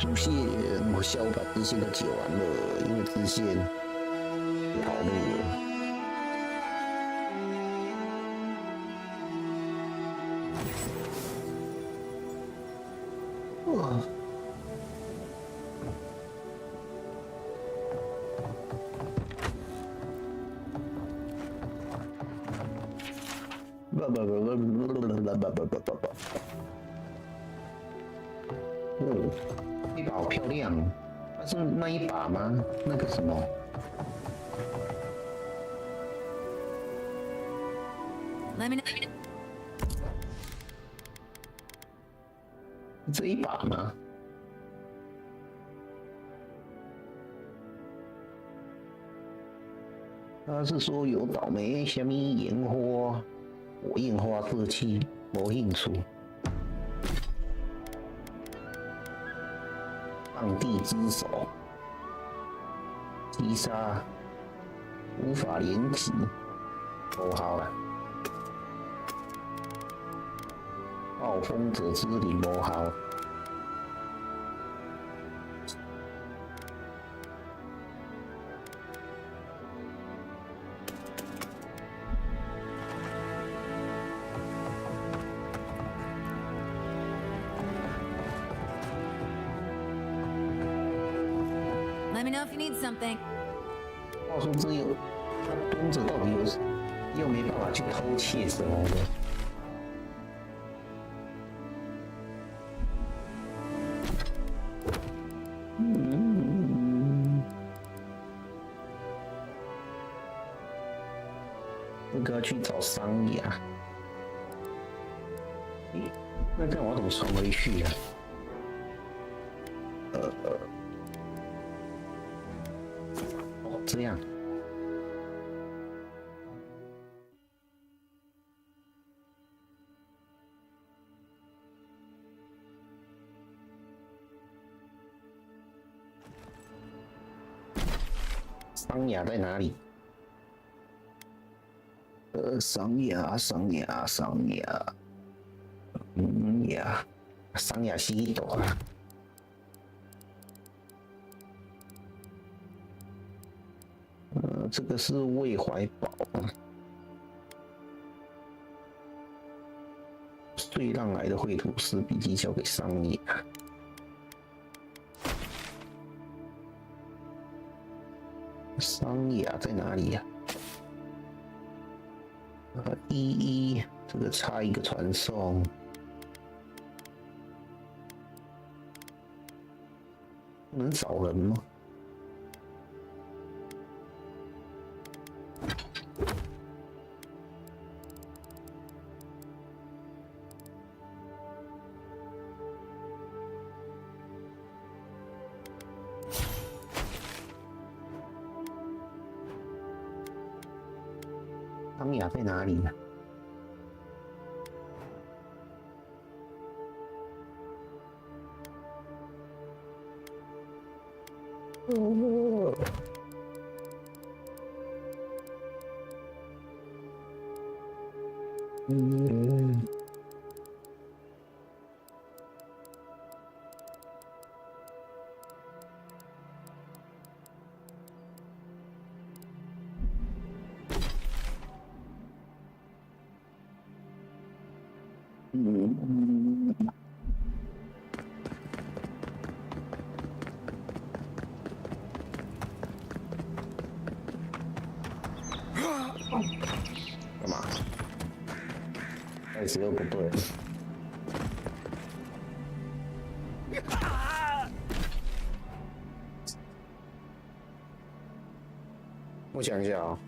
支线，我下午把支线都解完了，因为支线跑路了。哇！哦，这把好漂亮，它是那一把吗？那个什么？这一把吗？他是说有倒霉，什么烟花、火焰花射器，没兴趣。上帝之手，击杀，无法连击，不好了。暴风者之灵不好。Let me know if you need something. 话说这有，他蹲着到底又没办法去偷窃什么的。这个要去找桑雅。那这样我要怎么传回去啊？这样。桑雅在哪里？桑雅，桑雅西斗啊！这个是魏怀宝啊。最让来的绘图师笔记交给桑雅。桑雅在哪里呀？这个差一个传送。能找人吗？桑雅在哪里呢？哦，干嘛？开始又不对。我想一下啊，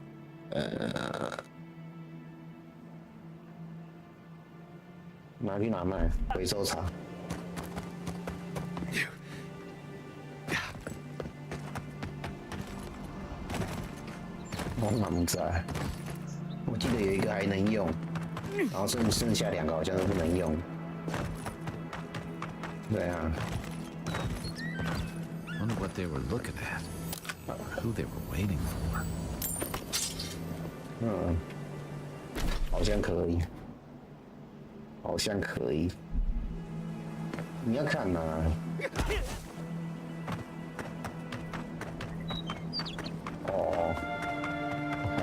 拿去哪卖？回收厂。我满不在，我记得有一个还能用，然后剩下两个好像都不能用。对啊。Wonder what they were looking at. Who they were waiting for. 好像可以，好像可以。你要看啊，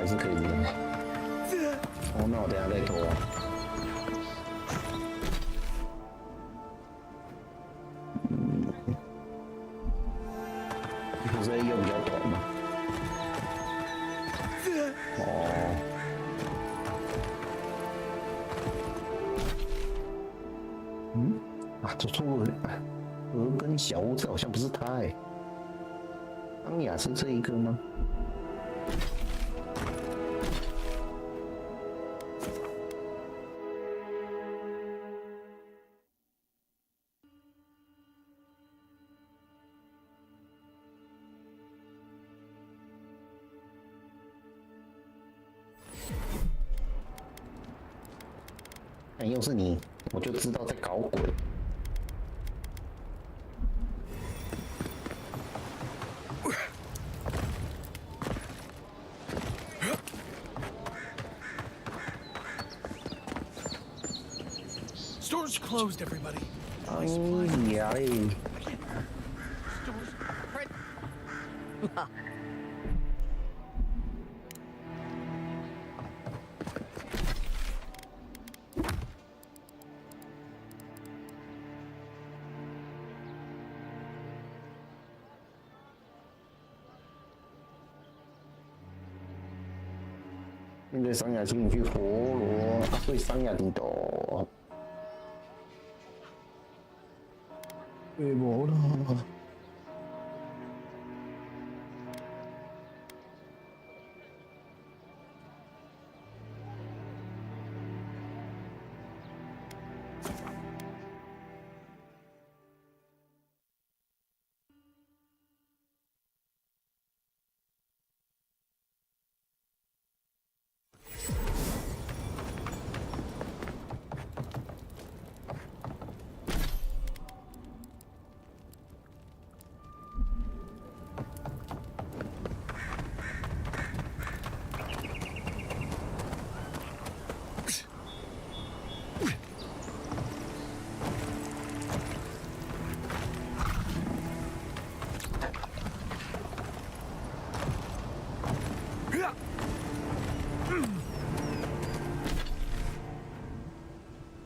是可以的。哦，那我等下再拖。不是又比较短吗？哦。嗯？啊，走错了。鹅跟小屋，这好像不是他哎。当雅是这一个吗？哎，又是你，我就知道在搞鬼。Store's closed, everybody. 哎呀嘞！ Store's right. 面对桑雅，请你去佛罗对桑雅地斗。对不了。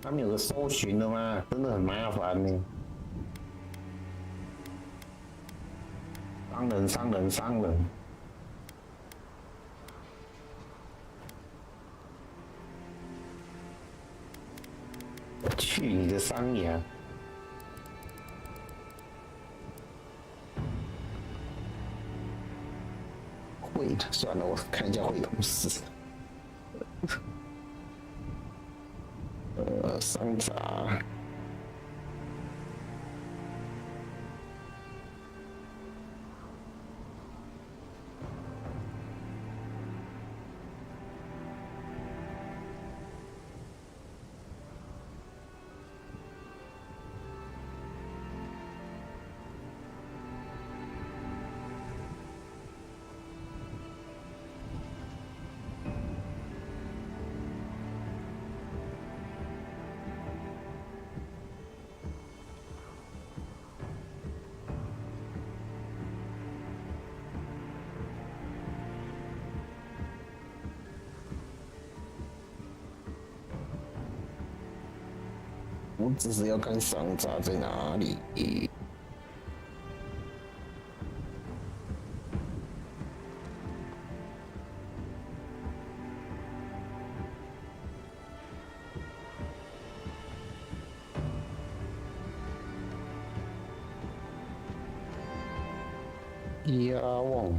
他们有个搜寻的吗？真的很麻烦呢。伤人！去你的桑雅！会的，算了，我看一下会同事。桑杂。我只是要看桑杂在哪里。压望。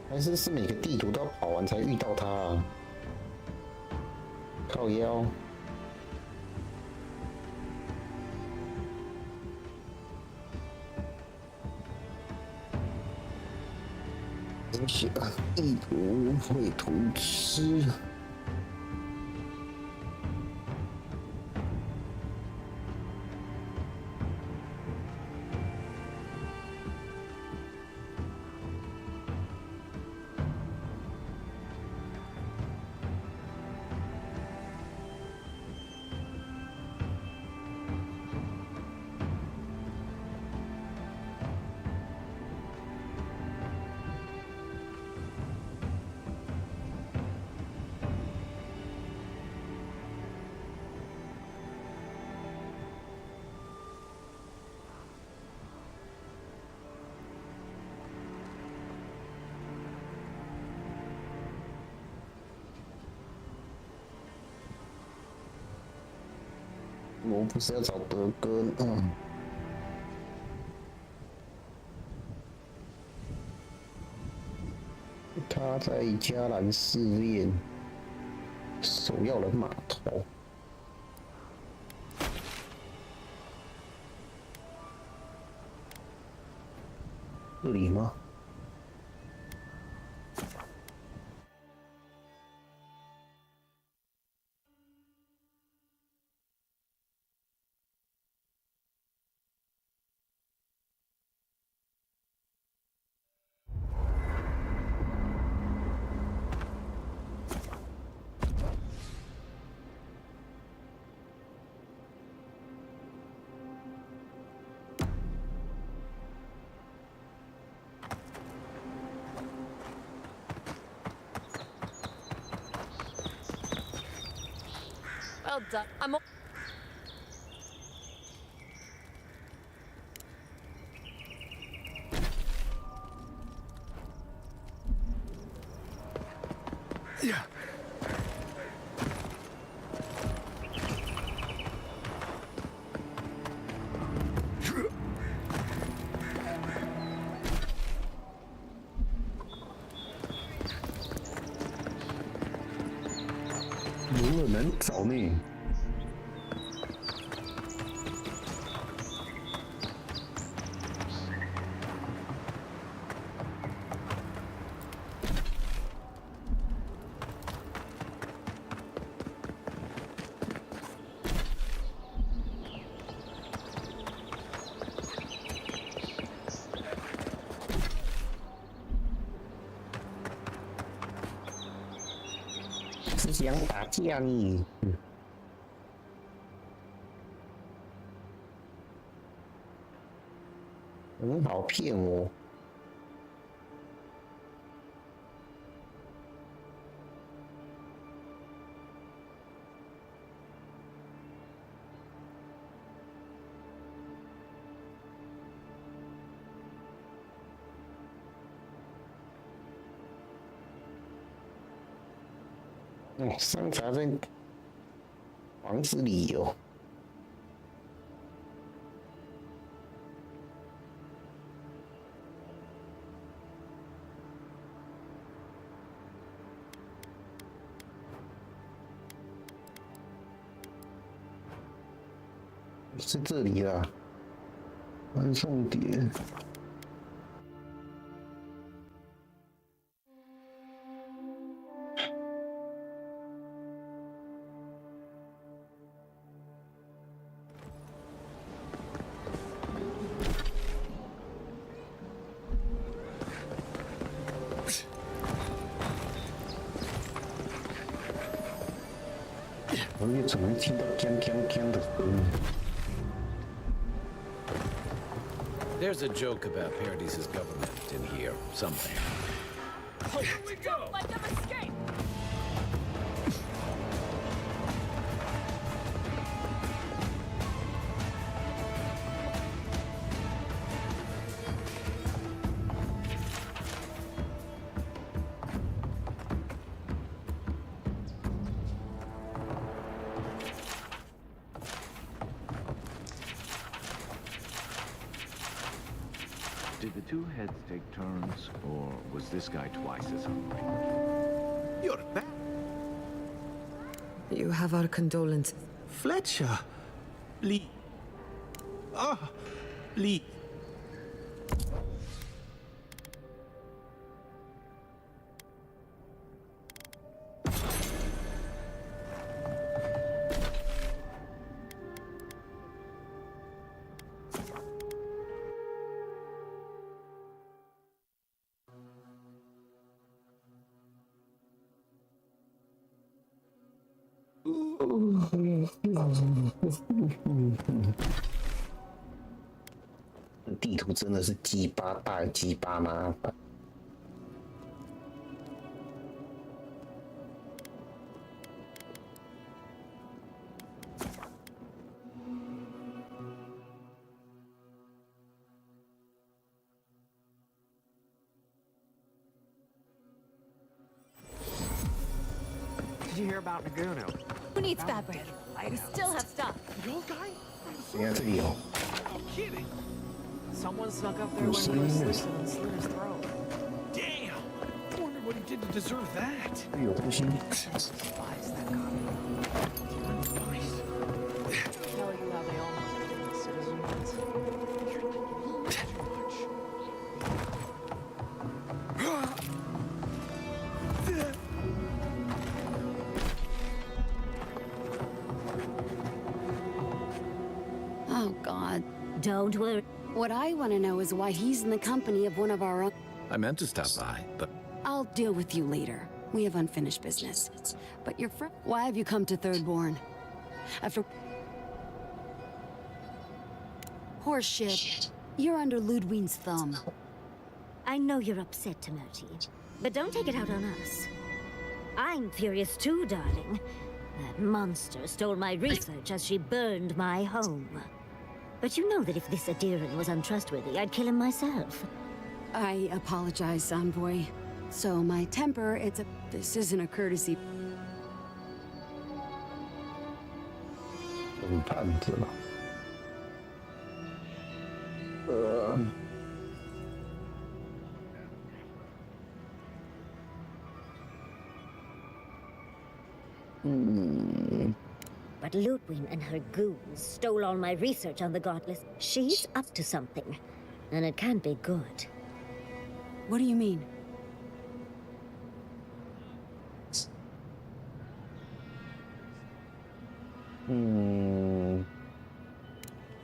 还是每个地图都要跑完才遇到他啊？靠腰。而且地图会图吃。我不是要找德根，他在迦兰试炼首要人码头，这里吗？Well done. I'm. 有很难找呢。是想打架呢？很好骗我。哦，商茶在房子里有。是这里啦，传送点。我也只能听到锵锵锵的声音。There's a joke about Paradise's government in here somewhere. Here we go. Let them escape. Did the two heads take turns, or was this guy twice as hungry? You're back, You have our condolences. Fletcher. Please. Ah, please. Oh, 地图真的是鸡巴大鸡巴麻烦。Did you hear about Naguno? Who needs fabric? We still have stock. Your guy? 你看这里哦， No kidding. Someone snuck up there 有 when 声 he 音 was 的， sleeping and slit his throat. Damn. I wonder what he did to deserve that. 有东西。 Despise that copy. Tell you how they all must have been citizens. Oh, God. Don't worry. What I want to know is why he's in the company of one of our own. I meant to stop by, but I'll deal with you later. We have unfinished business. But your friend... Why have you come to Thirdborn? After... Horseshit. You're under Ludwig's thumb. I know you're upset, Timothy, but don't take it out on us. I'm furious too, darling. That monster stole my research as she burned my home. But you know that if this Adiran was untrustworthy, I'd kill him myself. I apologize, Envoy. So my temper, this isn't a courtesy. 审判者。But Ludwig and her goons stole all my research on the Godless. She's up to something, and it can't be good. What do you mean?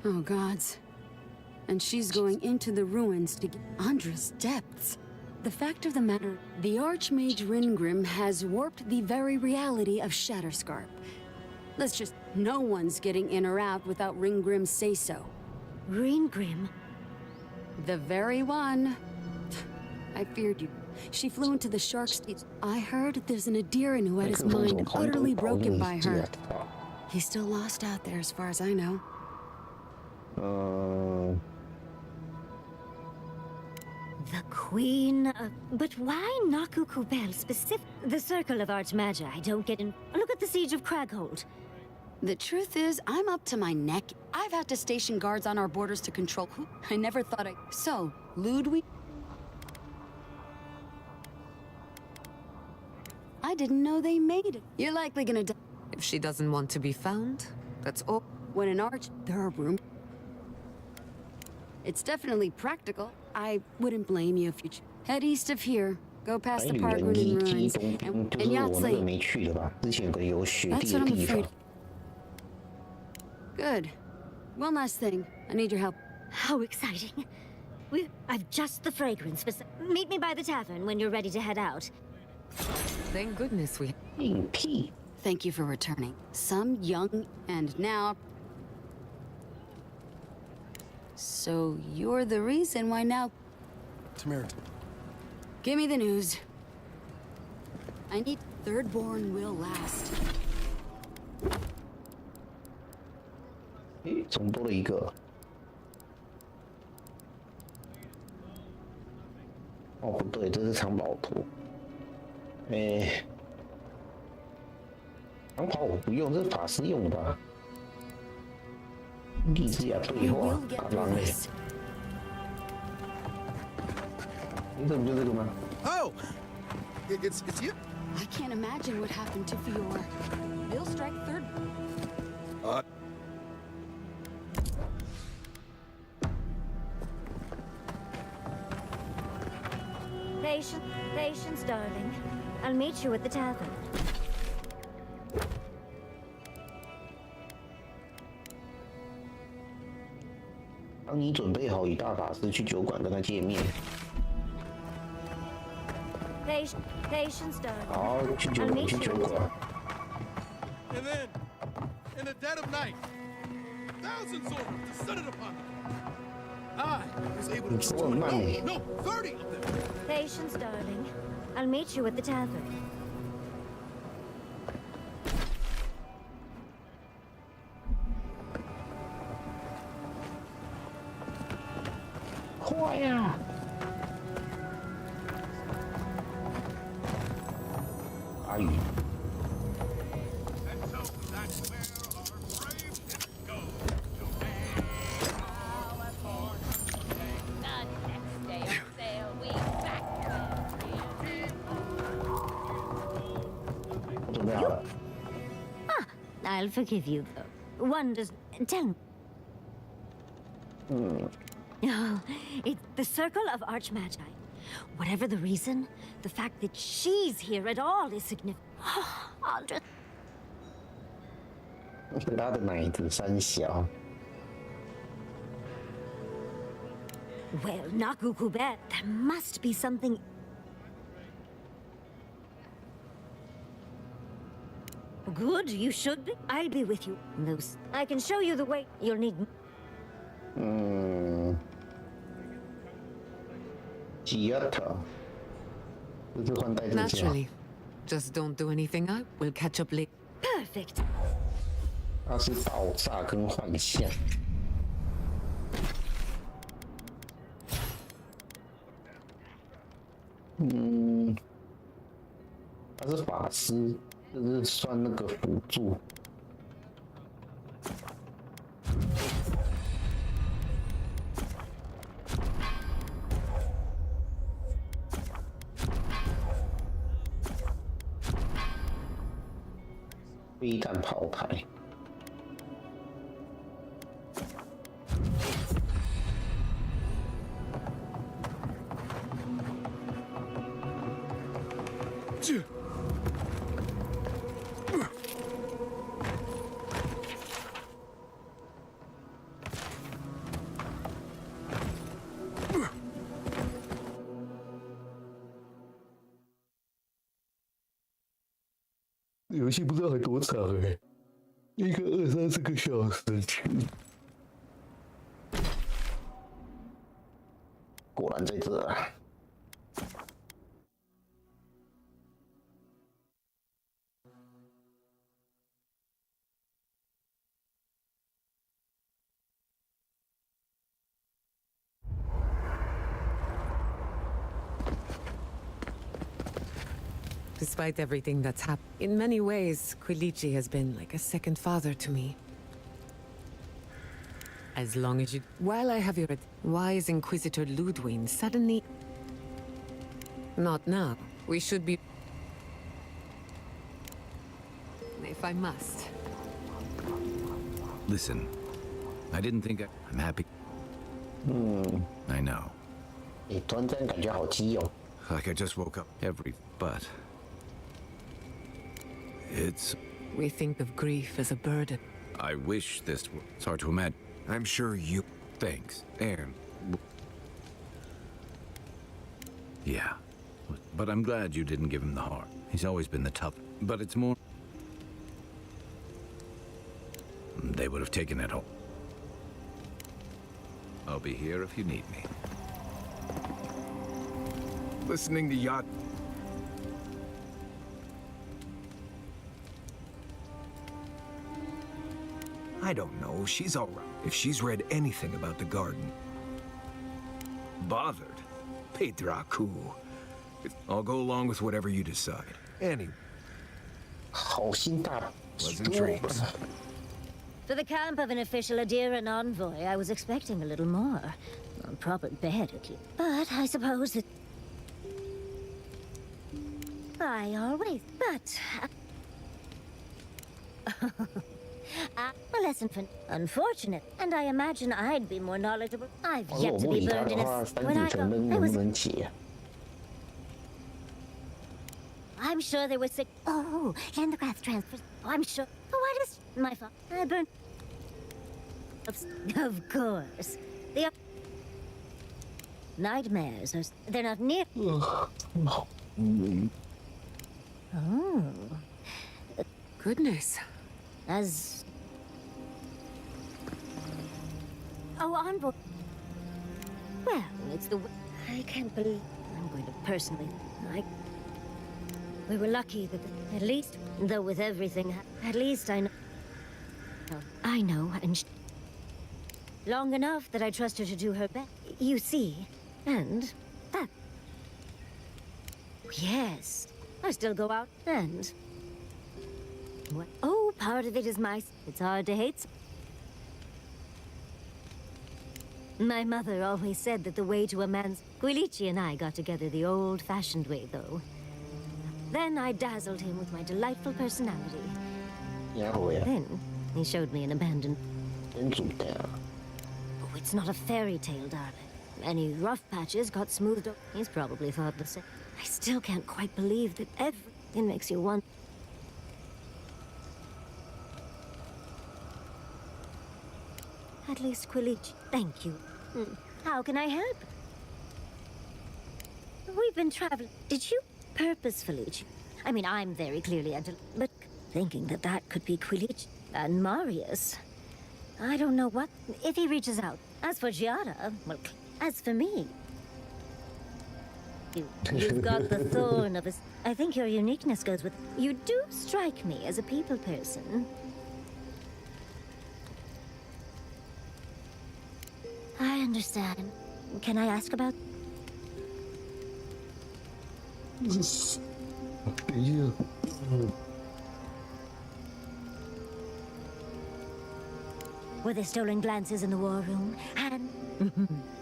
Oh, gods. And she's going into the ruins to get Andra's depths. The fact of the matter, the Archmage Ringrim has warped the very reality of Shatterscarp. Let's just... No one's getting in or out without Ringgrim's say-so. Ringrim? The very one. I feared you. She flew into the Shark's teeth. I heard there's an Adiran who had his mind utterly broken by her. He's still lost out there as far as I know. The Queen of... But why Naku Kubel specific? The Circle of Archmagi, I don't get in... Look at the Siege of Craghold. The truth is, I'm up to my neck. I've had to station guards on our borders to control who... I never thought I... So, Ludwig... I didn't know they made it. You're likely gonna die. If she doesn't want to be found, that's all. When an arch... There are room... It's definitely practical. I wouldn't blame you if you... Head east of here. Go past the 白 park 旅人 in 一 ruins. 东 And 就是我那个 Yahtzee. 没去的吧？之前有个有雪 That's 地 what 的 I'm 地 afraid 方 of.。Good. One last thing. I need your help. How exciting. I've just the fragrance for... Meet me by the tavern when you're ready to head out. Thank goodness we... 硬屁！ Thank you for returning. Some young... And now... So you're the reason why now... Tamara. Give me the news. I need... Thirdborn will last. 诶，怎么多了一个？哦，不对，这是长跑图。诶，长跑我不用，这是法师用的吧？励志呀，对 We 话 will，get 打 through 狼嘞！ this. 你怎么就这个吗？ Oh! It's you? I can't imagine what happened to Fiora. They'll strike third... Patience, darling. I'll meet you at the tavern. 当你准备好与大法师去酒馆跟他见面。 Patience, darling. 好，去酒 I'll 馆， meet 去 you 酒 at the 馆。 And then, in the dead of night, thousands ordered descended upon them. I was able to It's destroy all money. no, 30 of them. Patience, darling. I'll meet you at the tavern. 快呀！阿宇，准备好了。 I'll forgive you, though. One does... Tell me. Oh, it's the Circle of Archmagi. Whatever the reason, the fact that she's here at all is significant. I'll just... 他的奶子三小。 Well, Nakukubet, there must be something... Good, you should be. I'll be with you. Those... I can show you the way. You'll need... 吉亚塔，这是换代之前。 Naturally. Just don't do anything I will catch up late. Perfect. 它是爆炸跟幻象。他是法师，就是算那个辅助。飞弹炮台。 游戏不知道还多长应该20-30个小时去。果然在这啊！ Despite everything that's happened, in many ways, Quilichi has been like a second father to me. As long as you... While I have your... Why is Inquisitor Ludwig suddenly... Not now. We should be... If I must. Listen, I didn't think I'm happy. I know. 你突然间感觉好激哦。 Like I just woke up. But... It's... We think of grief as a burden. I wish this were... It's hard to imagine. I'm sure you... Thanks. And... Yeah. But I'm glad you didn't give him the heart. He's always been the tough... But it's more... They would have taken it home. I'll be here if you need me. Listening to Yacht... I don't know. She's all right. If she's read anything about the garden. Bothered? Petraku. I'll go along with whatever you decide. Anyway. 好心大。 Pleasant dreams. For the camp of an official Adira envoy, I was expecting a little more. A proper bed, at least. But I suppose that... I always... But... a lesson for... Unfortunate. And I imagine I'd be more knowledgeable. I've 我说 yet 我 to 不 be 理他 burned 的 in 话， a... 三 When 级 I 成 got... 能 I 能 was... 不能解？ I'm sure they were sick. Oh, and the craft transfers. I'm sure. Oh, what is my fault? I burned. Of course. The nightmares are. They're not near. Oh. Goodness. As. Oh, on board. Well, it's the. I can't believe. I'm going to personally. We were lucky that, at least, though with everything, at least I know. I know, and long enough that I trust her to do her best. You see, and that. Yes, I still go out and. What? Oh, part of it is my. It's hard to hate. My mother always said that the way to a man's. Quilichi and I got together the old-fashioned way, though. Then I dazzled him with my delightful personality. 也会啊， Then he showed me an abandoned. 真主的啊。 Oh, it's not a fairy tale, darling. Any rough patches got smoothed over. He's probably thought the same. I still can't quite believe that everything makes you want. At least Quilichi. Thank you. How can I help? We've been traveling. Did you purposefully? I mean, I'm very clearly but thinking that that could be Quilichi and Marius. I don't know what if he reaches out. As for Giada, well, as for me, you've got the thorn of a. I think your uniqueness goes with. You do strike me as a people person. I understand. Can I ask about? 哎呀， Were there stolen glances in the war room?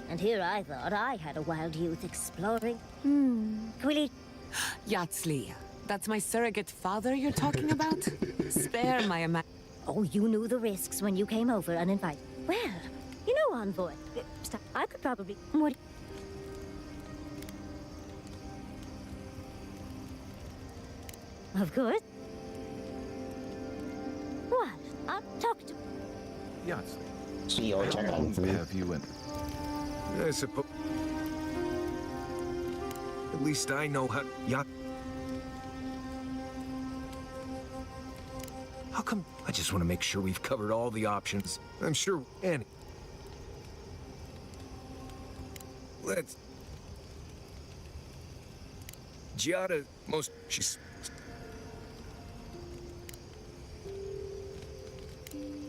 And here I thought I had a wild youth exploring. Quilly. Yatsli, that's my surrogate father you're talking about? Spare my Oh, you knew the risks when you came over uninvited. Well, you know, Envoy, I could probably. What? Of course. What? I'll talk to. Yatsli, 是有这样 how 子。 have you and I suppose. At least I know how. How come? I just want to make sure we've covered all the options. I'm sure. Annie. Let's. Giada, she's.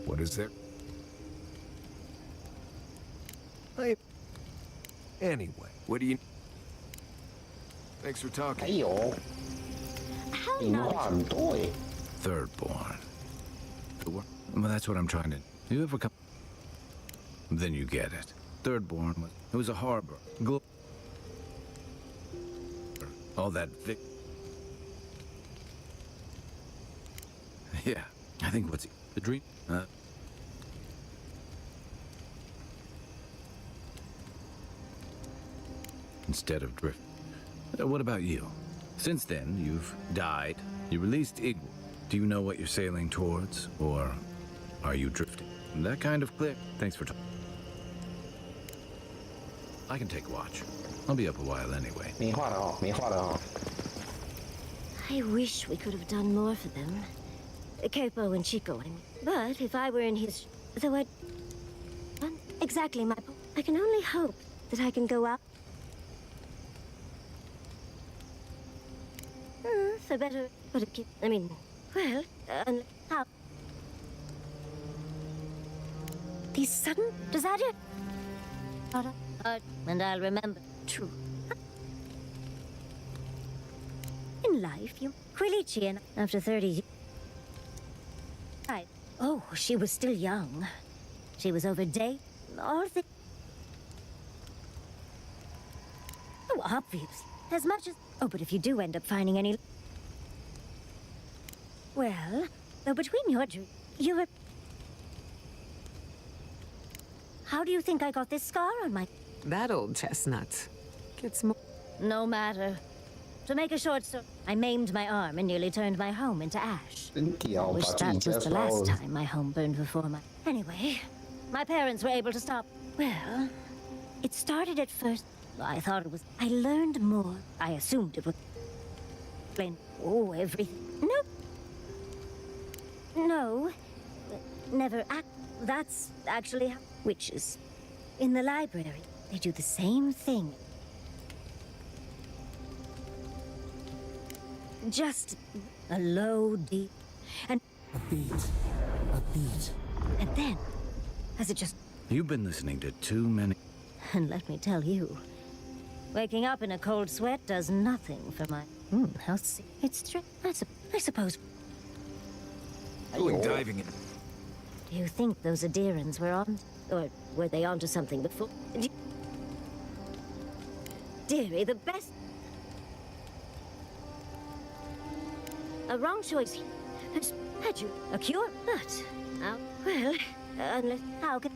What is there? Anyway, what do you? Thanks for 还 talking. 有， How 你们 not? 话很多哎。 Third born. Well, that's what I'm trying to. You ever come? Then you get it. Third born. It was a harbor. All that. Yeah, I think what's the dream? Instead of drift. What about you? Since then, you've died. You released Igor. Do you know what you're sailing towards, or are you drifting? That kind of clear. Thanks for talking. I can take watch. I'll be up a while anyway. 没话了哦，没话了哦。 I wish we could have done more for them. Capo and Chico, I mean. But if I were in his... Though I'd... Exactly my point. I can only hope that I can go out... for better... But I mean... Well, how... These sudden... Does that it? And I'll remember. True. In life, you... Quilichi and... After 30 years... Oh, she was still young. She was over date. All the... Oh, obvious. As much as... Oh, but if you do end up finding any... Well, though between your dreams... You were... How do you think I got this scar on my... That old chestnut gets more. No matter. To make a short story, I maimed my arm and nearly turned my home into ash. 真屌， Wish 把自 that 己 was 家 the 烧 last 了。 time my home burned before my... Anyway, my parents were able to stop. Well, it started at first. I thought it was... I learned more. I assumed it would... Explain... Oh, everything. Nope. No. Never act... That's actually how... Witches. In the library, they do the same thing. Just a low, deep, and... A beat. And then, as it just... You've been listening to too many. And let me tell you, waking up in a cold sweat does nothing for my... how sick. It's true. I suppose... Going diving in. Do you think those Adirans were on... Or were they onto something before? Dearie, the best... A wrong choice has had you a cure, but well, unless how could?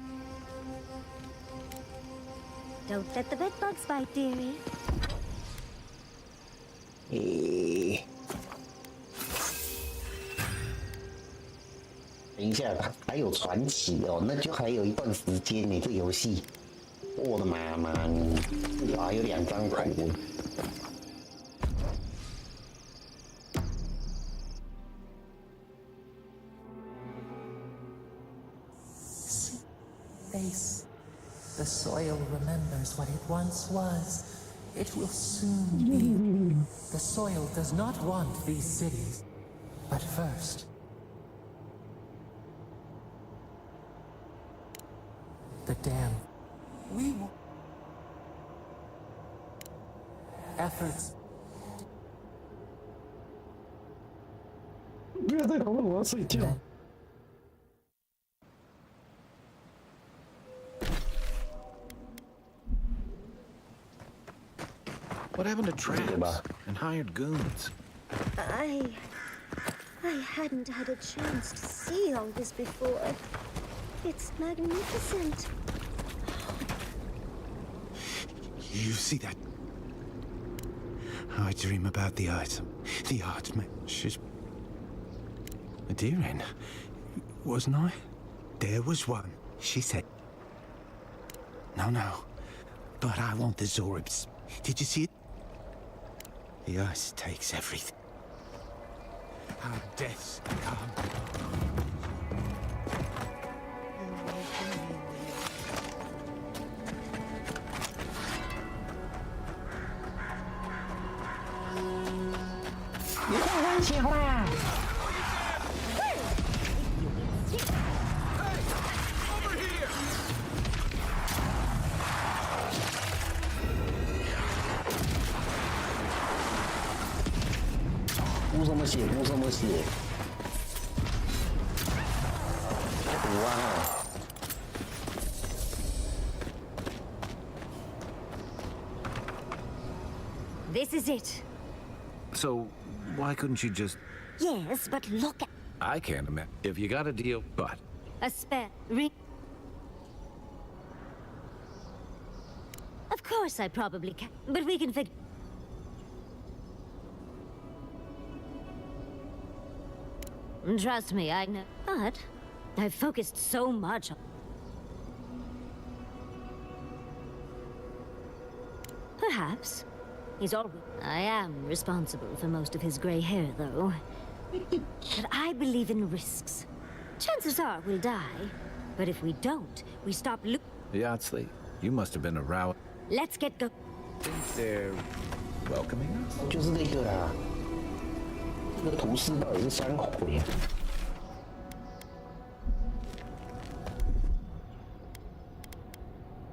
Don't let the bed bugs bite, dearie. 等一下，还有传奇哦，那就还有一段时间呢。这游戏，我的妈妈，至少还有2张图。Face. The soil remembers what it once was. It will soon be. The soil does not want these cities. But first, the dam. We will. Efforts. 不要再讨论，我要睡觉。 What happened to traps and hired goons? I hadn't had a chance to see all this before. It's magnificent. You see that? I dream about the item, the art matches. A deering, wasn't I? There was one, she said. No, but I want the Zorbs. Did you see it? The ice takes everything. Our deaths come.补什么血？补什么血？补啊！ This is it. So, why couldn't you just... Yes, but look at I can't imagine. If you got a deal, but... a spare Of course I probably can, but we can figure... Trust me, I know. But I've focused so much on... Perhaps. He's always... I am responsible for most of his gray hair, though. But I believe in risks. Chances are we'll die. But if we don't, we stop Yatsley, you must have been around. Let's get go... Think they're welcoming us? 就是这个啦。这个图示到底是想毁啊？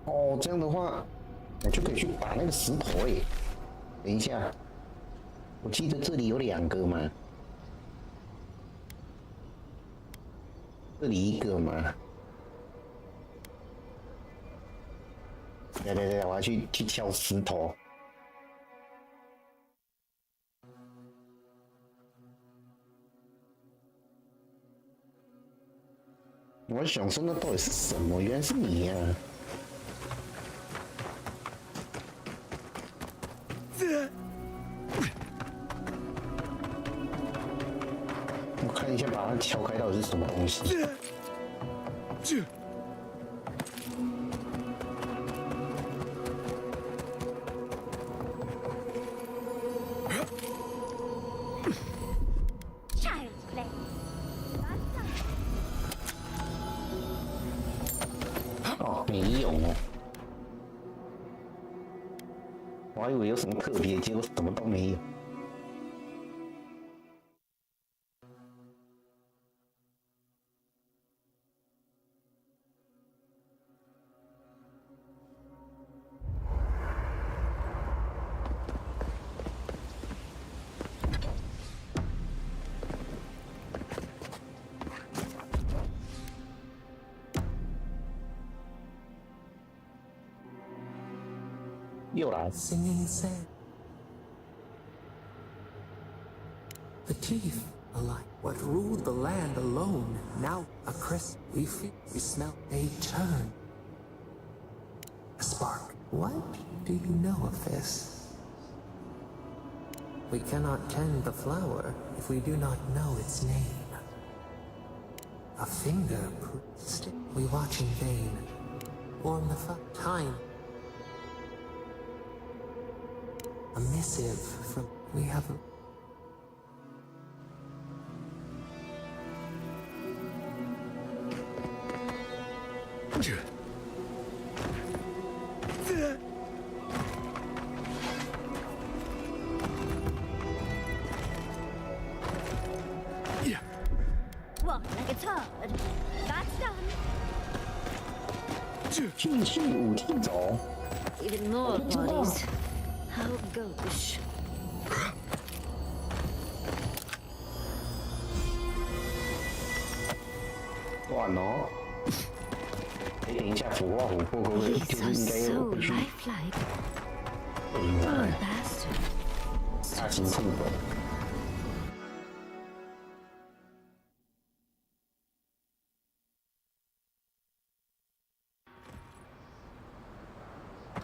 哦，这样的话，我就可以去打那个石头诶。等一下，我记得这里有2个嘛，这里1个嘛。来，我要去敲石头。 我想说，那到底是什么？原来是你呀、啊！我看一下，把它敲开到底是什么东西。哦，没有哦，我还以为有什么特别，结果什么都没有。又来 Singing said, The teeth alive. What ruled the land alone, now a crisp. We feel, we smell, they turn. A spark. What do you know of this? We cannot tend the flower if we do not know its name. A finger, we watch in vain. Form the time. A missive from we have. What, like it's hard? That's done. 继续武器走。 Even more bodies. How gauche. 乱哦！哎，等一下，腐化琥珀可不可以？ These 就是 are 应该 so 要回去 lifelike. 应 Oh, 该 bastard. 大型副本。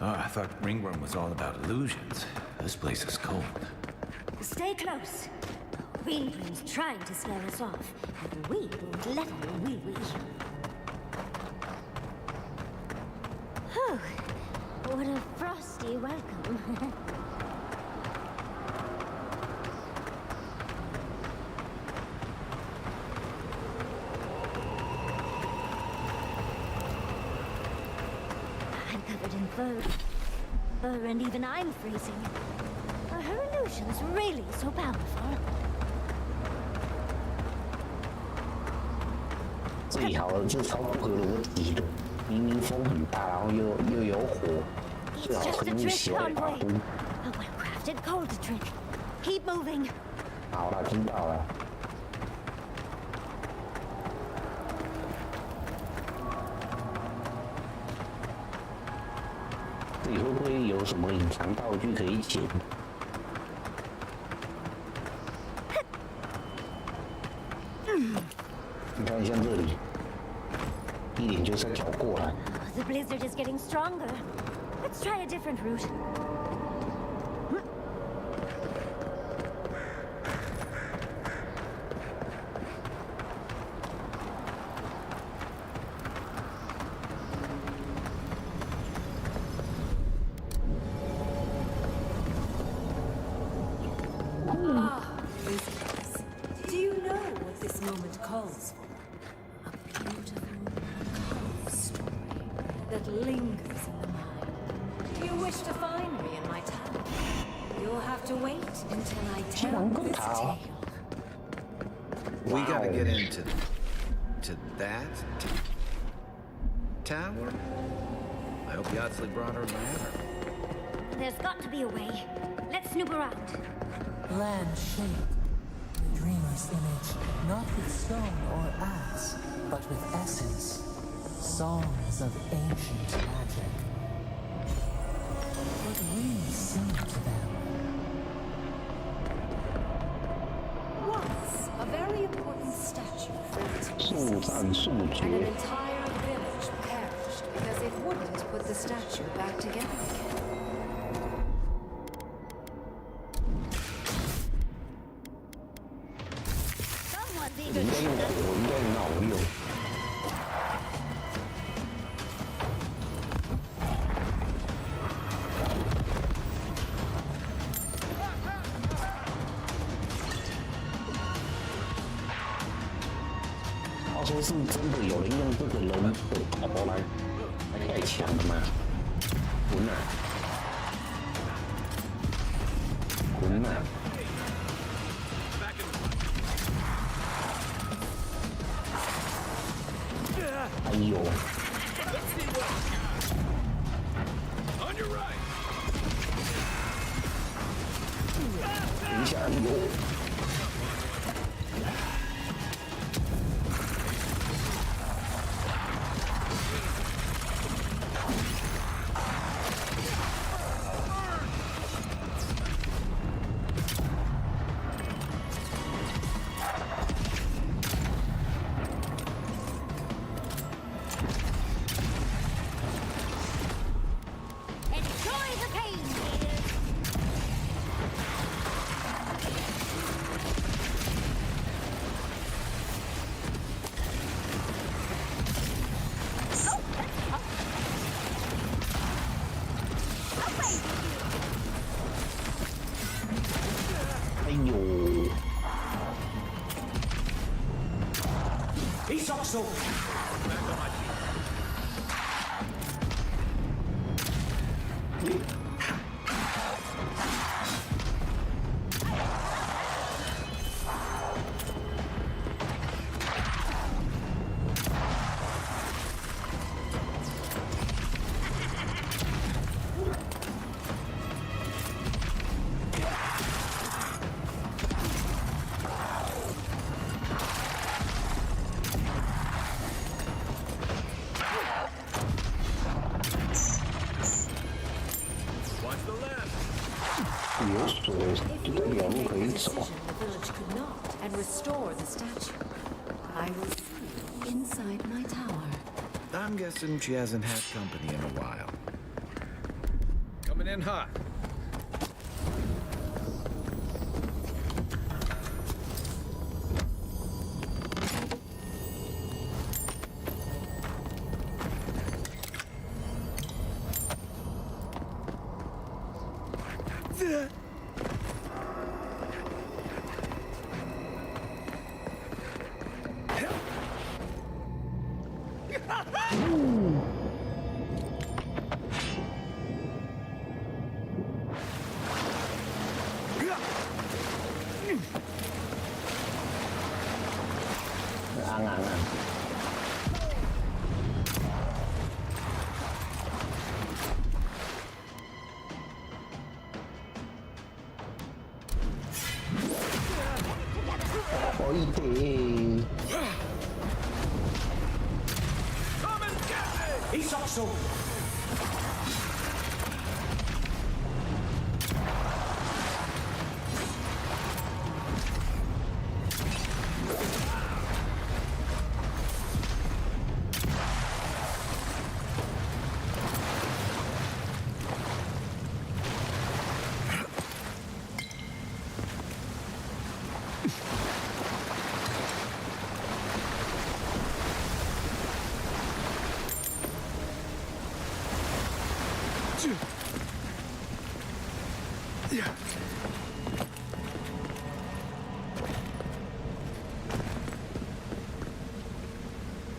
Oh, I thought Ringworm was all about illusions. This place is cold. Stay close. Greenbreen's trying to scare us off, and we won't let him, will we? Whew. What a frosty welcome. I'm covered in fur. Fur, and even I'm freezing. Are her illusions really so powerful? 最好的，这超不合逻辑的。明明风很大，然后又有火，最好 It's just 很 a 入 trick 血的法 convoy. 布。 A well-crafted cold trick. Keep moving. 好了，知道了。这里会不会有什么隐藏道具可以捡？你看，像这里，一点就是要跳过来。 The blizzard is getting stronger. Let's try a different route. Do you know what this moment calls for? A beautiful, calm story that lingers in the mind. Do you wish to find me in my tower? You'll have to wait until I tell this tale. We gotta get into that tower. I hope Yardsley brought her a ladder. There's got to be a way. Let's snoop around. Land shaped. The dreamer's image, not with stone or axe, but with essence. Songs of ancient magic. But we sing to them. Once, a very important statue fell to 速 pieces. 战速 And an 决， entire village perished because it wouldn't put the statue back together again. Someone's 你 eager 应该 to 用火，应该很好用。话说是真的有人用这个人的宝宝来太强了嘛？滚啊！滚啊！哎呦！ On your right. 等一下，哎呦！哎呦！一索數。有水，就代表路可以走。 The village could not and restore the statue. I will see you inside my tower. I'm guessing she hasn't had company in a while. Coming in hot.可以的。一索數。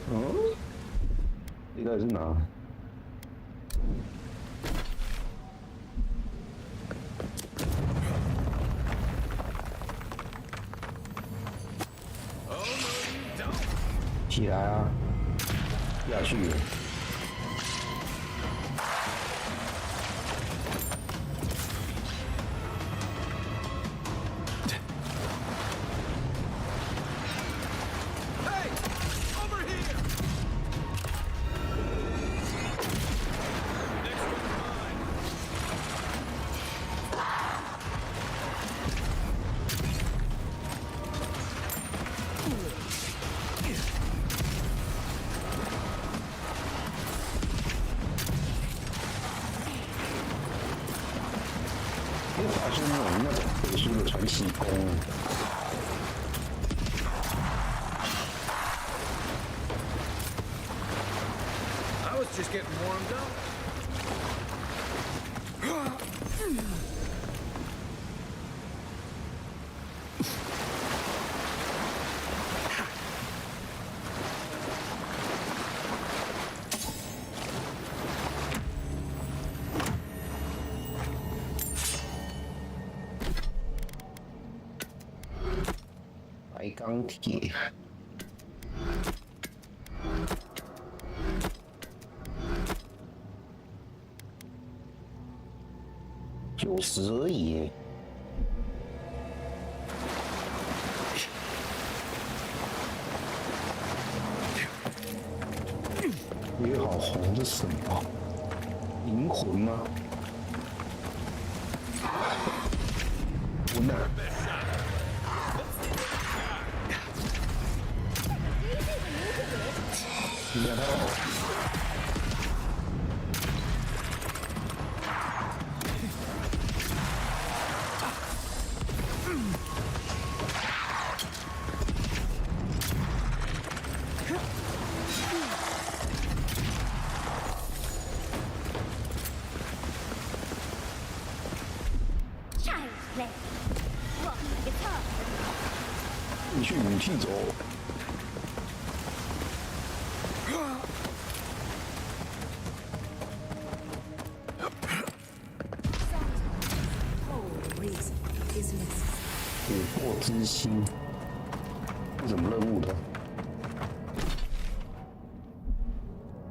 哦，这到底是哪？起来啊！下去。 发现那种特殊的传奇功。I was just getting warmed up.白钢铁。90而已耶。约好红是什么？灵魂吗？魂啊！ 你看他，Child's play. What? 继续武器走。琥珀之心，是什么任务的？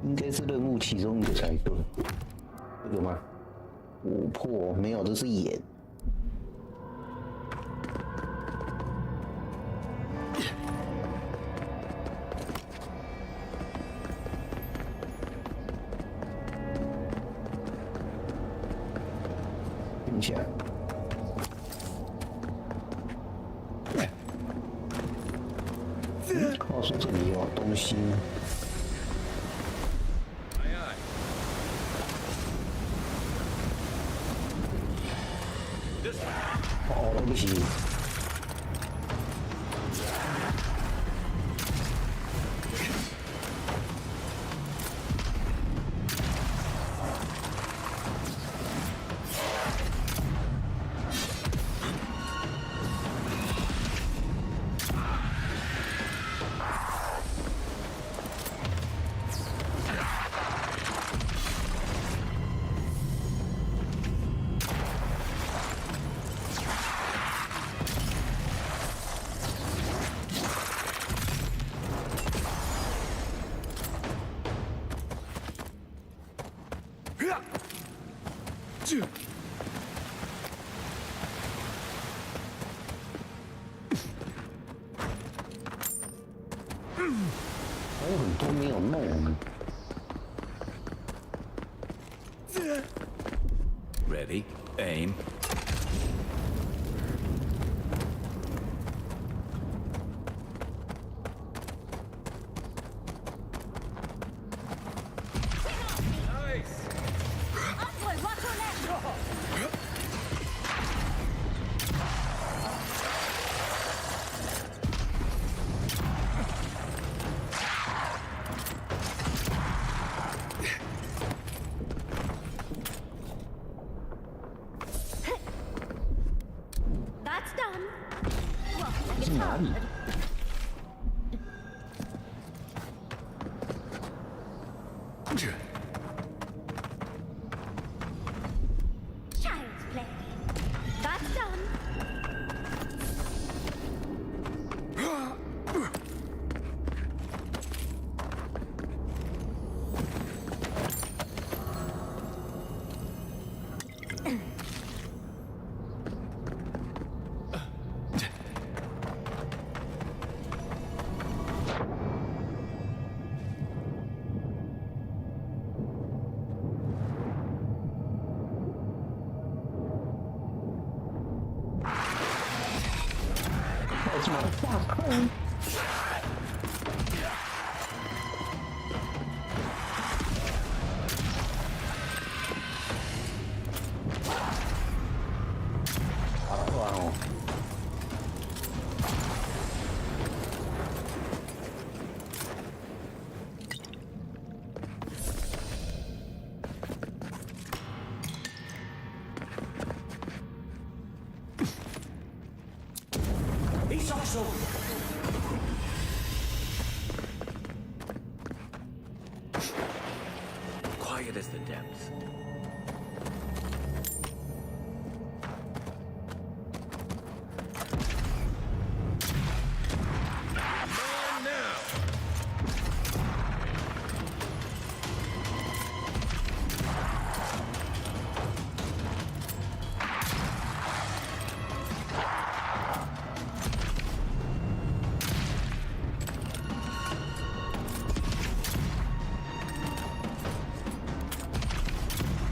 应该是任务其中一个才对。这个吗？琥珀没有，这是眼。等一下。告诉这里有东西。哦，对不起。还有很多没有弄。Ready, aim. That's done. Well, 是哪里？ Child's play. That's done. That's my fuck. 好乱哦！Quiet as the depths.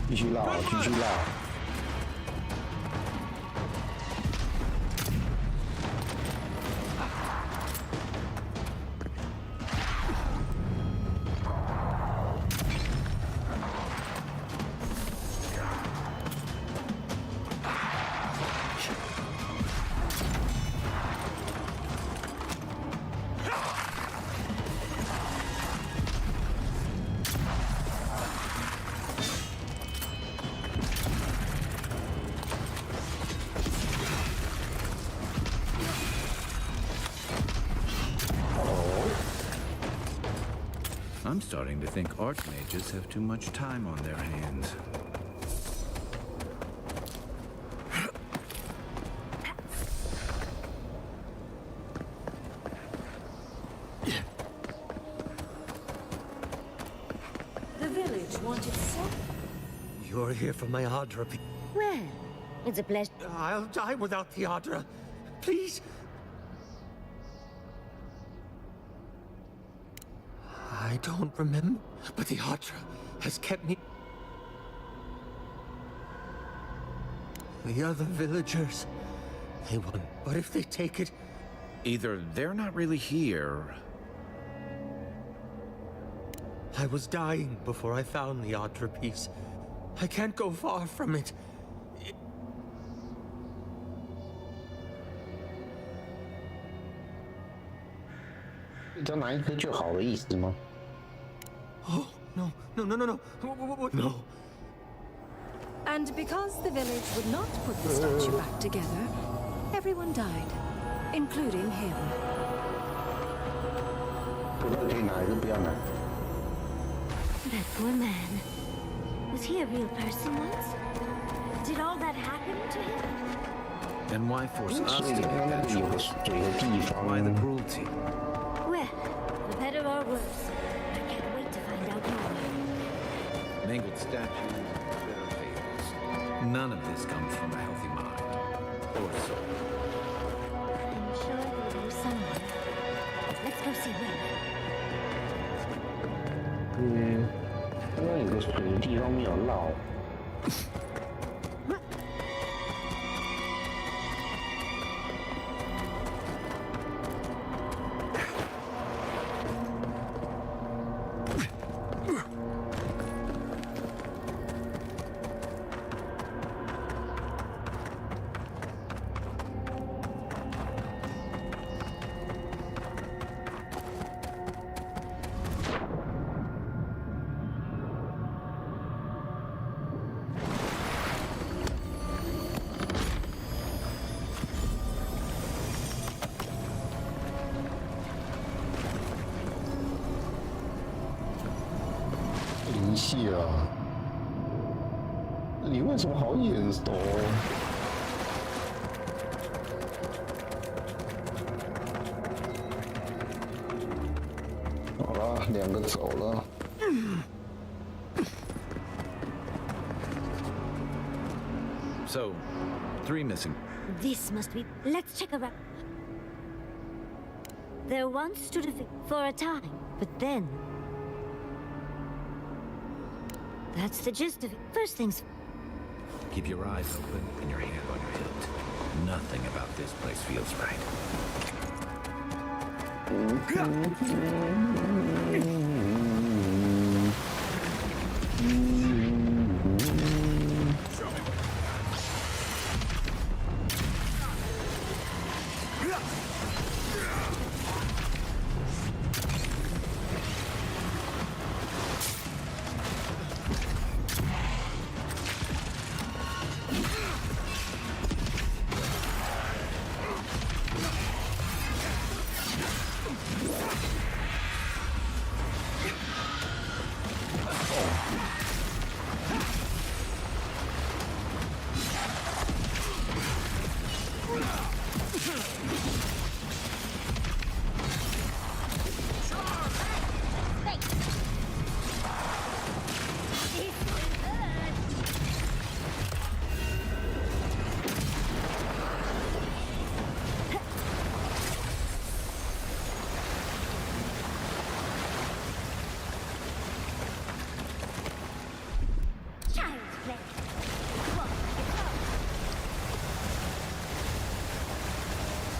Good 继续绕，继续绕。I'm starting to think archmages have too much time on their hands. The village wanted so. You're here for my Adra. Well, it's a pleasure. I'll die without the Adra. Please. I don't remember, but the Adra has kept me. The other villagers, they won. But if they take it... Either they're not really here. I was dying before I found the Adra piece. I can't go far from it. Oh, no, no, no, no, no. No. And because the village would not put the statue back together, everyone died, including him. That poor man. Was he a real person once? Did all that happen to him? Then why force us to make that choice? Why the cruelty? Well, for better or worse, I can't wait to find out more. Mangled statues and bitter fables. None of this comes from a healthy mind. Or soul. I'm sure we'll go somewhere. Let's go see where. 因为有个水的地方没有绕。林夕啊，你为什么好眼熟？好了，两个走了。So, 3 missing. This must be. Let's check around. There once stood a for a time, but then. That's the gist of it. First things. Keep your eyes open and your hand on your hilt. Nothing about this place feels right.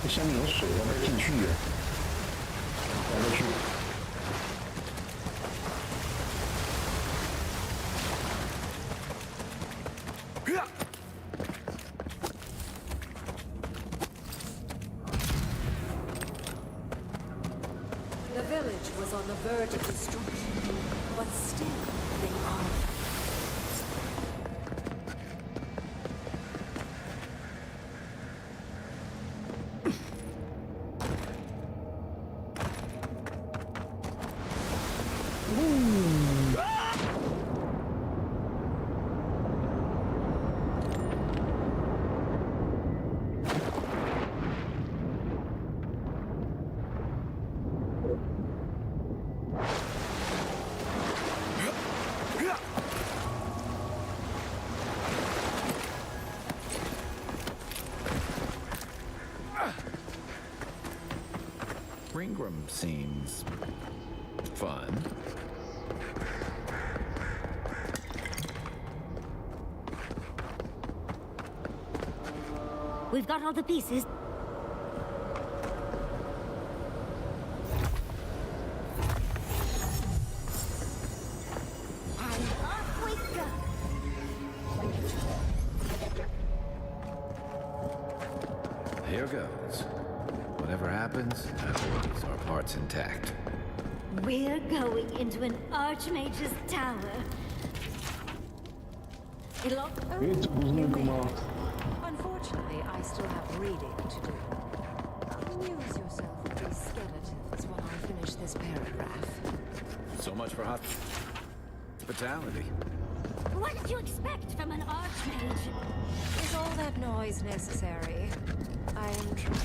下面有水，要不要进去呀？来过去。The village was on the verge of destruction, but still they are. Ingram seems fun. We've got all the pieces. And off we go. Here goes. Whatever happens, our parts intact. We're going into an Archmage's tower. It'll all... Unfortunately, I still have reading to do. Amuse yourself with these skeletons while I finish this paragraph. So much for hospitality. What did you expect from an Archmage? Is all that noise necessary? I am trying.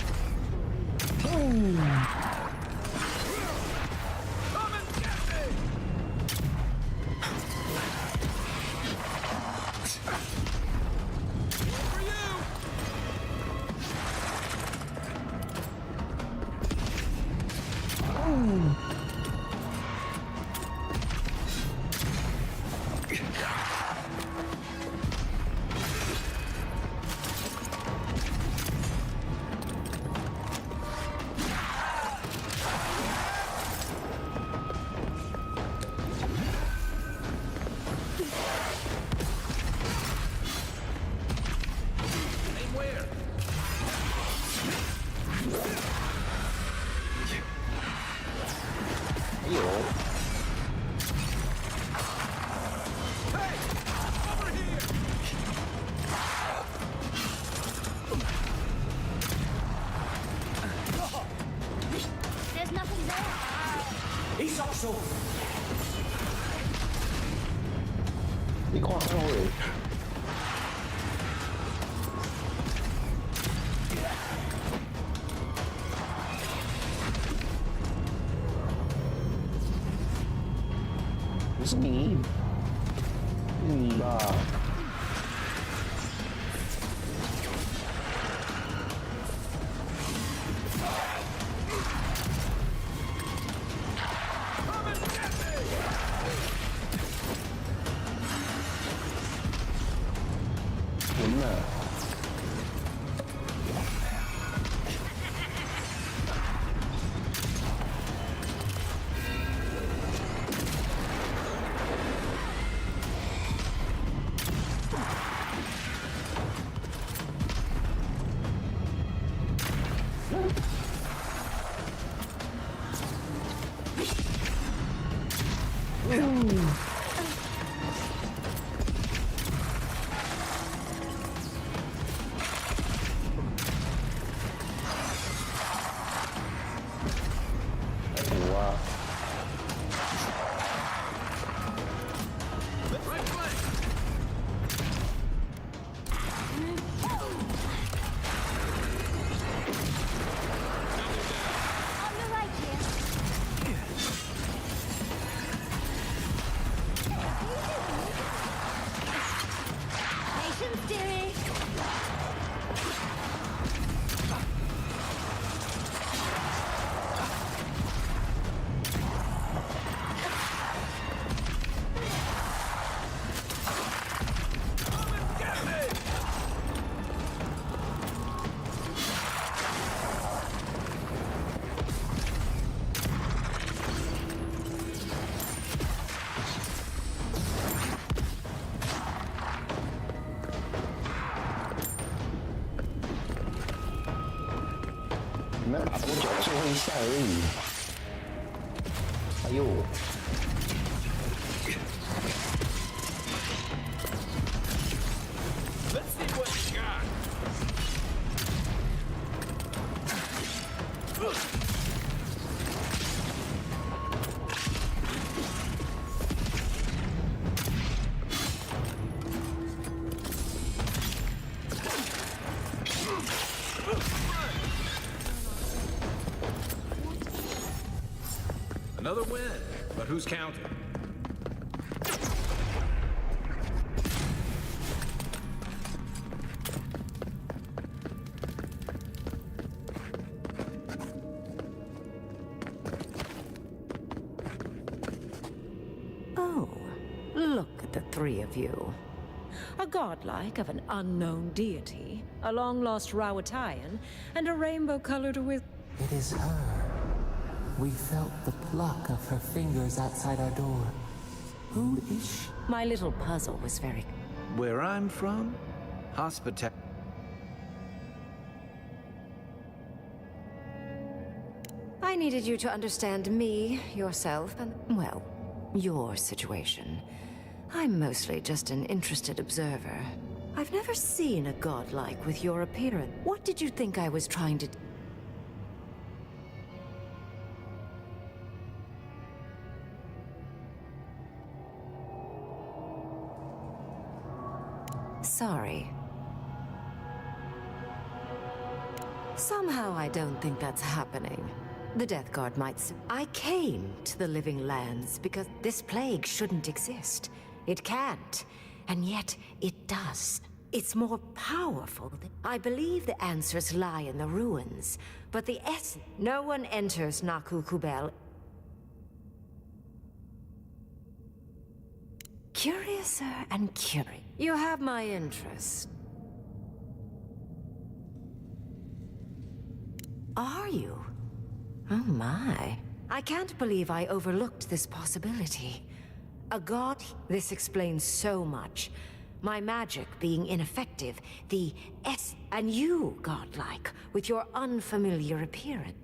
There's nothing there. He's also. 你看看我。不是你，是你吧？赢了。你们打多久？最后一下而已。哎呦！ Another win, but who's counting? the three of you. A godlike of an unknown deity, a long-lost Rawatayan, and a rainbow-colored with... It is her. We felt the pluck of her fingers outside our door. Who is she? My little puzzle was very... Where I'm from, hospitality. I needed you to understand me, yourself, and, well, your situation. I'm mostly just an interested observer. I've never seen a godlike with your appearance. What did you think I was trying to... Sorry. Somehow I don't think that's happening. The Death Guard might I came to the Living Lands because this plague shouldn't exist. It can't, and yet it does. It's more powerful than... I believe the answers lie in the ruins, but the essence... No one enters Naku Kubel. Curiouser and curious. You have my interest. Are you? Oh my. I can't believe I overlooked this possibility. A god? This explains so much. My magic being ineffective, the and you, godlike, with your unfamiliar appearance.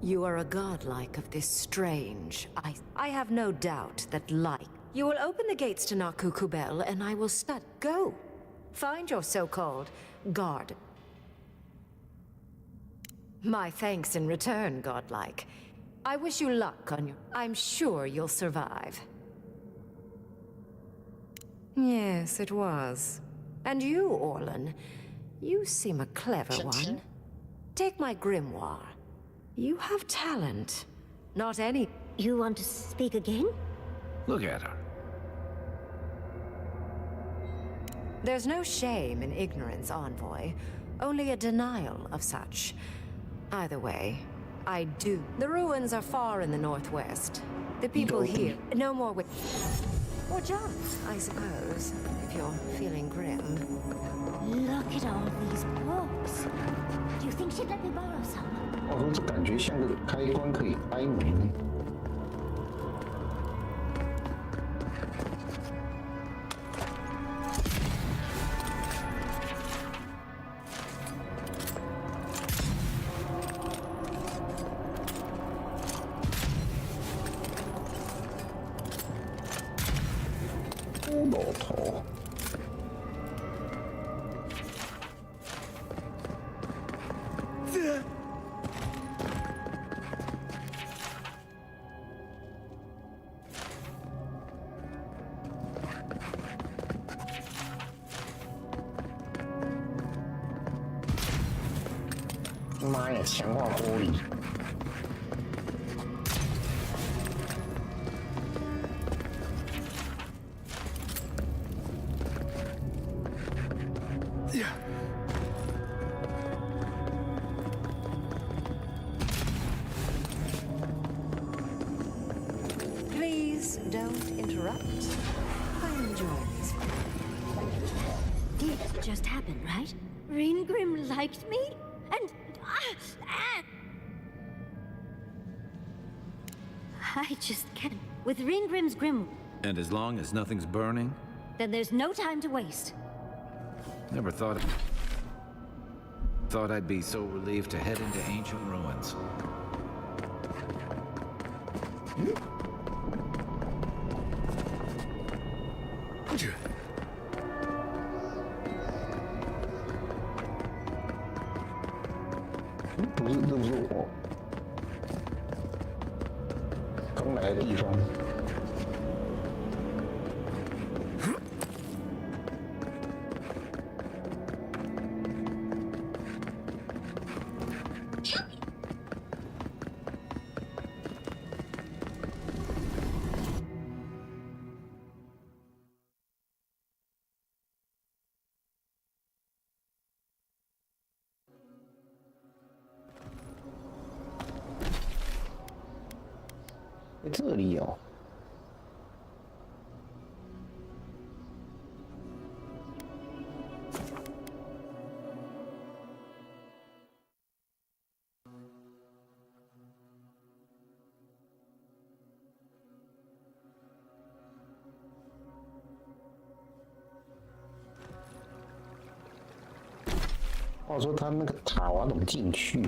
You are a godlike of this strange... I have no doubt that like... You will open the gates to Naku Kubel, and I will Go! Find your so-called guard. My thanks in return, godlike. I wish you luck on your... I'm sure you'll survive. Yes, it was. And you, Orlan, you seem a clever one. Take my grimoire. You have talent. Not any... You want to speak again? Look at her. There's no shame in ignorance, Envoy. Only a denial of such. Either way, I do. The ruins are far in the northwest. The people here... No more with... Or John, I suppose, if you're feeling grim. Look at all these books. Do you think she'd let me borrow some? 我说这感觉像个开关可以开门。老头。妈呀！强化玻璃。Please don't interrupt. I'm enjoying this. Did just happen, right? Ringrim liked me? And... I just can't. With Ringrim's grimoire... And as long as nothing's burning? Then there's no time to waste. Never thought I'd be so relieved to head into ancient ruins.不是，这不是我刚来的地方。在这里哦。话说他那个塔我要怎么进去？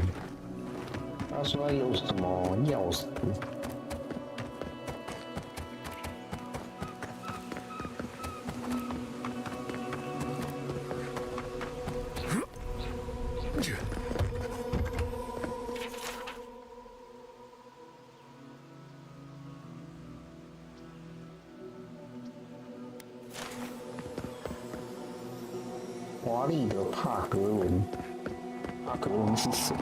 他说有什么钥匙？华丽的帕格伦，帕格伦是谁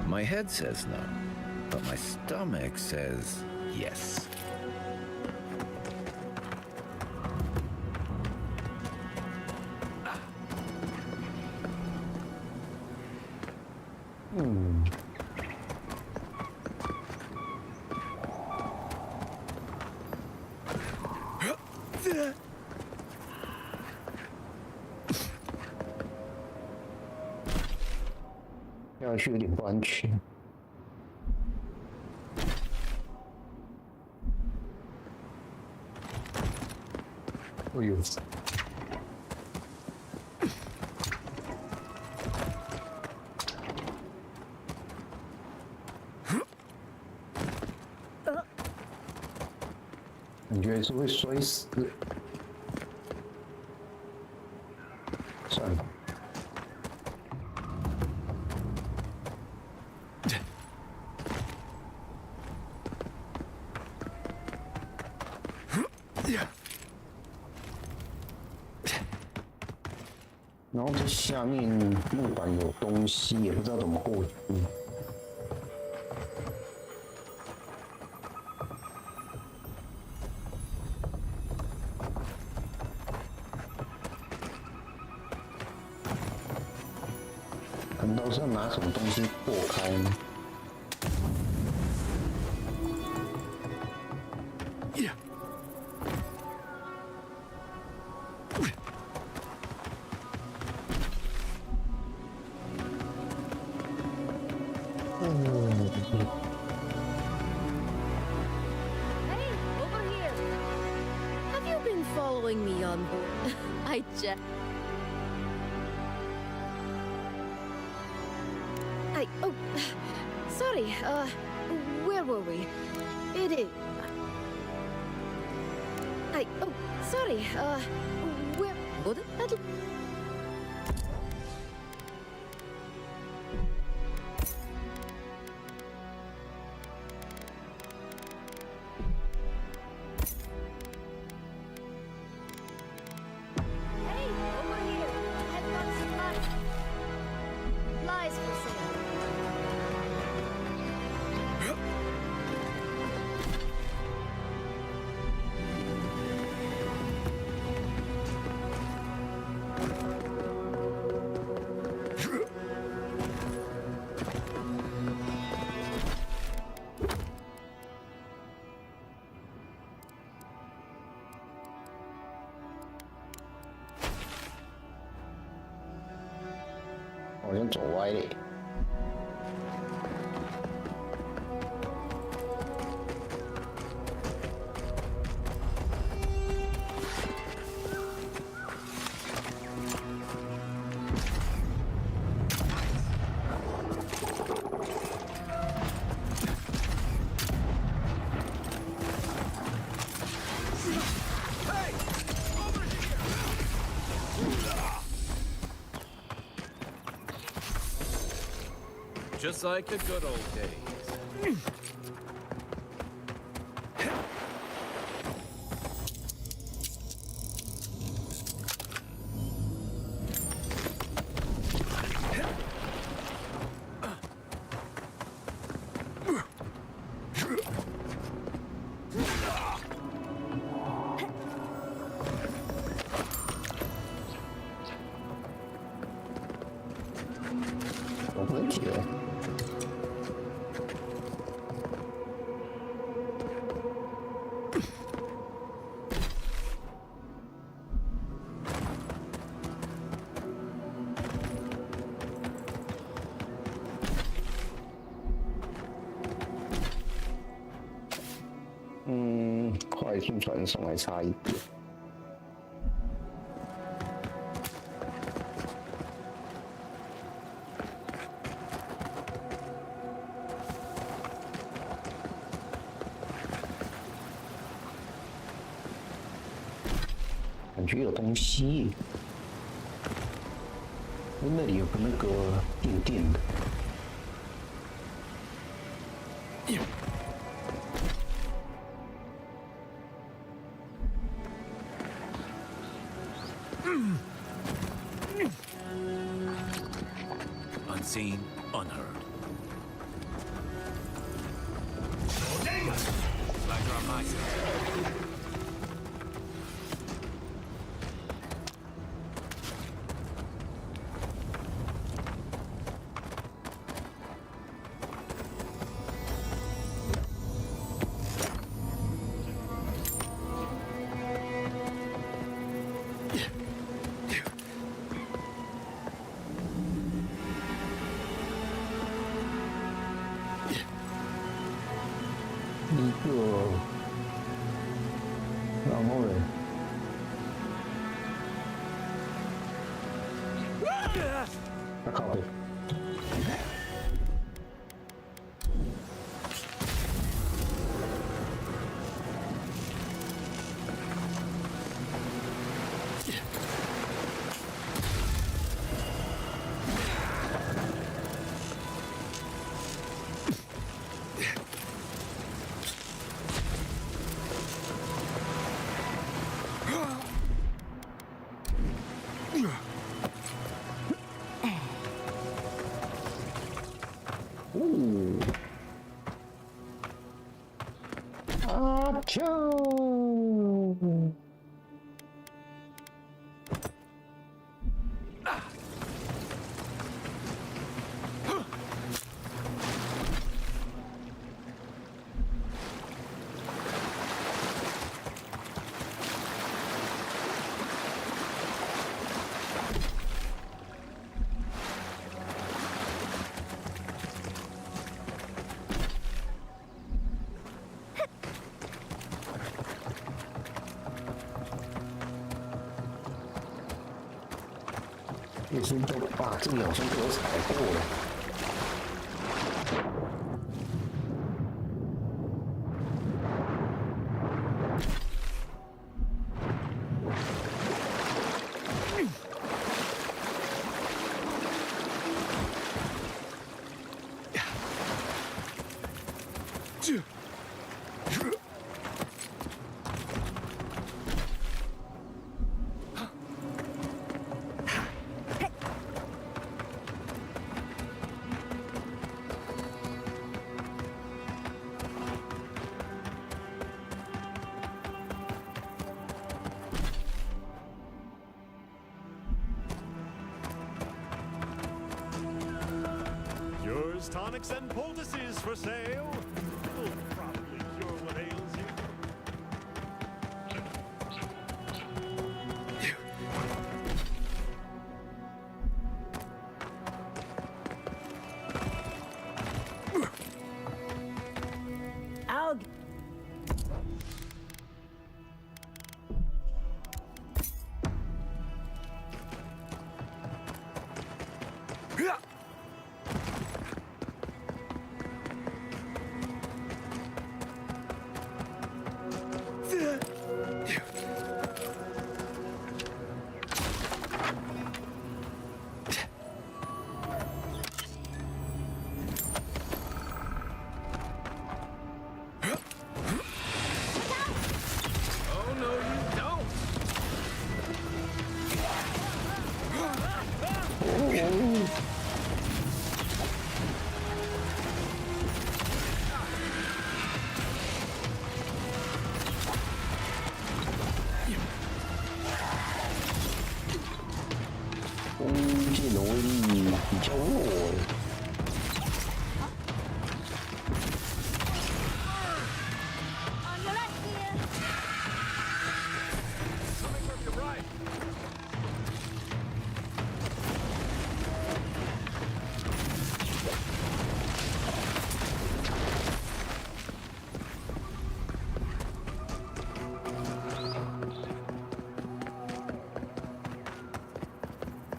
？My head says no, but my stomach says yes. Hmm. 要去有点不安全。哎呦！感觉是会摔死。算了。 然后这下面木板有东西，也不知道怎么过去。难道是要拿什么东西破开吗？ Hey, over here! Have you been following me on board? I just... oh, sorry, where were we? It is... oh, sorry, where... What? 好像走歪了。Just like the good old days.快速传送还差一点。感觉有东西，那里有个那个电的。Unseen, unheard. Like our mice.然后呢？他靠背。也是都把这个好像被我踩过了。Tonics and poultices for sale. Will probably cure what ails you. 界的威力比较弱。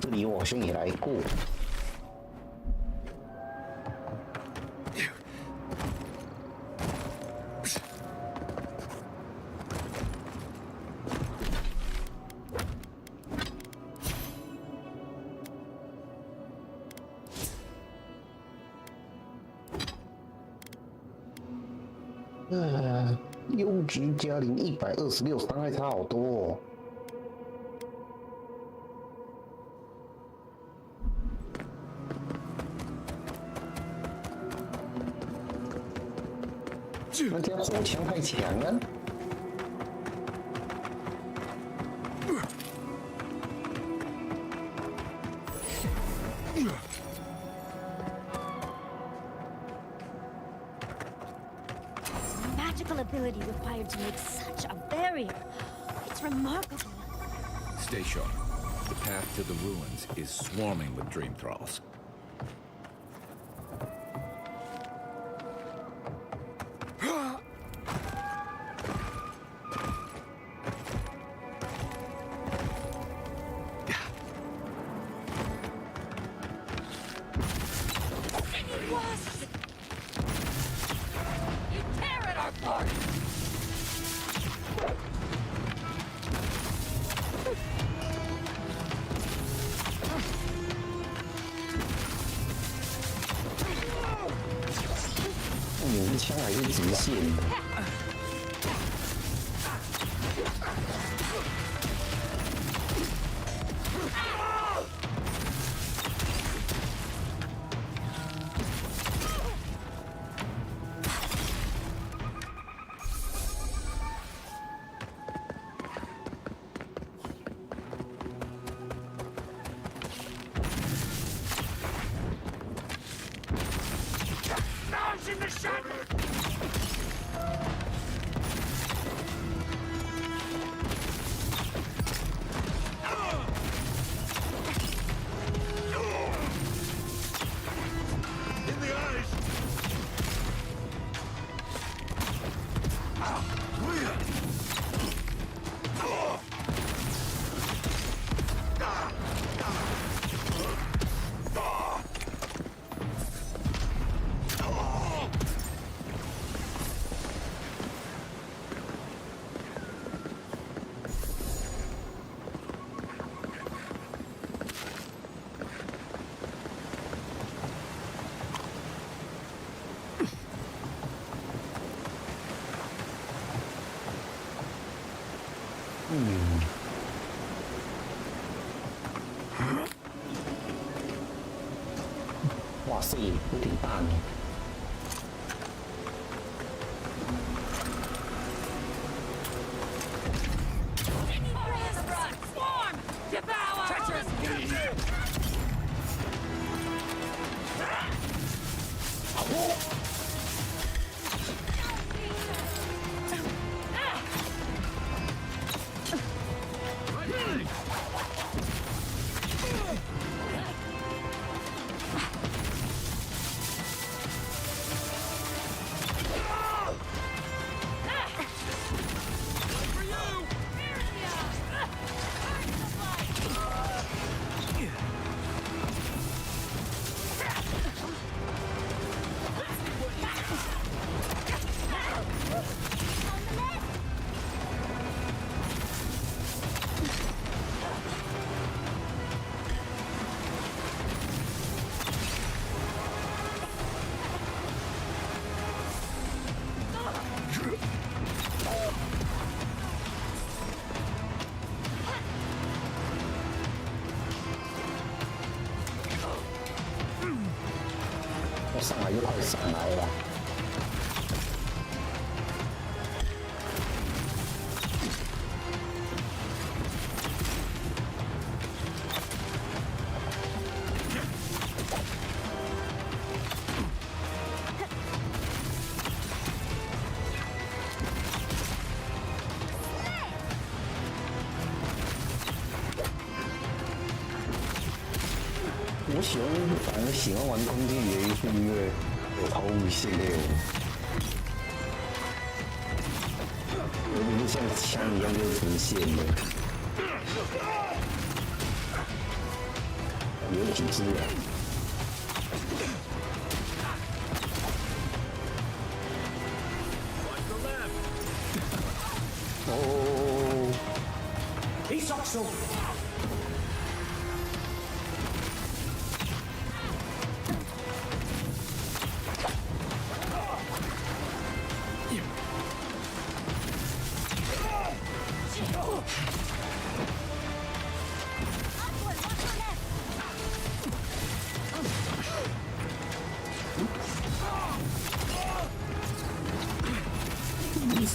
这里我好像也来过。优质加零126，伤害差好多哦。那家火枪太强了。Magical ability required to make such a barrier. It's remarkable. Stay sharp. The path to the ruins is swarming with dream thralls. apart! 你的枪还是直线的。 in the shadow! In the eyes!哇塞，有点大呢。 我上来就快上来了。反而喜欢玩空间原因是因为有抛物线那种，而不是像枪一样就是直线的。有几只啊？哦，你杀手！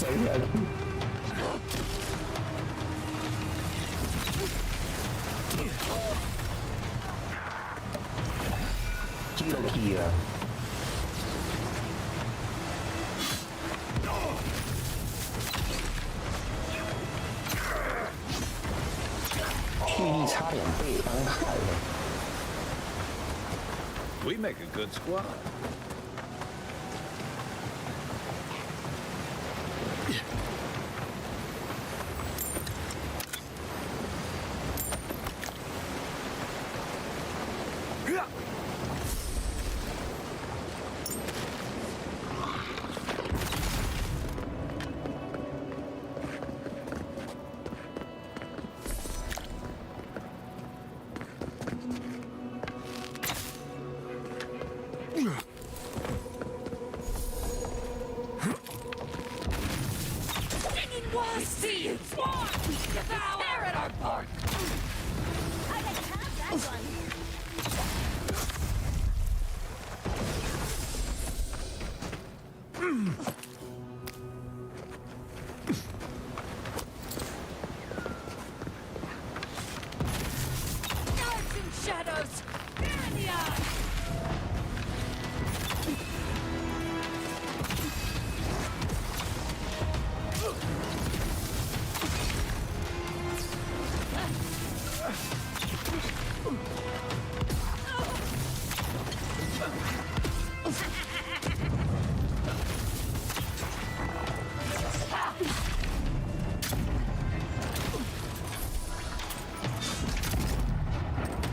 谁人？这个屁啊！体力差2倍，伤害了。We make a good squad. See you! Spawn! Devour! Tear it apart! I can have that one. Darts and shadows! Fear in the eye!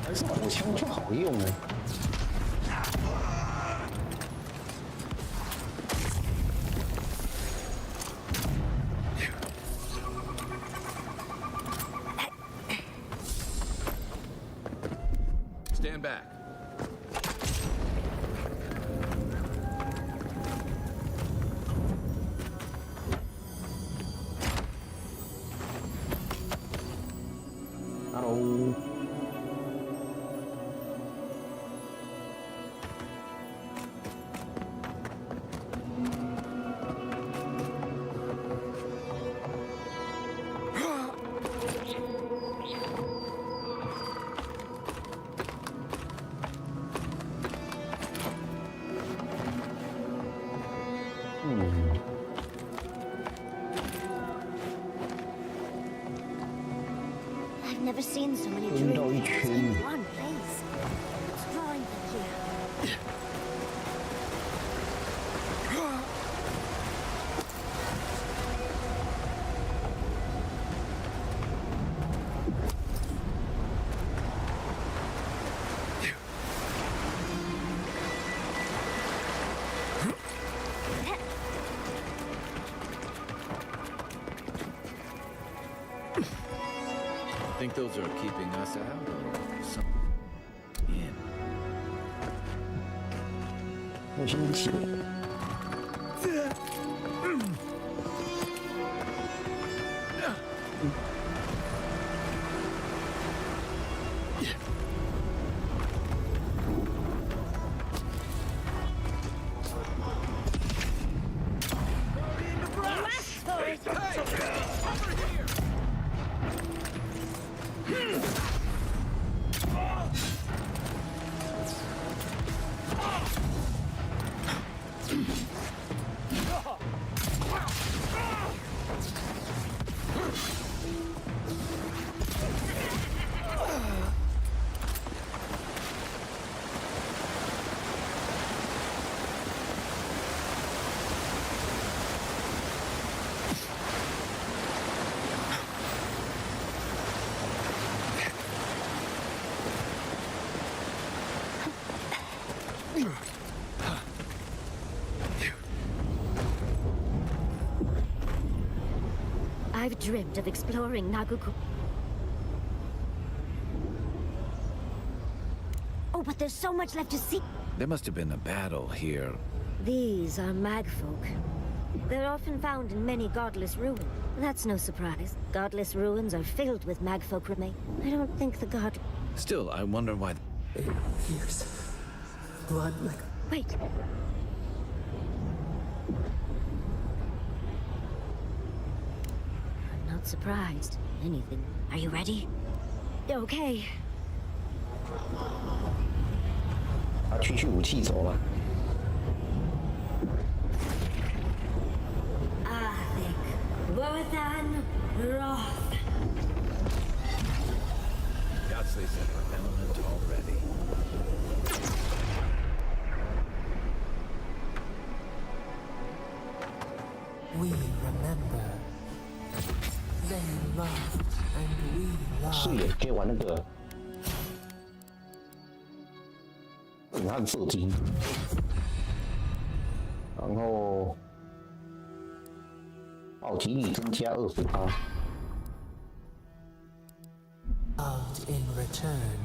还是火枪最好用呢。Stand back. Hello。I've never seen so many druids in one place. What's drawing them here? Think those are keeping us out or something in? 我先起。dreamt of exploring Naguku. Oh, but there's so much left to see. There must have been a battle here. These are magfolk. They're often found in many godless ruins. That's no surprise. Godless ruins are filled with magfolk remains. I don't think the god... Still, I wonder why... Years. Blood like... Wait. I'm not surprised. Anything. Are you ready? Okay. 他区区武器走了。 Worthan Roth. Godsley's in her element already. We remember. They loved and we 是 loved. 耶，可以玩那个震撼射击，然后暴击力增加20%。 Loved in return.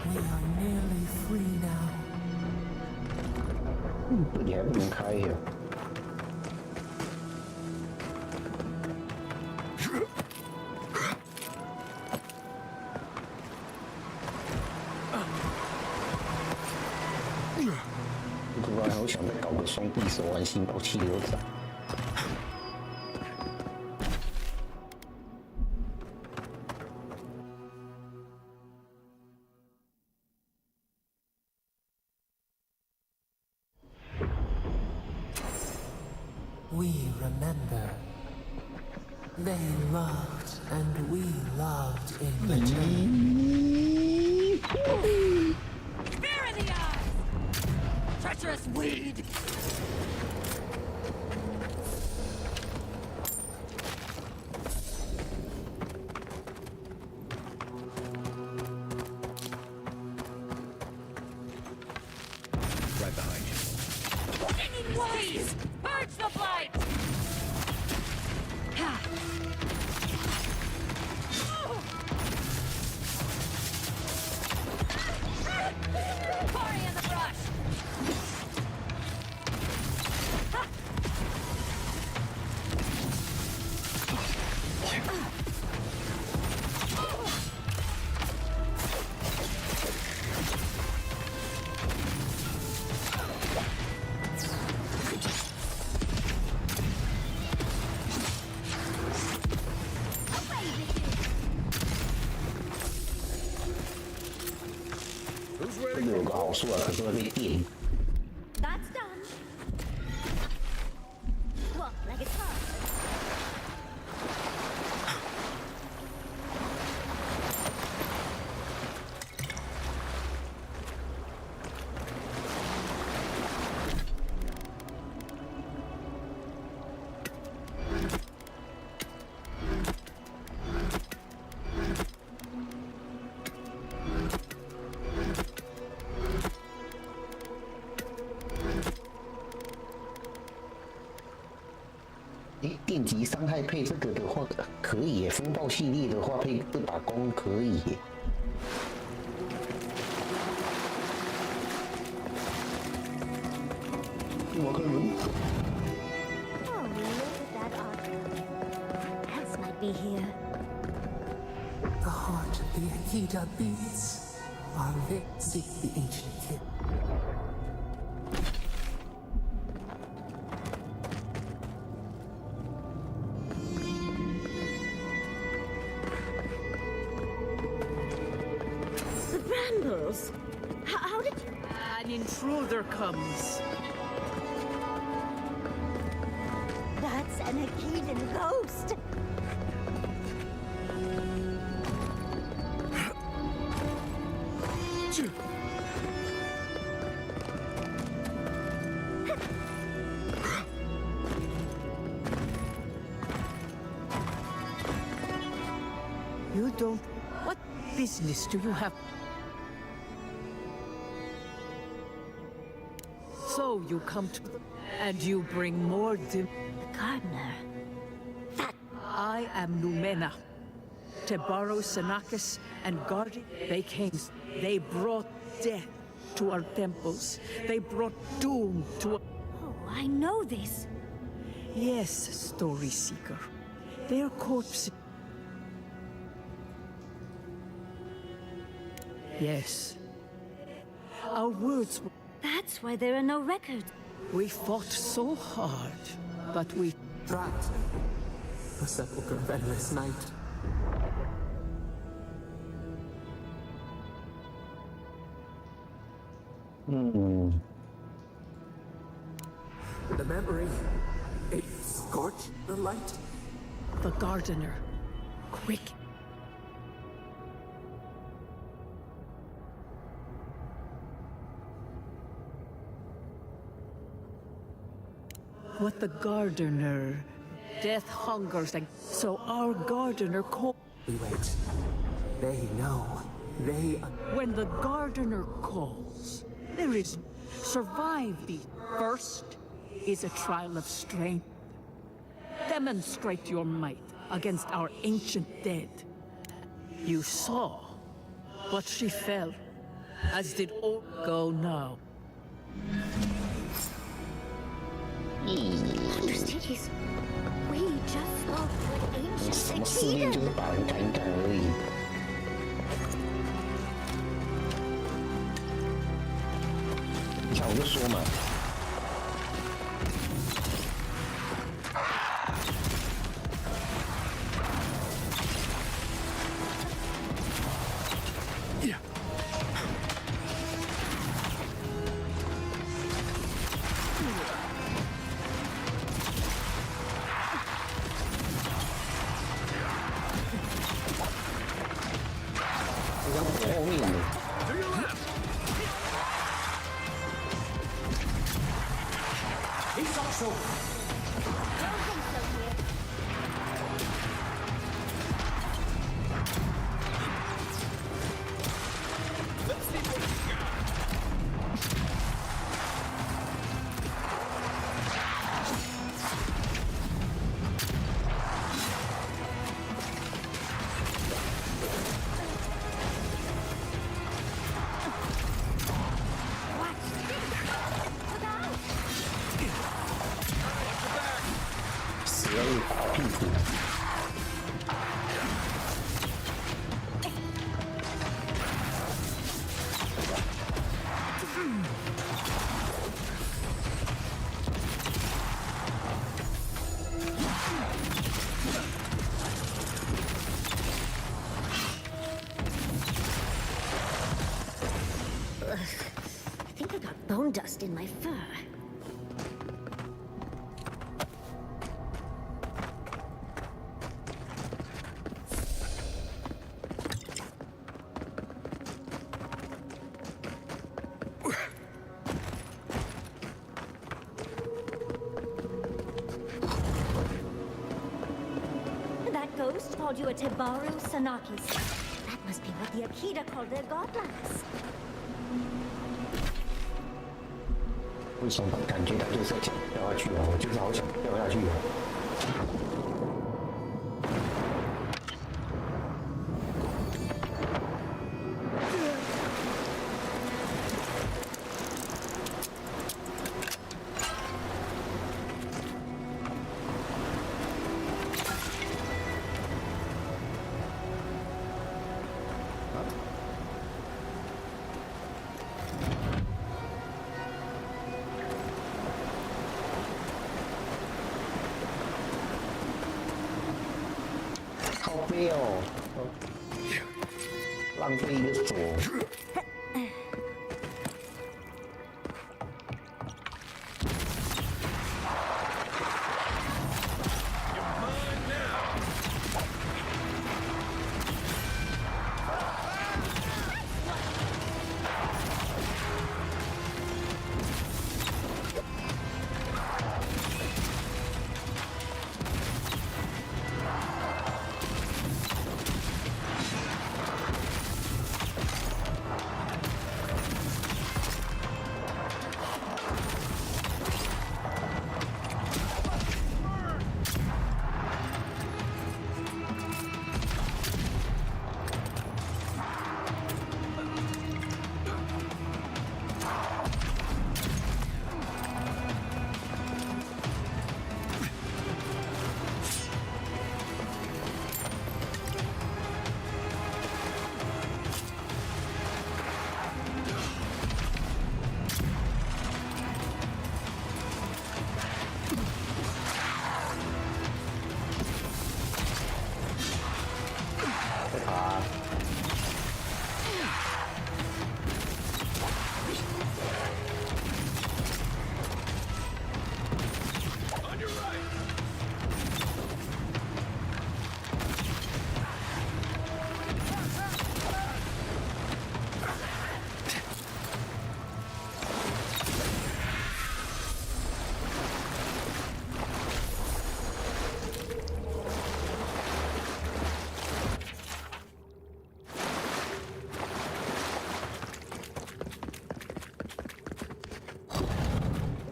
We are nearly free now. 这里还不能开呀。突然好想再搞个双臂手玩新爆气流斩。 We remember. They loved and we loved in return. Fear in the eyes! Treacherous weed! Right behind you. Stinging waves! Purge the blight! Ha! Party in the brush! Ha! Who's 这 waiting 个有 for 个好处啊，可是会被电。 That's done. Walk like it's hot.诶，电击伤害配这个的话可以耶，风暴系列的话配这把弓可以耶。我看人。 Oh, look at that arc. Else might be here. The heart of the Akita beats. Our lips seek the ancient king. The brambles. How did you... I knew intruder comes. That's an Akedan ghost! You don't... What business do you have? So you come to... And you bring more dim... The gardener. I am Numena. Tebaro, Sanakis, and Gardi, they came. They brought death to our temples. They brought doom to... Oh, I know this. Yes, Story Seeker. Their corpses... Yes. Our words were... That's why there are no records. We fought so hard, but we... Drat. The sepulchre of endless night. The memory, it scorched the light. The gardener. Quick. What the gardener... Death hungers, and so our gardener called... We wait. They know. They... When the gardener calls, there is... Survive the first is a trial of strength. Demonstrate your might against our ancient dead. You saw, but she fell, as did all go now. Cities. We just spoke with ancient 什么试炼就是把人赶一赶而已。你看我就说嘛。后面的。死了一把屁股。I think I got bone dust in my fur. That ghost called you a Tebaru Sanakis. That must be what the Akita called their godlands. 为什么感觉他就是想掉下去啊？我就是好想掉下去啊！好悲哦，浪费一个锁。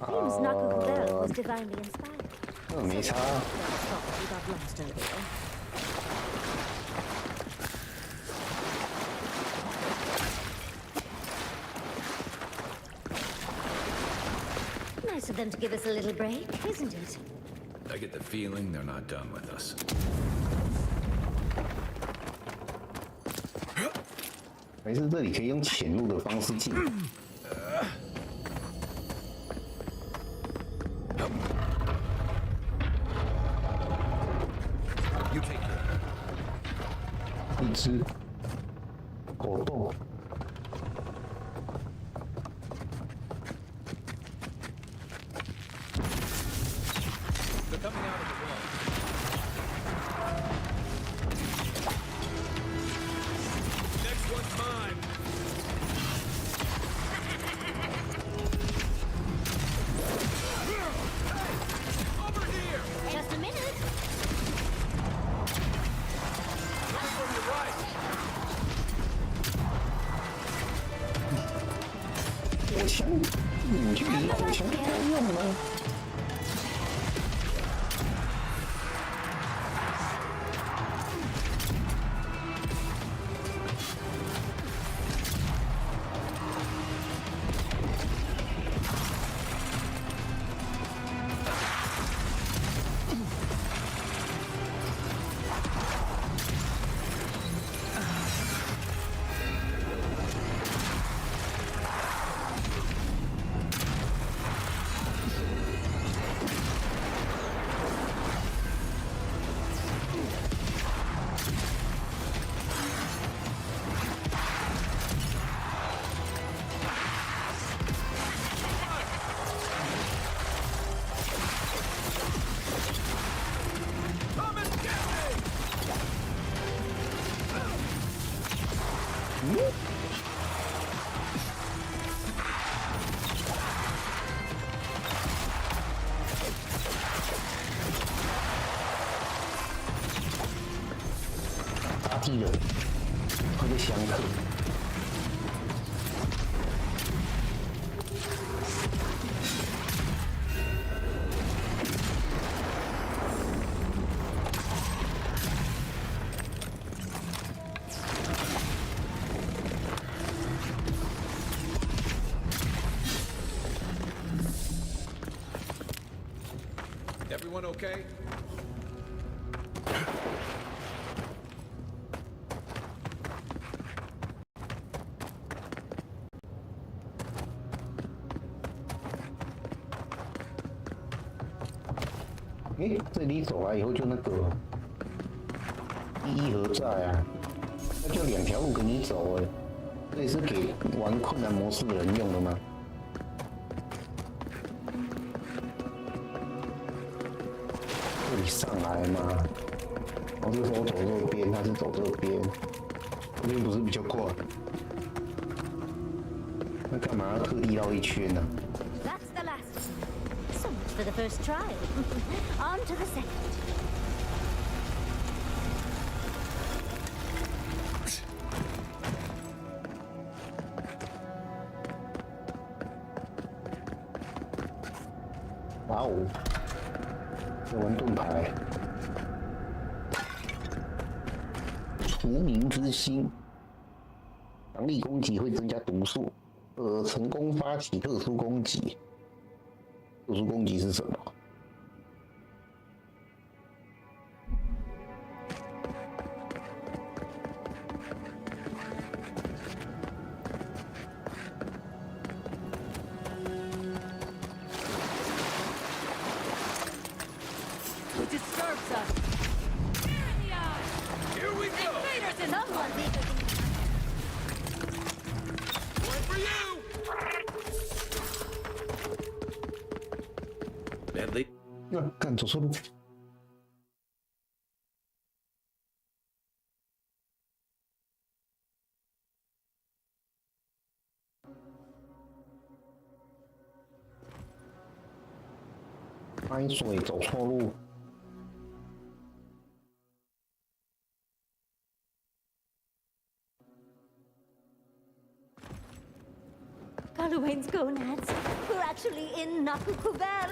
seems Nakukubel was divinely inspired. 没差。 We got lost over there. Nice of them to give us a little break, isn't it? I get the feeling they're not done with us. 还是这里可以用潜入的方式进。一只果冻。They're coming out of the wall. Next one's mine. Over here. Just a minute. Look from your right. 火枪，你去离火枪该用吗？打敌人，他的香客。Everyone okay?这里走来以后就那个一何在啊，那就2条路给你走哎，这也是给玩困难模式的人用的吗？这里上来嘛，我就说我走这边，他是走这边，这边不是比较快？那干嘛要特地绕一圈呢？ That's the last. So much for the first trial. On to the second. 哇哦，在玩盾牌，除名之心，强力攻击会增加毒素，成功发起特殊攻击。特殊攻击是什么？ Who disturbs us? Fear in the eye! Here we go. Invaders in Someone the One for you. Badly. 干走错路。拍水走错路。 Galuane's gonads. We're actually actually in Nakukubel.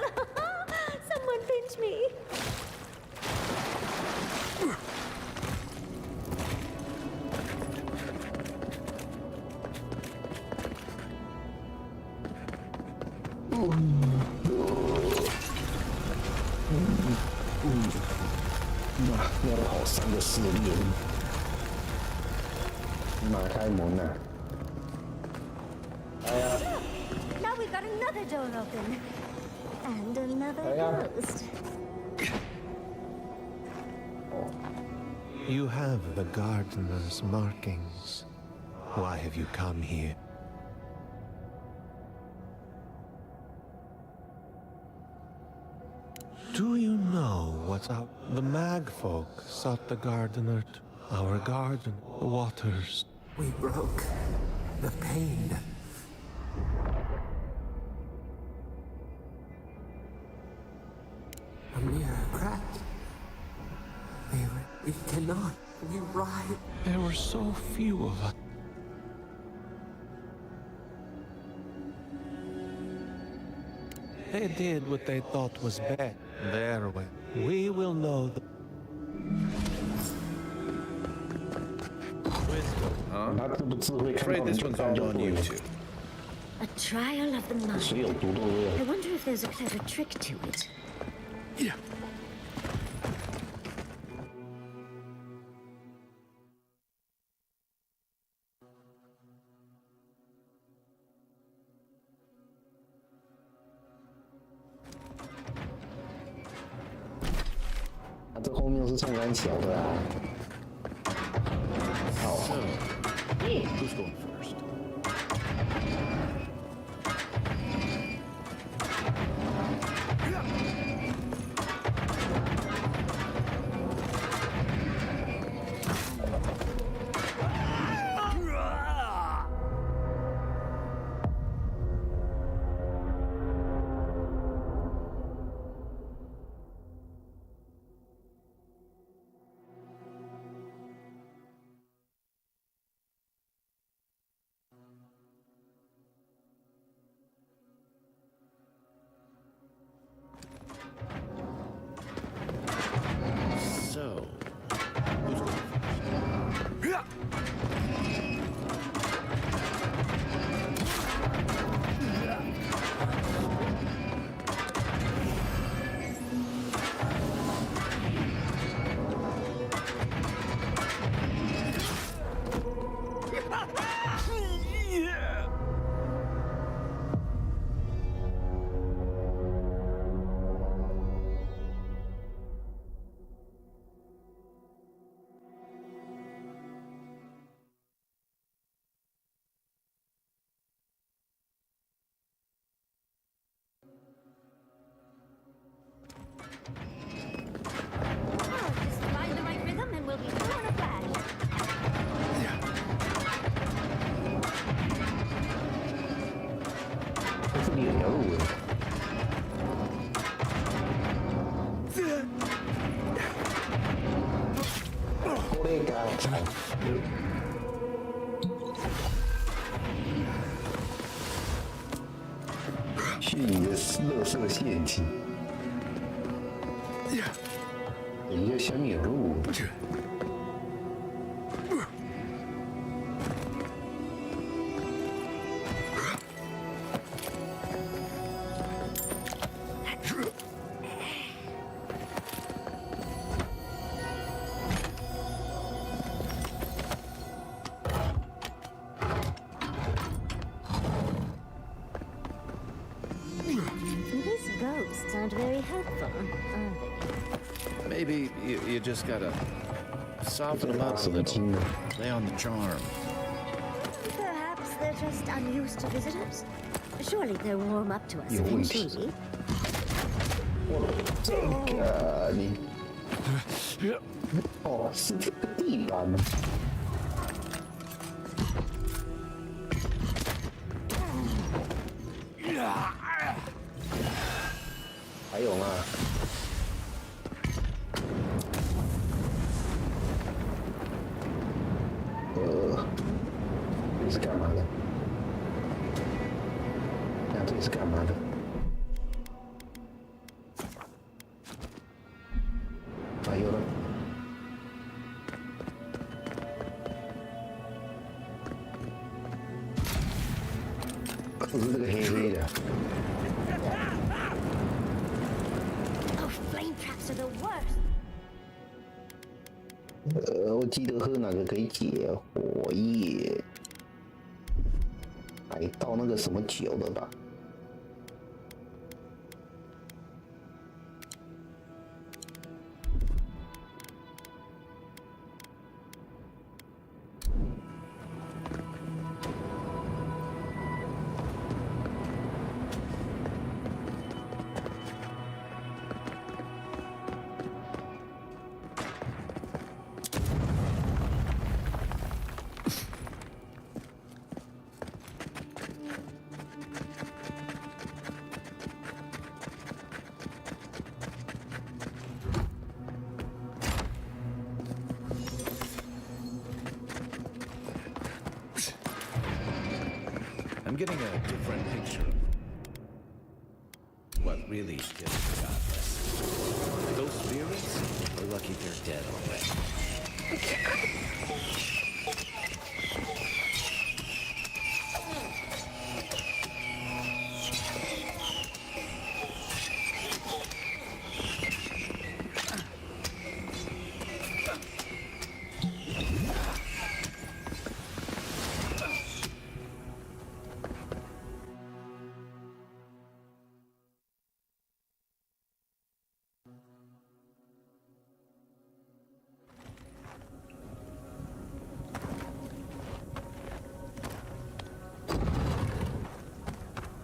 Someone pinch me.要跑3个4列，马开门呐！哎呀！ Now we've got another door open. And another closed. You have the gardener's markings. Why have you come here? Do you know what's out? The magfolk sought the gardener, our garden, the waters. We broke the pain. A mere crack. We cannot rewrite. There were so few of us. They did what they thought was best. Their way. We will know the wisdom, huh? Afraid this one's all on you too. A trial of the mind. I wonder if there's a clever trick to it. Yeah.啊，这后面是冲山小的啊。好。Who's going first? So, who's going first? 这里有条路哎。我勒个天！虚拟的垃圾陷阱。人家下面有路。These ghosts aren't very helpful, are they? Maybe you just gotta soften them up a little. Play on the charm. Perhaps they're just unused to visitors. Surely they'll warm up to us eventually. 这个你哦，是这个地板吗？还有吗？这是干嘛的？那这是干嘛的？不是这个黑黑的。Oh, flame traps are the worst. 我记得喝哪个可以解火液，还倒那个什么酒的吧。I'm getting a different picture of what really kills the godless. Those spirits, we're lucky they're dead already.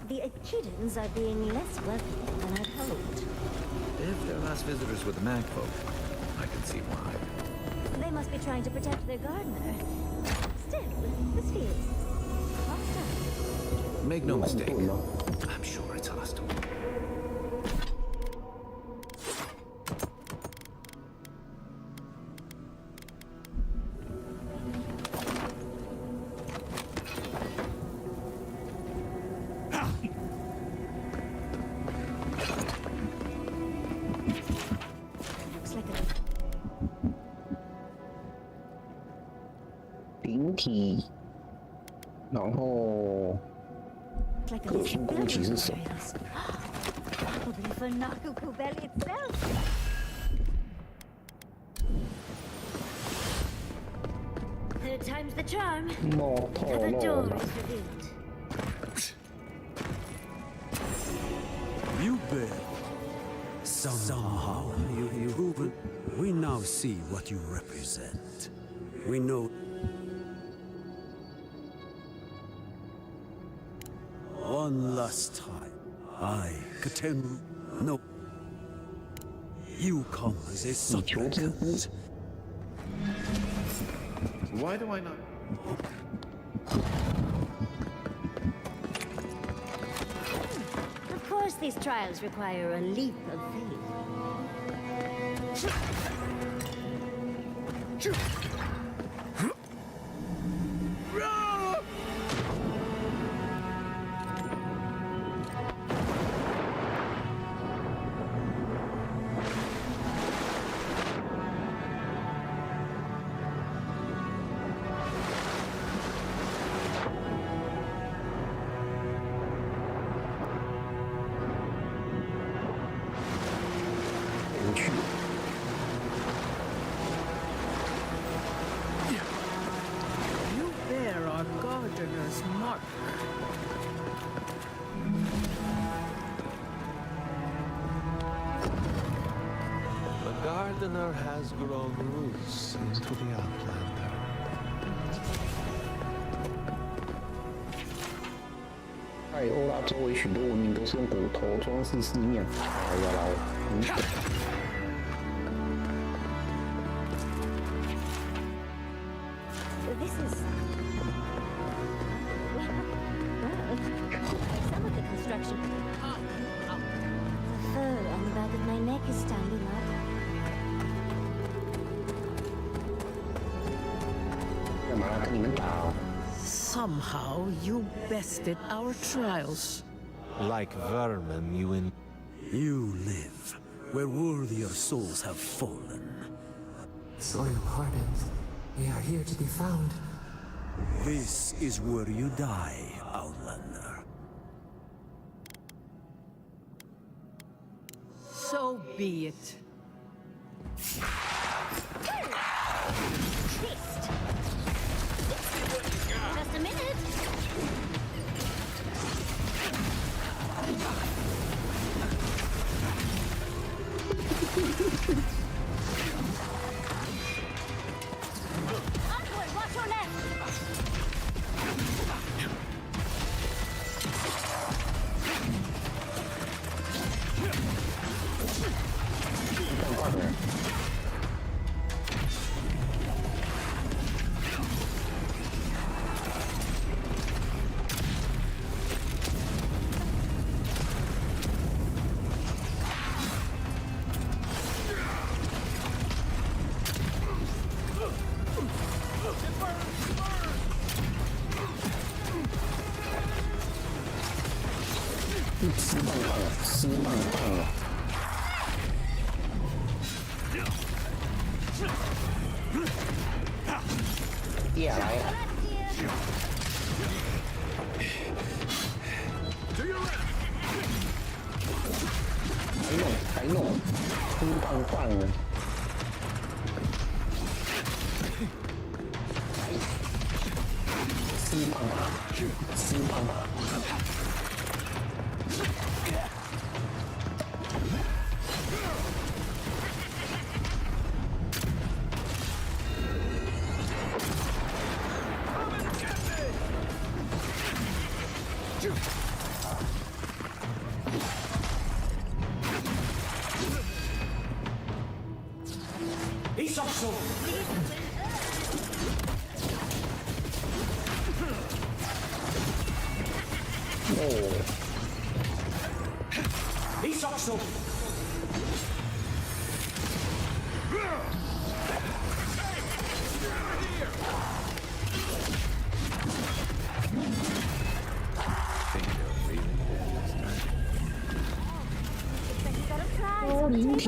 The Echidans are being less welcoming than I'd hoped. If they're last visitors with the Mag folk, I can see why. They must be trying to protect their gardener. Still, this feels hostile. Make no mistake, I'm sure it's hostile. Looks like a 灵体，然后 like a 特殊攻击是什么？ probably for Nakuku Belly itself. Third time's the charm. 冒透 Another 露 door 了。 is revealed. You bear. Somehow you've proven. We now see what you represent. We know. One last time, I, Katenru, no. You come as a supplicant. Why do I not? Of course, these trials require a leap of faith. You bear our gardener's mark. The gardener has grown roots into the Outlander. 在欧拉周围许多文明都是用骨头装饰四面，好呀老。This is... well, some of the construction... The fur on the back of my neck is standing up. Somehow you bested our trials. Like vermin, You live where worthier souls have fallen. Soil hardens. We are here to be found. This is where you die, Outlander. So be it. Fist. Just a minute. Envoy, watch your left. 吃棒棒了，吃棒棒了。跌下来了。还弄，吃棒棒了。吃棒棒，吃棒棒。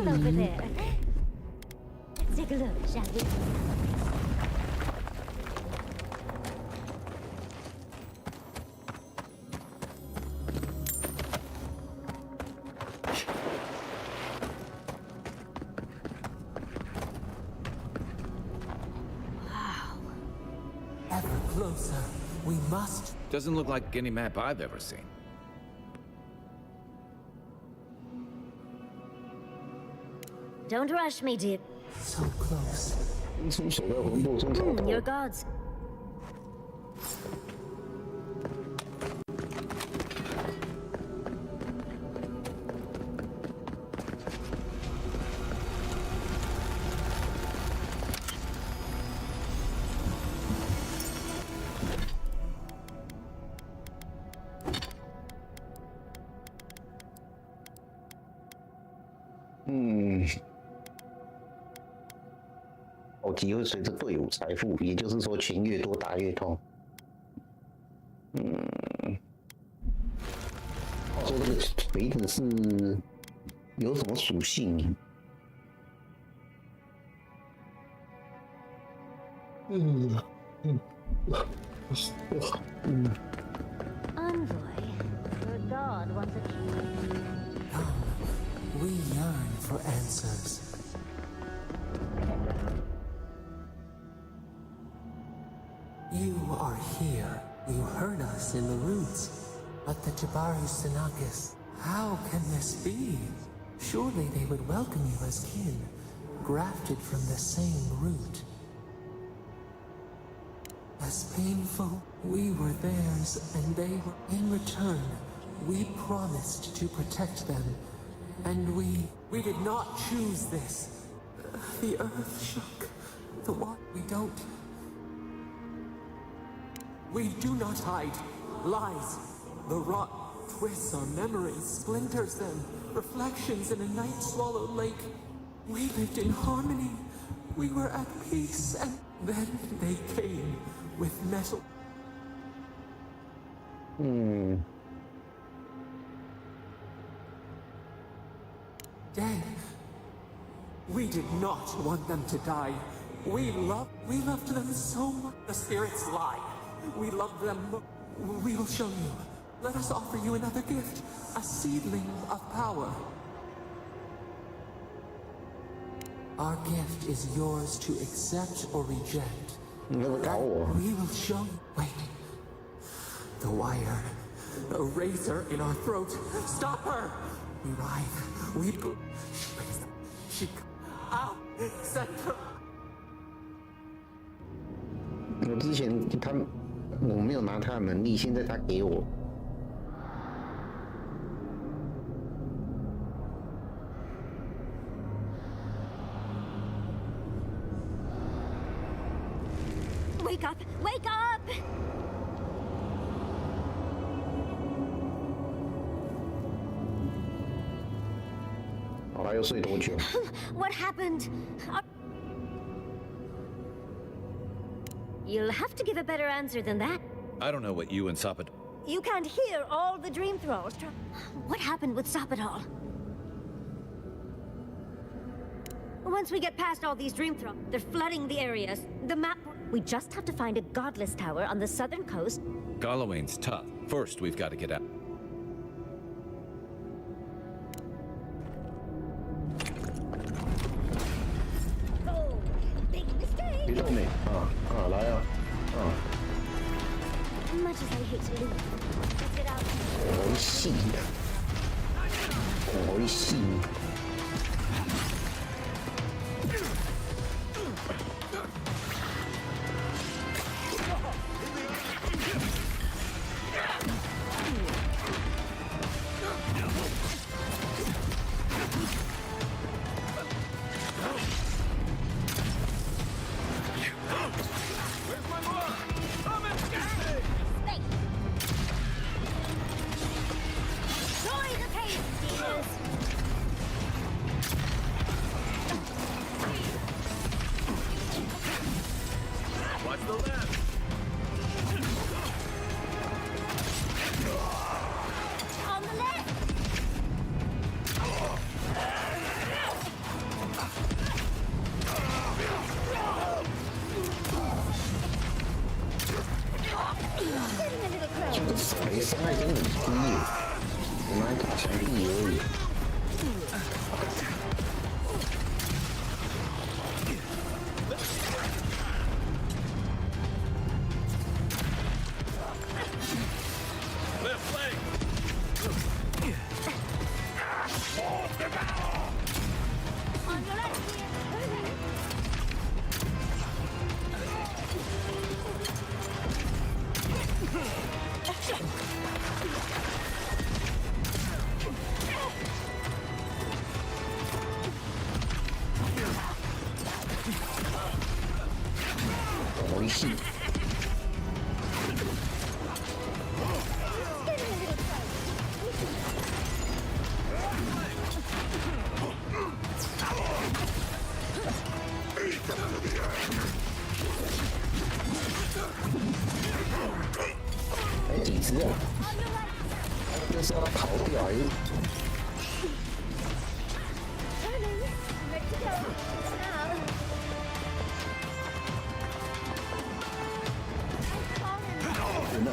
Over there. Let's take a look, shall we? Wow. Ever closer. We must. Doesn't look like any map I've ever seen. Don't rush me, dear. So close. Your gods.嗯，奥吉会随着队伍财富，也就是说钱越多打越痛。话说这个锤子是有什么属性？Envoy, your god wants a key. We yearn for answers. You are here. You heard us in the roots. But the Jabari Sanakis, how can this be? Surely they would welcome you as kin, grafted from the same root. As painful, we were theirs and they were. In return, we promised to protect them. And we did not choose this. The earth shook. The what? We do not hide. Lies. The rot twists our memories, splinters them. Reflections in a night-swallowed lake. We lived in harmony. We were at peace, and then they came with metal. Dead. We did not want them to die. We loved them so much. The spirits lie. We love them. We will show you. Let us offer you another gift. A seedling of power. Our gift is yours to accept or reject. 你会搞我？ We will show you. Wait. The wire. A razor in our throat. Stop her! We ride. We go. She. Out. Set her. 我之前我没有拿他的能力，现在他给我。Wake up! Wake up! 好了，要睡多久？ What happened? You'll have to give a better answer than that. I don't know what you and Sapid. You can't hear all the dream thralls. What happened with Sapidal? Once we get past all these dream thralls, they're flooding the areas. The map. We just have to find a godless tower on the southern coast. Galawain's tough. First, we've got to get out. Oh, big mistake. 别动你来啊Much as I hate to leave, let's get out. 我信的，我信。Joy the pain, demons! Watch the left. On the left! Getting a little 这 close. 个手雷伤害真的很低耶，我拿来打墙壁而已。Left leg. On your left, dear. 我信。 哎，几只啊？就是要逃掉而已。 Ready to go. Now. I'm falling. 真的。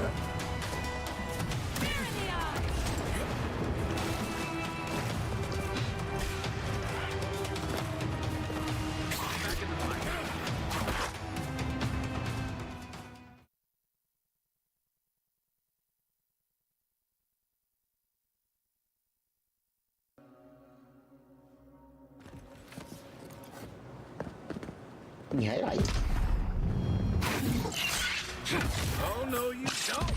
你还来？ Oh, no, you don't.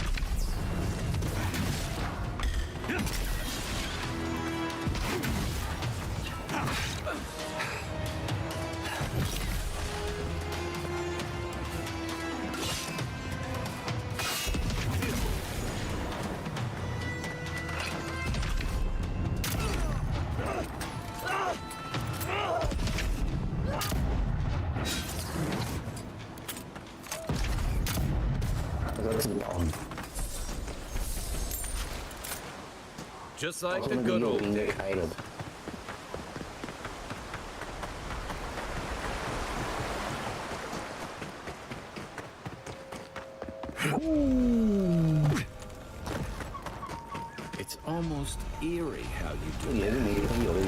Just like the good old 应该开了。It's almost eerie how you do 也是没有的。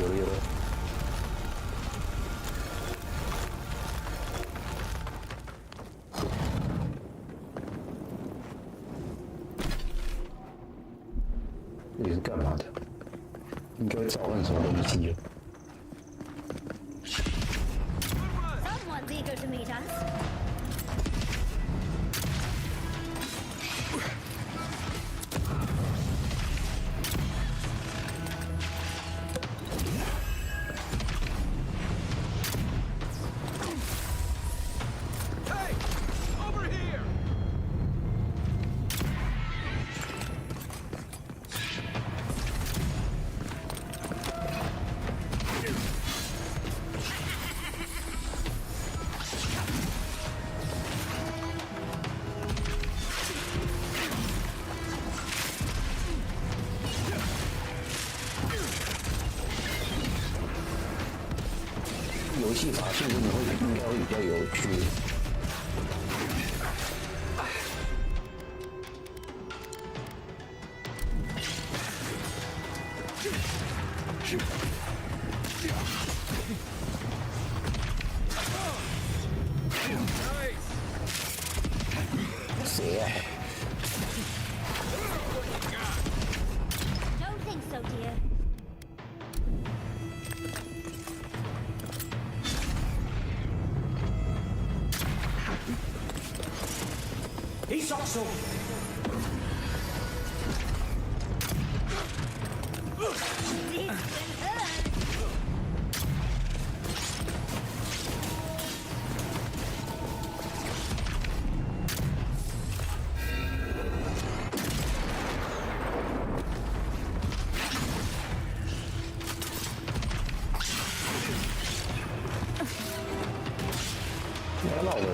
召唤什么东西了。 Someone's eager to meet us. 游戏法术真的应该会比较有趣。谁呀？Don't think so, dear. He's also. 你还老人呢？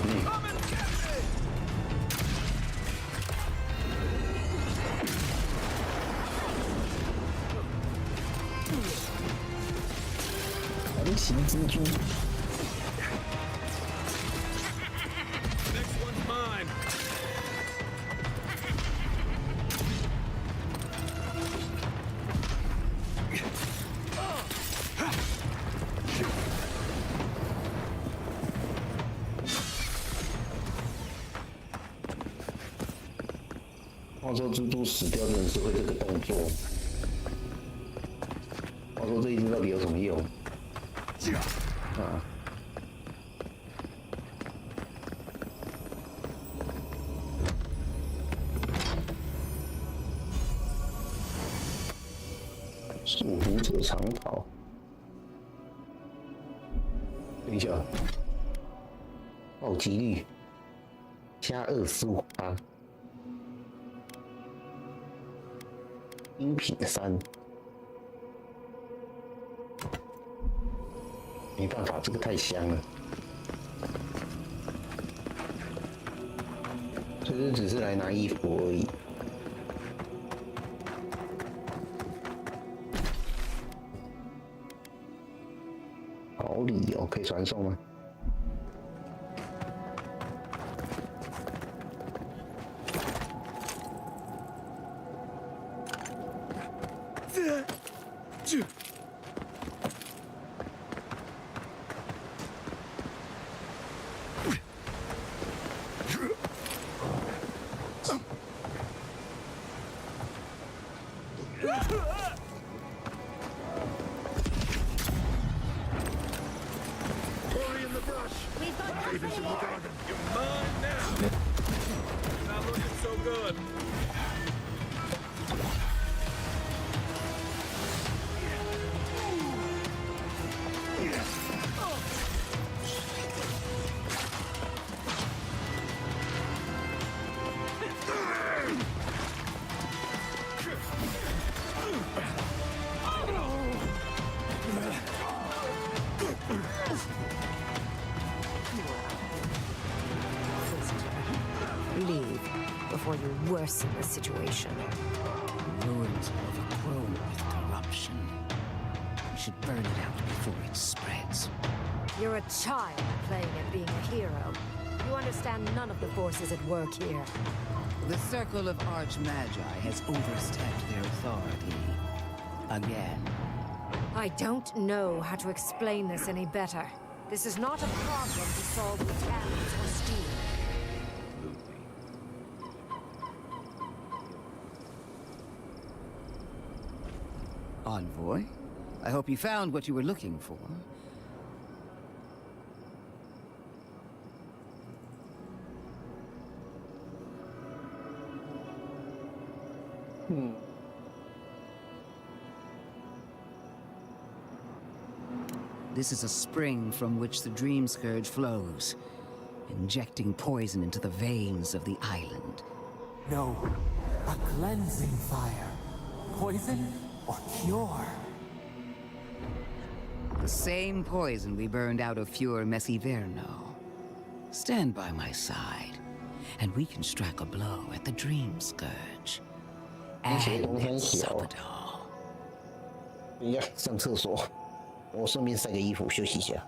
环形蜘蛛。Next one's mine. 话说蜘蛛死掉真的是会这个动作。话说这一只到底有什么用？啊！速读者长跑。等一下，暴击率加25%，音频3。 没办法，这个太香了。所以只是来拿衣服而已。好礼哦，可以传送吗？Leave before you worsen the situation. Ruins are overgrown with corruption. We should burn it out before it spreads. You're a child playing at being a hero. You understand none of the forces at work here. The Circle of Archmagi has overstepped their authority. Again. I don't know how to explain this any better. This is not a problem to solve with arrows or steel. Envoy? I hope you found what you were looking for. This is a spring from which the Dream Scourge flows, injecting poison into the veins of the island. No, a cleansing fire. Poison or cure? The same poison we burned out of Fure Messiverno. Stand by my side, and we can strike a blow at the Dream Scourge. And stop it all. 呀，上厕所，我顺便晒个衣服休息一下。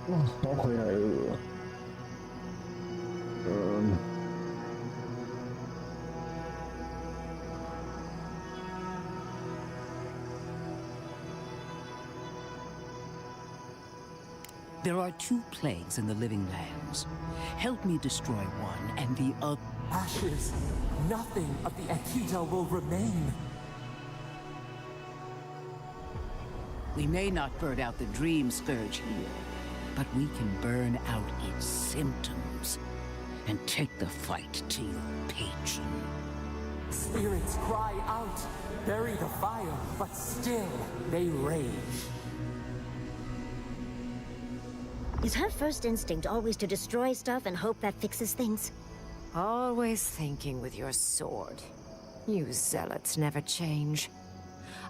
哇，抓回来了。There are 2 plagues in the living lands. Help me destroy one, and the other. Ashes. Nothing of the Akita will remain. We may not burn out the dream scourge here, but we can burn out its symptoms and take the fight to your patron. Spirits cry out, bury the fire, but still they rage. Is her first instinct always to destroy stuff and hope that fixes things? Always thinking with your sword. You zealots never change.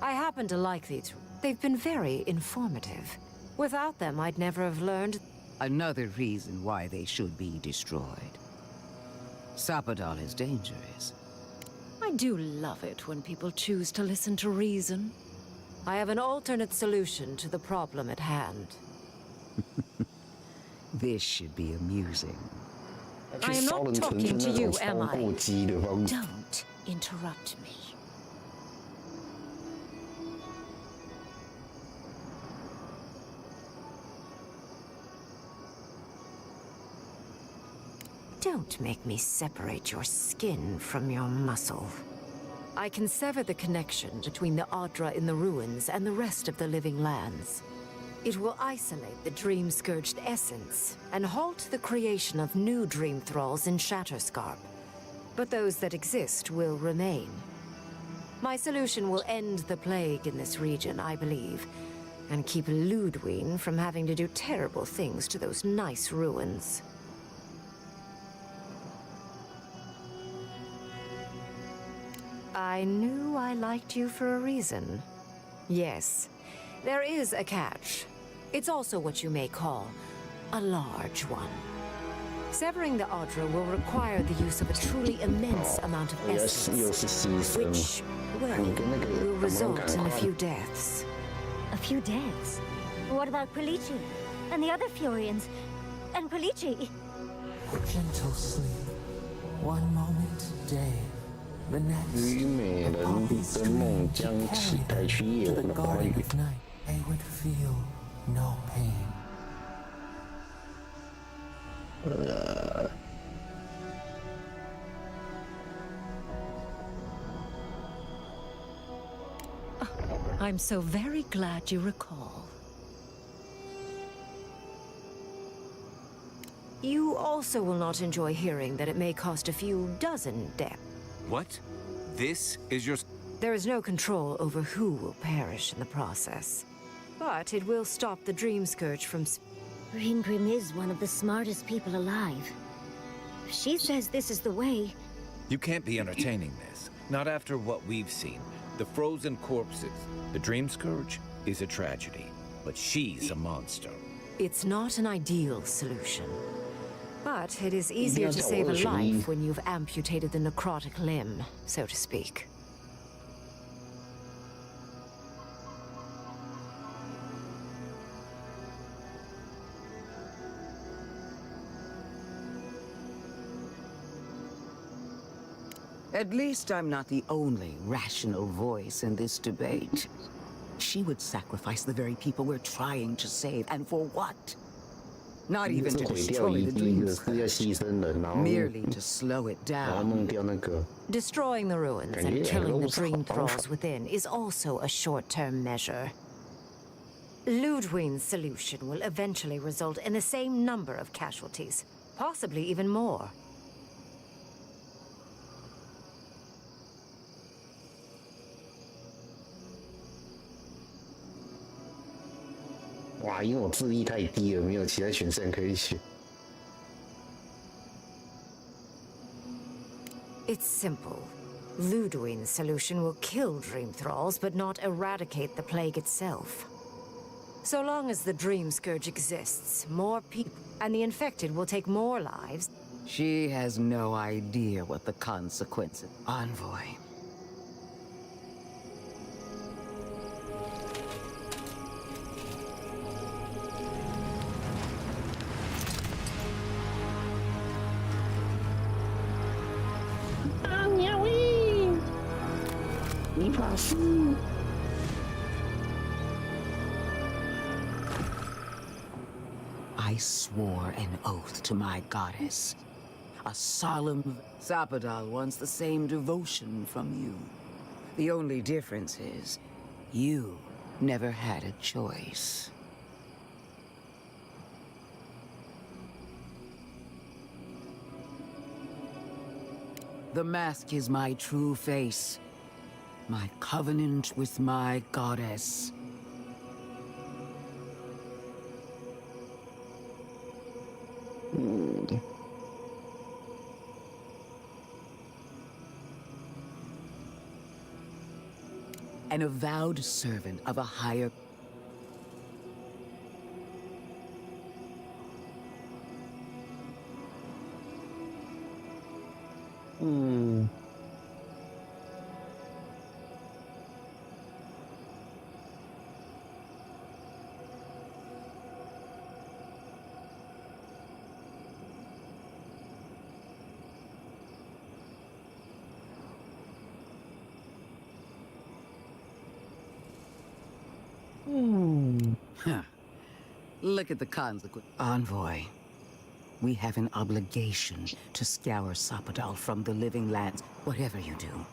I happen to like these. They've been very informative. Without them, I'd never have learned. Another reason why they should be destroyed. Sapadal is dangerous. I do love it when people choose to listen to reason. I have an alternate solution to the problem at hand. This should be amusing. I am not talking to you, am I? Don't interrupt me. Don't make me separate your skin from your muscle. I can sever the connection between the Adra in the ruins and the rest of the living lands. It will isolate the dream-scourged essence and halt the creation of new dream thralls in Shatterscarp. But those that exist will remain. My solution will end the plague in this region, I believe, and keep Ludwig from having to do terrible things to those nice ruins. I knew I liked you for a reason. Yes, there is a catch. It's also what you may call a large one. Severing the Adra will require the use of a truly immense amount of essence, which, well, will result in a few deaths. A few deaths? What about Quilichi? And the other Furians? And Quilichi? Gentle sleep. One moment day. The next. 虞美人的梦将期待去夜晚的花语。 They would feel no pain. I'm so very glad you recall. You also will not enjoy hearing that it may cost a few dozen deaths. What? This is your... There is no control over who will perish in the process. But it will stop the Dream Scourge from... Ringrim is one of the smartest people alive. If she says this is the way... You can't be entertaining this. Not after what we've seen. The frozen corpses. The Dream Scourge is a tragedy. But she's a monster. It's not an ideal solution. But it is easier to save a life when you've amputated the necrotic limb, so to speak. At least I'm not the only rational voice in this debate. She would sacrifice the very people we're trying to save, and for what? Not even to destroy the dream, merely to slow it down. Destroying the ruins and killing the dream thralls within is also a short-term measure. Ludwig's solution will eventually result in the same number of casualties, possibly even more. 哇，因为我智力太低了，没有其他选项可以选。It's simple. Ludwig's solution will kill dream thralls, but not eradicate the plague itself. So long as the dream scourge exists, more people and the infected will take more lives. She has no idea what the consequences. Envoy. 理发师。I swore an oath to my goddess. A solemn... Sapadal wants the same devotion from you. The only difference is, you never had a choice. The mask is my true face. My covenant with my goddess. An avowed servant of a higher... Look at the consequence. Envoy, we have an obligation to scour Sapadal from the living lands. Whatever you do,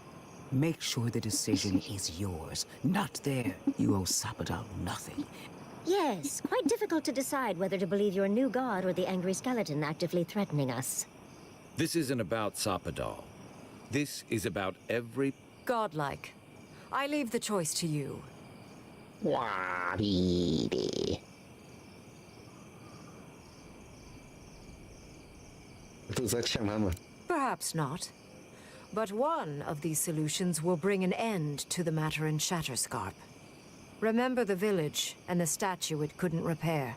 make sure the decision is yours, not theirs. You owe Sapadal nothing. Yes, quite difficult to decide whether to believe your new god or the angry skeleton actively threatening us. This isn't about Sapadal. This is about every... Godlike. I leave the choice to you. 哇哩咧！这是在呛他们。 Perhaps not. But one of these solutions will bring an end to the matter in Shatterscarp. Remember the village and the statue it couldn't repair.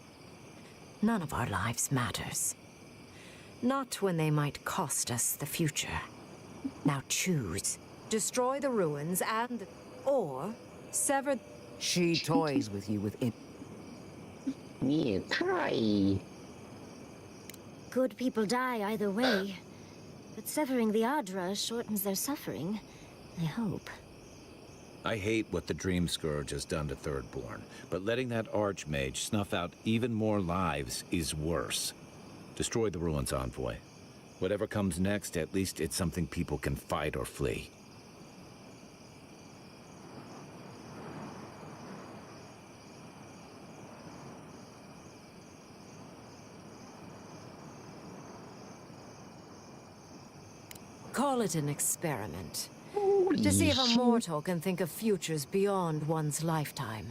None of our lives matters. Not when they might cost us the future. Now choose. Destroy the ruins and... or sever... She toys with you with it. 你也太... Good people die either way. But severing the Adra shortens their suffering, I hope. I hate what the Dream Scourge has done to Thirdborn, but letting that Archmage snuff out even more lives is worse. Destroy the ruins, Envoy. Whatever comes next, at least it's something people can fight or flee. Call it an experiment. To see if a mortal can think of futures beyond one's lifetime.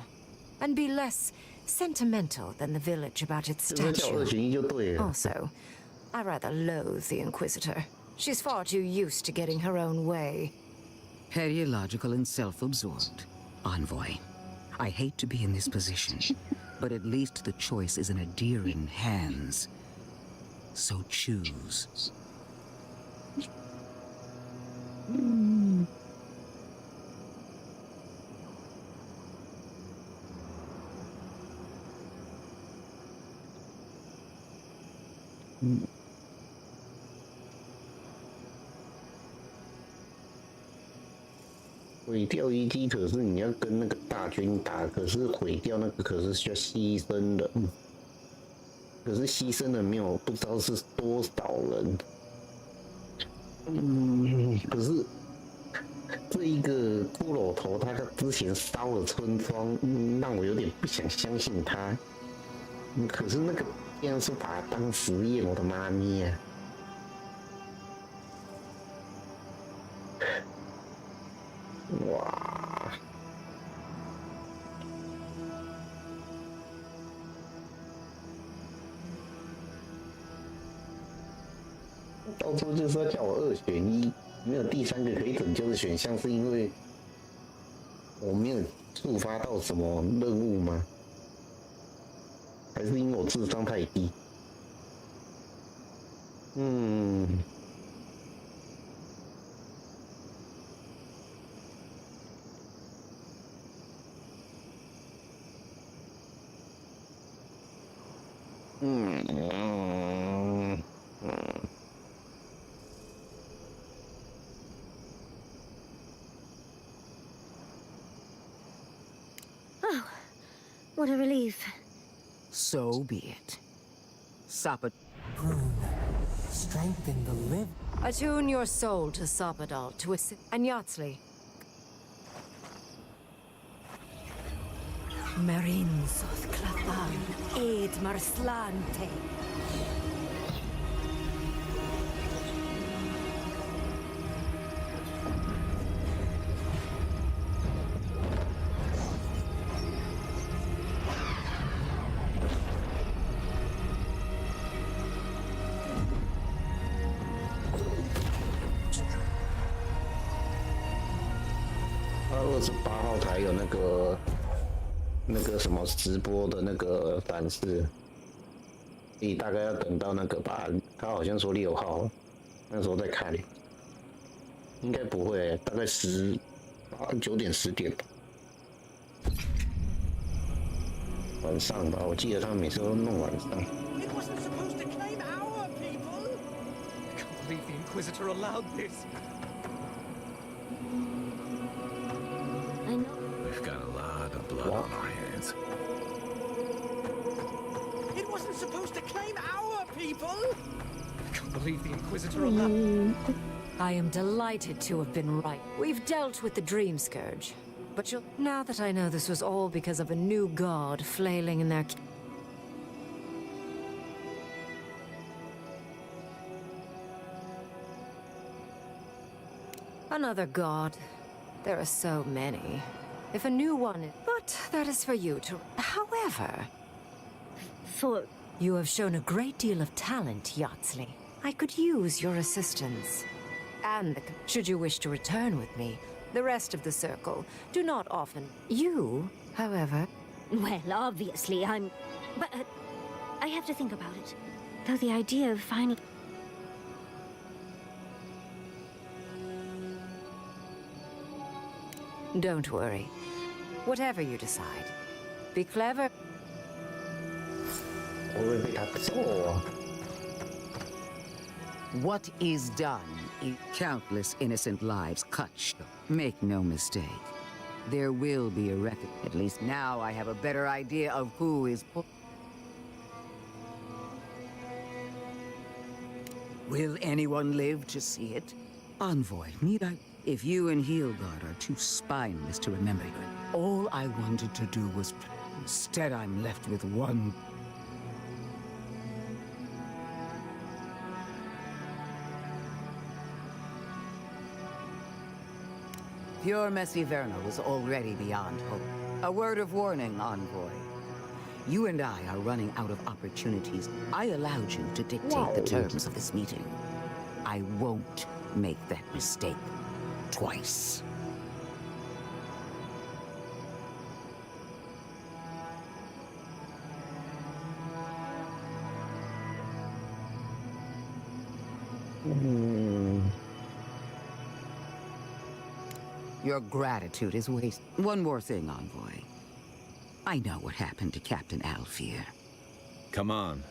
And be less sentimental than the village about its statue. Also, I rather loathe the Inquisitor. She's far too used to getting her own way. Ideological and self-absorbed. Envoy, I hate to be in this position, but at least the choice is in endearing hands. So choose.毁掉遗迹可是你要跟那个大军打，可是毁掉那个可是需要牺牲的，可是牺牲的没有不知道是多少人。可是这一个骷髅头他之前烧了村庄，让我有点不想相信他。可是那个竟然是把它当实验，我的妈咪啊！哇！到时候就是要叫我2选1，没有第3个可以拯救的选项，是因为我没有触发到什么任务吗？还是因为我智商太低？ What a relief. So be it. Sapa. Prune. Strengthen the live. Attune your soul to Sopadal, to assist. And Yatsley. Marinsoth Clathan, Aid Marslante.28号才有那个什么直播的那个展示，所以大概要等到那个吧。他好像说6号，那时候再看，应该不会，大概9点10点吧，晚上吧。我记得他每次都弄晚上。It wasn't supposed to claim our people. I can't believe the Inquisitor allowed this. I know. We've got a lot of blood on our hands. It wasn't supposed to claim our people. I can't believe the Inquisitor allowed. I am delighted to have been right. We've dealt with the Dream Scourge. But now that I know this was all because of a new god flailing in their... Another god. There are so many. If a new one... But that is for you to... However... For... You have shown a great deal of talent, Yatsley. I could use your assistance. And should you wish to return with me, the rest of the circle do not often... You, however... Well, obviously, I'm... But, I have to think about it. Though the idea of finding... Don't worry. Whatever you decide. Be clever. 我会被他揍啊！ What is done is countless innocent lives cut short. Make no mistake. There will be a record. At least now I have a better idea of who is... Will anyone live to see it? Envoy, need I... If you and Heelguard are too spineless to remember it, all I wanted to do was... Instead, I'm left with one... Pure Messiverno was already beyond hope. A word of warning, Envoy. You and I are running out of opportunities. I allowed you to dictate the terms of this meeting. I won't make that mistake twice. Your gratitude is wasted. One more thing, Envoy. I know what happened to Captain Alfear. Come on.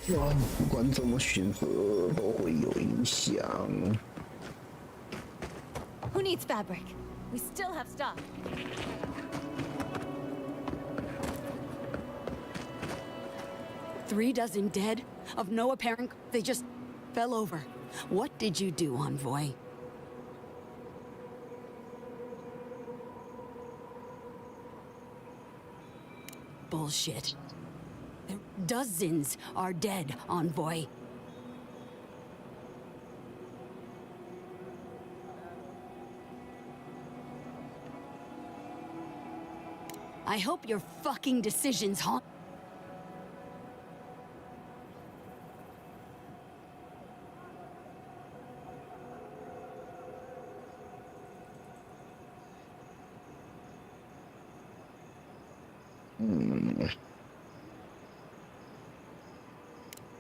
哇，不管怎么选择都会有影响。 Who needs fabric? We still have stuff. Three dozen dead, of no apparent... They just fell over. What did you do, Envoy? Bullshit. Dozens are dead, Envoy. I hope your fucking decisions haunt...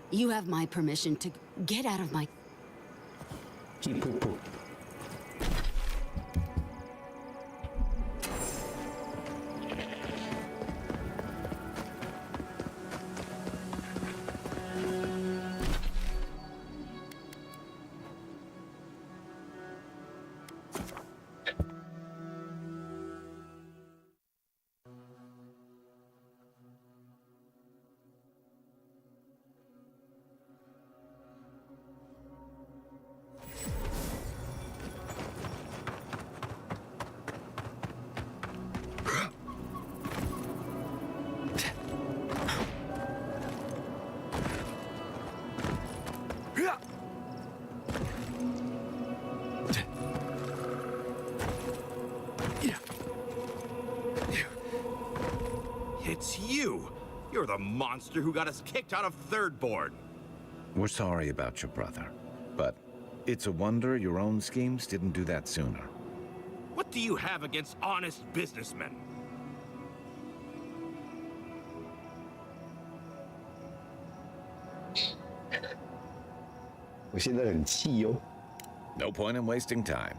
You have my permission to get out of my... 气噗噗。It's you! You're the monster who got us kicked out of Third Board! We're sorry about your brother, but it's a wonder your own schemes didn't do that sooner. What do you have against honest businessmen? 我现在很气哟。No point in wasting time.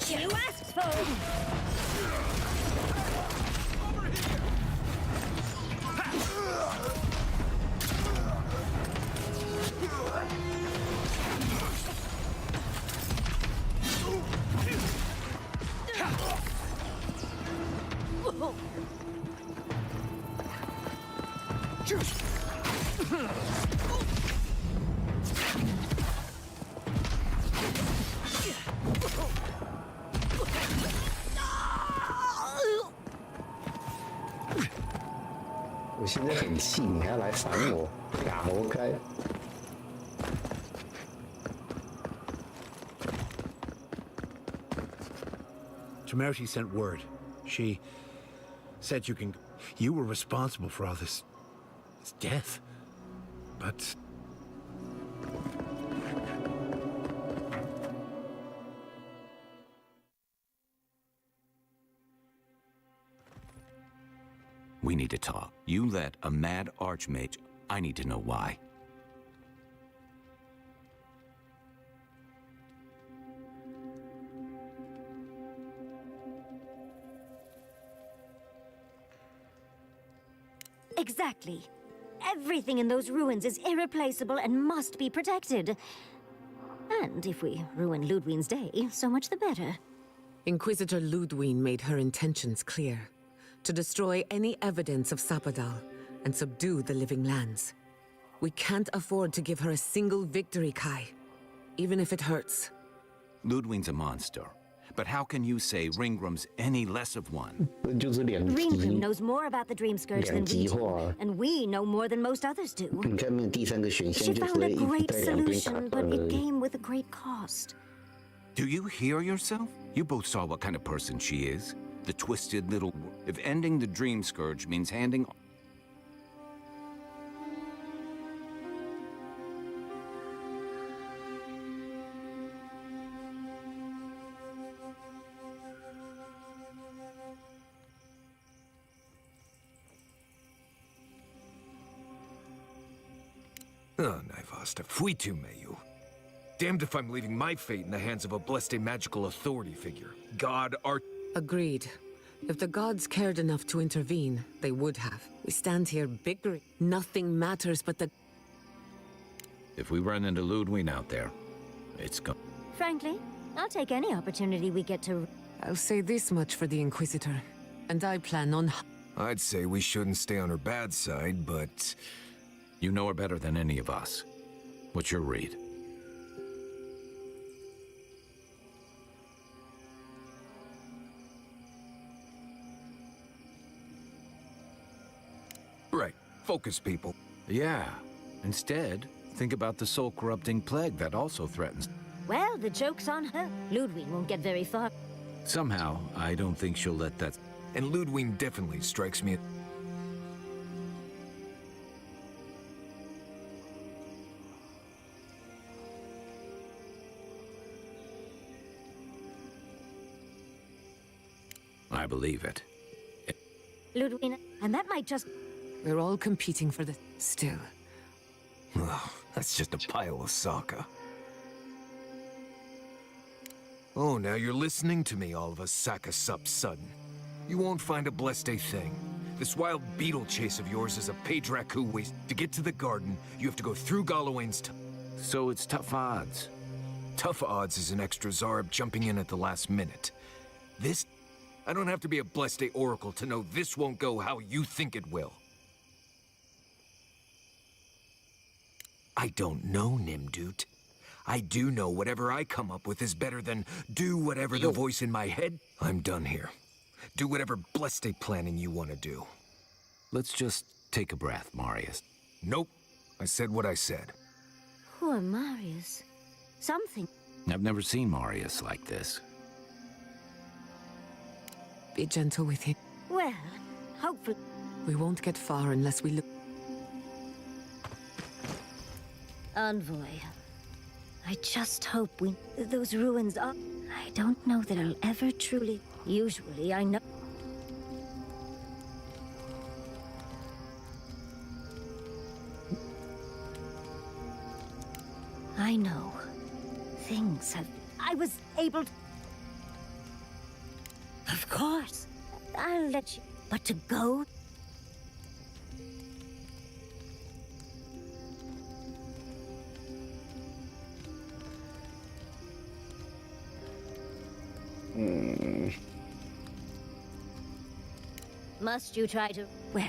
You asked for. Just 我现在很气，你还要来烦我，打活该。Temerity sent word. She said you were responsible for all this death. But we need to talk. You let a mad archmage. I need to know why. Exactly. Everything in those ruins is irreplaceable and must be protected. And if we ruin Ludwig's day, so much the better. Inquisitor Ludwig made her intentions clear. To destroy any evidence of Sapadal and subdue the living lands. We can't afford to give her a single victory, Kai. Even if it hurts. Ludwig's a monster. But how can you say Ringram's any less of one? Ringram knows more about the Dream Scourge than we do, and we know more than most others do. She found a great solution, but it came with a great cost. Do you hear yourself? You both saw what kind of person she is. The twisted little... If ending the Dream Scourge means handing... Oh, Naivasta, fuitu meyu. Damned if I'm leaving my fate in the hands of a blessed magical authority figure. God art... Agreed. If the gods cared enough to intervene, they would have. We stand here bickering. Nothing matters but the... If we run into Ludwig out there, it's gone. Frankly, I'll take any opportunity we get to... I'll say this much for the Inquisitor. And I plan on... I'd say we shouldn't stay on her bad side, but... You know her better than any of us. What's your read? Right. Focus, people. Yeah. Instead, think about the soul-corrupting plague that also threatens. Well, the joke's on her. Ludwig won't get very far. Somehow, I don't think she'll let that... And Ludwig definitely strikes me... I believe it. Ludwig, and that might just... We're all competing for the... Still. Ugh, that's just a pile of Sokka. Oh, now you're listening to me, all of a sack of sup sudden. You won't find a blessed a thing. This wild beetle chase of yours is a page raku waste. To get to the garden, you have to go through Gallowayne's So it's tough odds. Tough odds is an extra Zarb jumping in at the last minute. This... I don't have to be a blessed a oracle to know this won't go how you think it will. I don't know, Nimdude. I do know whatever I come up with is better than do whatever the voice in my head. I'm done here. Do whatever blessed a planning you want to do. Let's just take a breath, Marius. Nope. I said what I said. Poor Marius. Something. I've never seen Marius like this. Be gentle with him. Well, hopefully. We won't get far unless we look. Envoy. I just hope those ruins are... I don't know that I'll ever truly... Usually, I know... I know. Things have... I was able to... Of course. I'll let you... But to go... Must you try to... Well,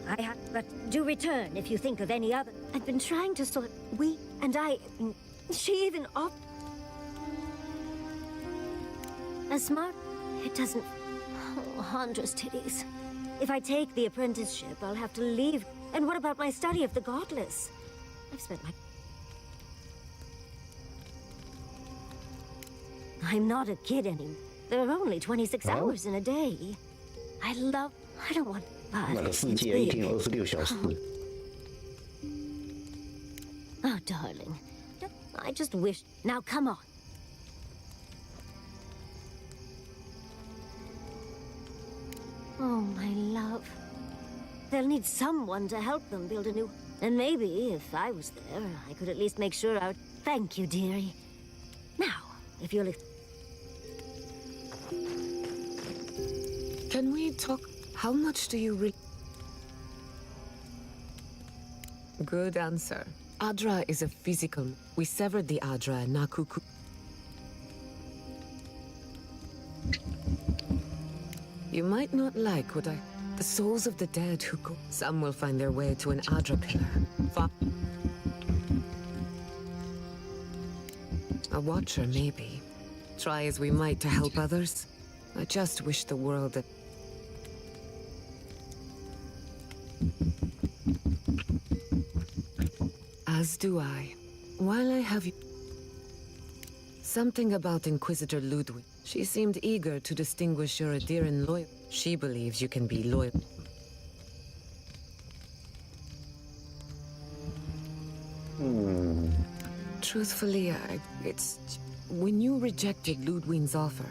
I have... But do return if you think of any other... I've been trying to sort... We and I... She even off... As smart... It doesn't... Oh, Handra's titties. If I take the apprenticeship, I'll have to leave. And what about my study of the godless? I've spent my... I'm not a kid anymore. There are only 26 hours in a day. I don't want...那个世界一天有26小时。Oh, darling. I just wish... Now, come on. Oh, my love. They'll need someone to help them build a new... And maybe, if I was there, I could at least make sure I would... Thank you, dearie. Now, if you'll... Can we talk? How much do you Good answer. Adra is a physical. We severed the Adra and Nakuku. You might not like what I... The souls of the dead who go... Some will find their way to an Adra pillar. A watcher, maybe. Try as we might to help others. I just wish the world that... As do I. While I have you... Something about Inquisitor Ludwig. She seemed eager to distinguish your Adiran loyal. She believes you can be loyal. Truthfully, it's... When you rejected Ludwig's offer,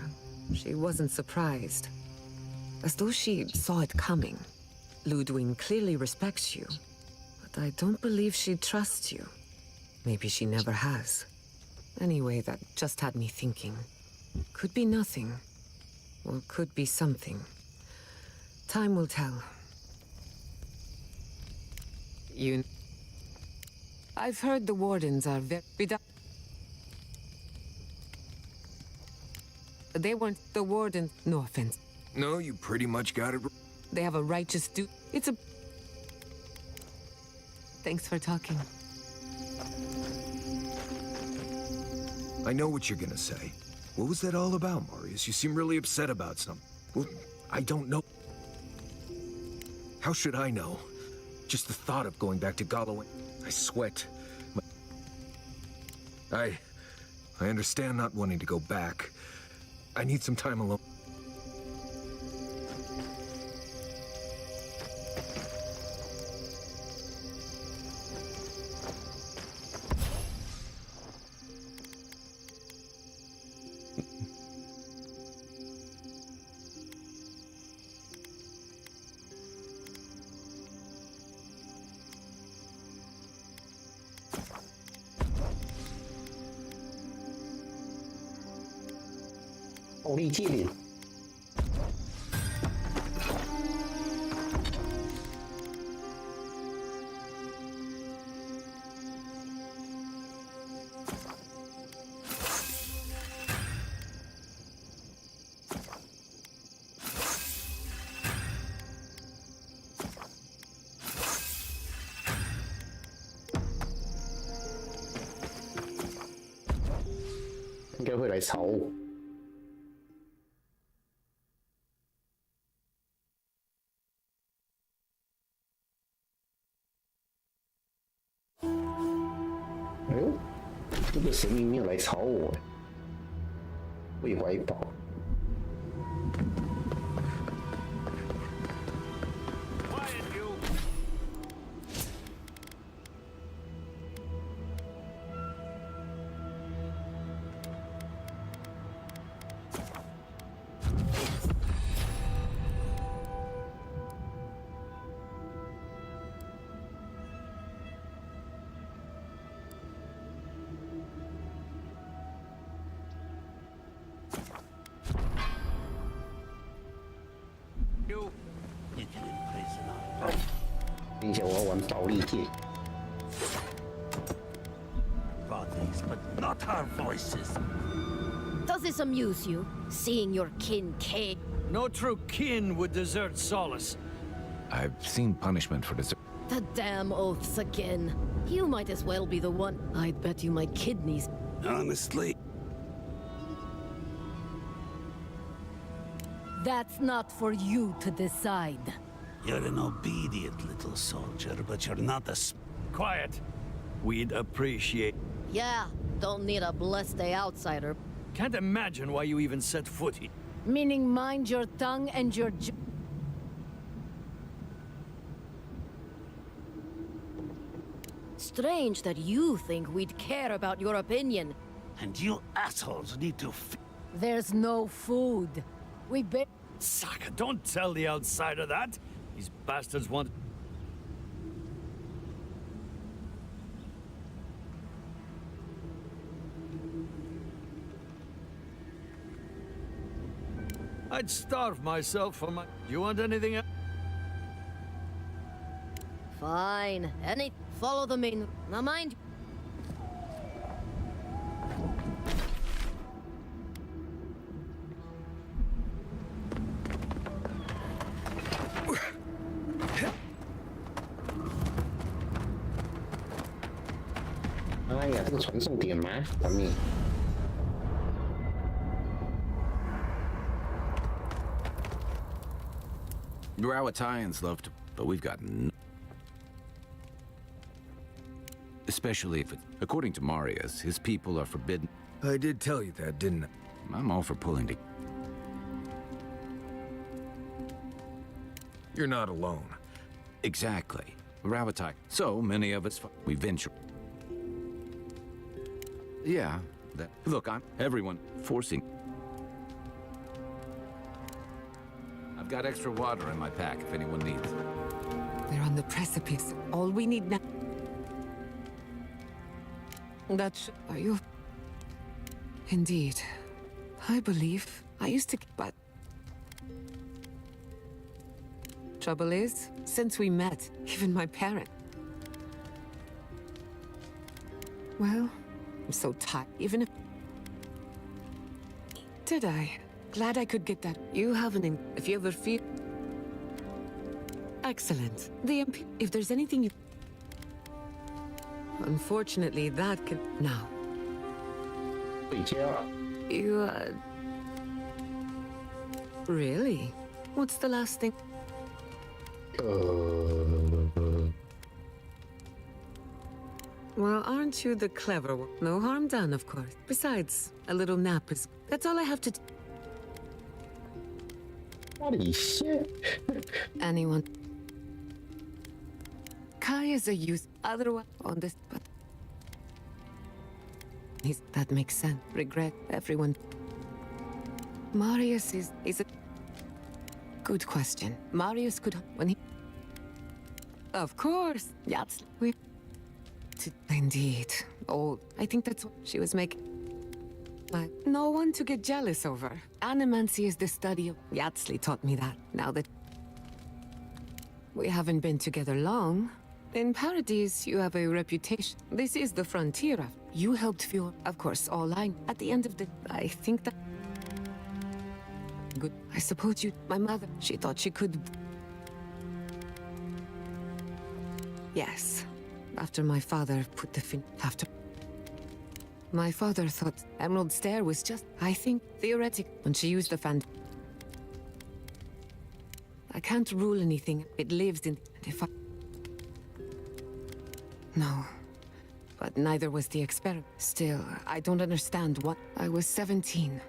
she wasn't surprised. As though she saw it coming. Ludwig clearly respects you. But I don't believe she trusts you. Maybe she never has. Anyway, that just had me thinking. Could be nothing. Or could be something. Time will tell. I've heard the Wardens are very... They weren't the Warden. No offense. No, you pretty much got it. They have a righteous It's a... Thanks for talking. I know what you're gonna say. What was that all about, Marius? You seem really upset about something. Well, I don't know. How should I know? Just the thought of going back to Galloway. I sweat. I understand not wanting to go back. I need some time alone. 暴力界点。应该会来吵我。哎呦，这个神明没有来吵我，会怀宝。等一下，我要玩暴力界。 Bodies, but not our voices. Does this amuse you, seeing your kin cave? No true kin would desert solace. I've seen punishment for desert. The damn oaths again. You might as well be the one. I'd bet you my kidneys. Honestly. That's not for you to decide. You're an obedient little soldier, but you're not a... Quiet. We'd appreciate... Yeah, don't need a blessed outsider. Can't imagine why you even set foot here. Meaning mind your tongue and your... Strange that you think we'd care about your opinion. And you assholes need to... There's no food. We Saka, don't tell the outsider that. These bastards want... I'd starve myself for my... You want anything else? Fine. Follow the main... Now mind...哎呀，这个传送点嘛，上面。Rawatayans love to, but we've got especially if it, according to Marius, his people are forbidden. I did tell you that, didn't I? I'm all for pulling together. You're not alone. Exactly. Rawatai. So many of us, we venture. Yeah. Look, I'm everyone forcing. I've got extra water in my pack if anyone needs. We're on the precipice. All we need now. Are you? Indeed. I believe. I used to, but... Trouble is, since we met, even my parent... Well, I'm so tired, even if... Did I? Glad I could get that. You haven't, if you ever feel... Excellent. If there's anything you... Unfortunately, that can... Now. You, Really? What's the last thing? Well, aren't you the clever one? No harm done, of course. Besides, a little nap is... That's all I have to do. Holy shit. Anyone... Kai is a use... Otherwise, on this... But... That makes sense. Regret, everyone... Marius is a... Good question. Marius could... When he... Of course. Yes. Indeed. Oh, I think that's what she was making. No one to get jealous over. Animancy is the study of... Yatsley taught me that. Now that... we haven't been together long. In Paradise, you have a reputation. This is the frontier. You helped fuel, of course, all at the end of the... I think that... Good. I suppose you... My mother, she thought she could... Yes. After my father put the after... My father thought Emerald Stair was just, I think, theoretic when she used the fan. I can't rule anything. It lives in... If I... No. But neither was the experiment. Still, I don't understand what... I was 17.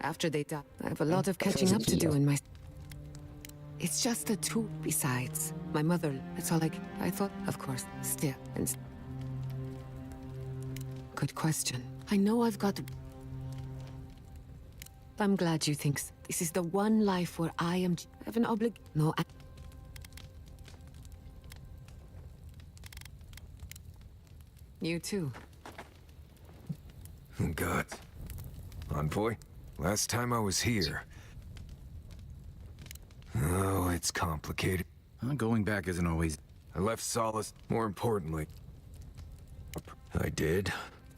After they died, I have a lot of catching up to do in my... It's just a tool. Besides, my mother, that's all I thought, of course, still, and... Good question. I know I've got... I'm glad you think so. This is the one life where I have an No, You too. God. Envoy? Last time I was here... Oh, it's complicated. Going back isn't always... I left Solace. More importantly... I did.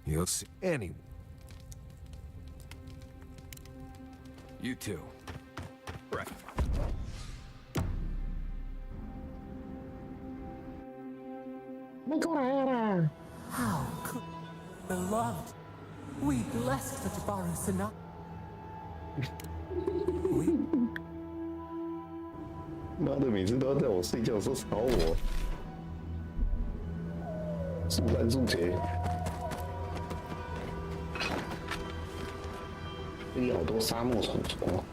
You'll see. Anyway. You too. Right. How could... Beloved, we blessed the Tabaros enough. 妈的，每次都要在我睡觉的时候吵我，速战速决。这里好多沙漠传说。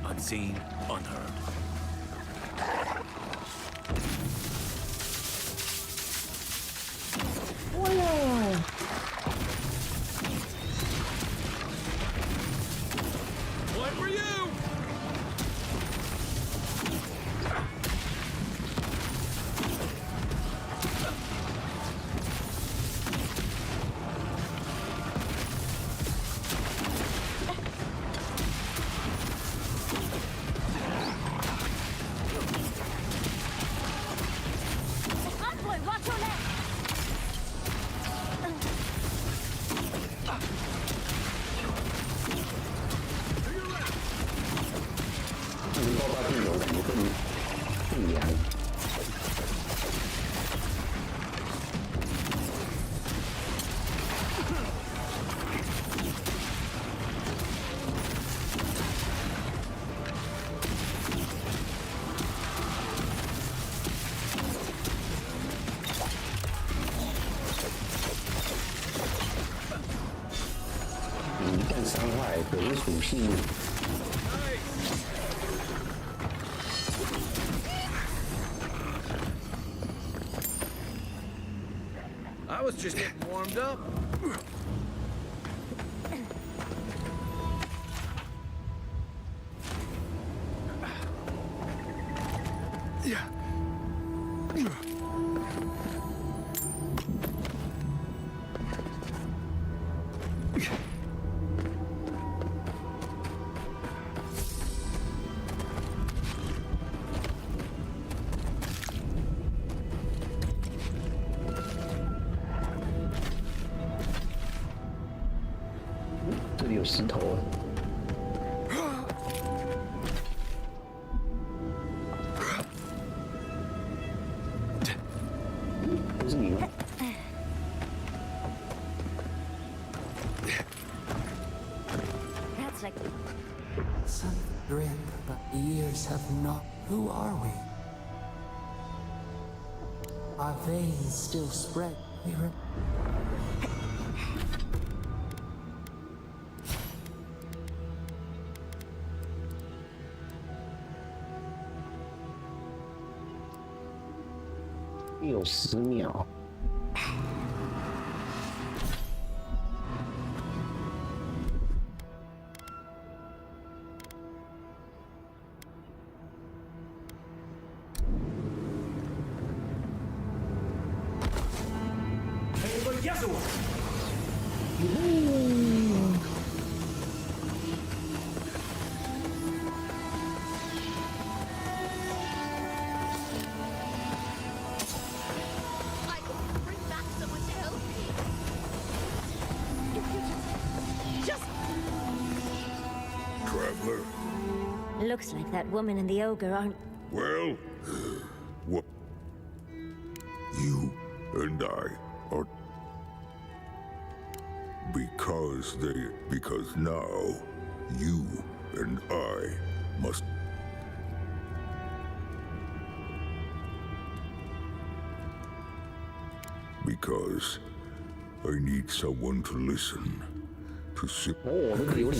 Unseen, unheard. What were you? Envoy, watch your left! 这个爆炸地有感觉更凉。一旦伤害本属性。 I was just getting warmed up. "这里有石头啊！不是你吗？ That's like... Some drink, but years have not. Who are we? Our veins still spread. We were...有10秒。死我！ Traveler, Looks like that woman and the ogre aren't. well, what? You and I are. Because now, you and I must. Because I need someone to listen. To see. Oh, look at you.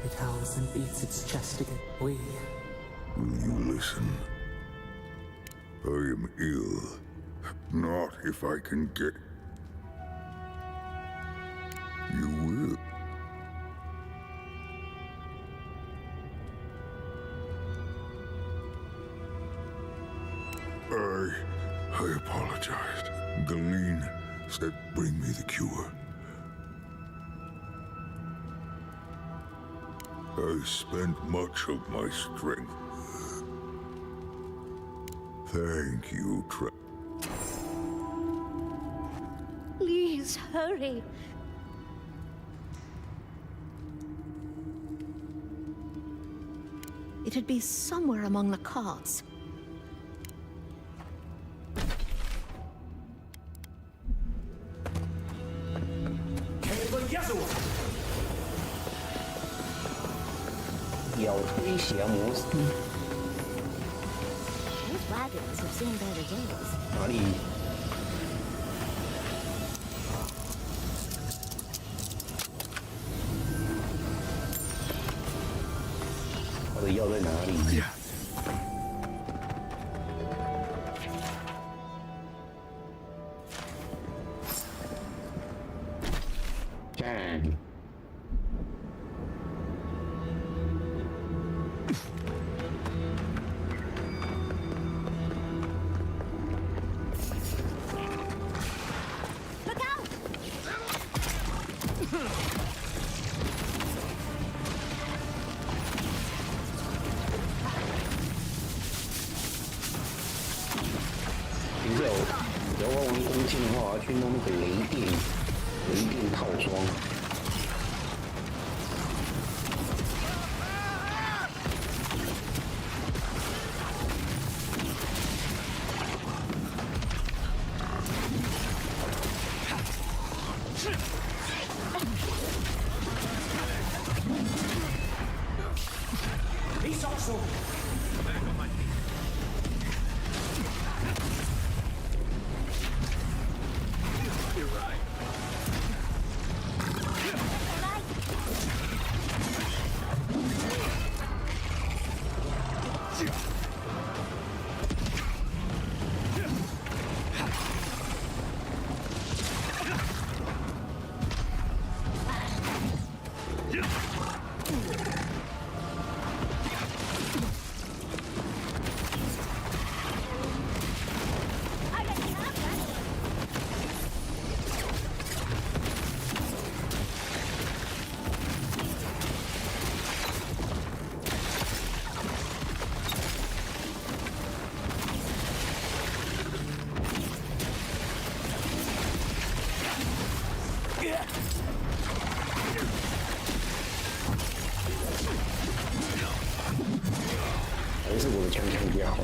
It howls and beats its chest again. We. Will you listen? I am ill. Not if I can get. You will. I apologized. Galeen said bring me the cure. I spent much of my strength. Thank you, Please hurry. It'd be somewhere among the cards. Those wagons have seen better days. 哪里？我的药在哪里？干！ 只要玩完弓箭的话，我要去弄那个雷电套装。没少说。 还是我的枪比较好。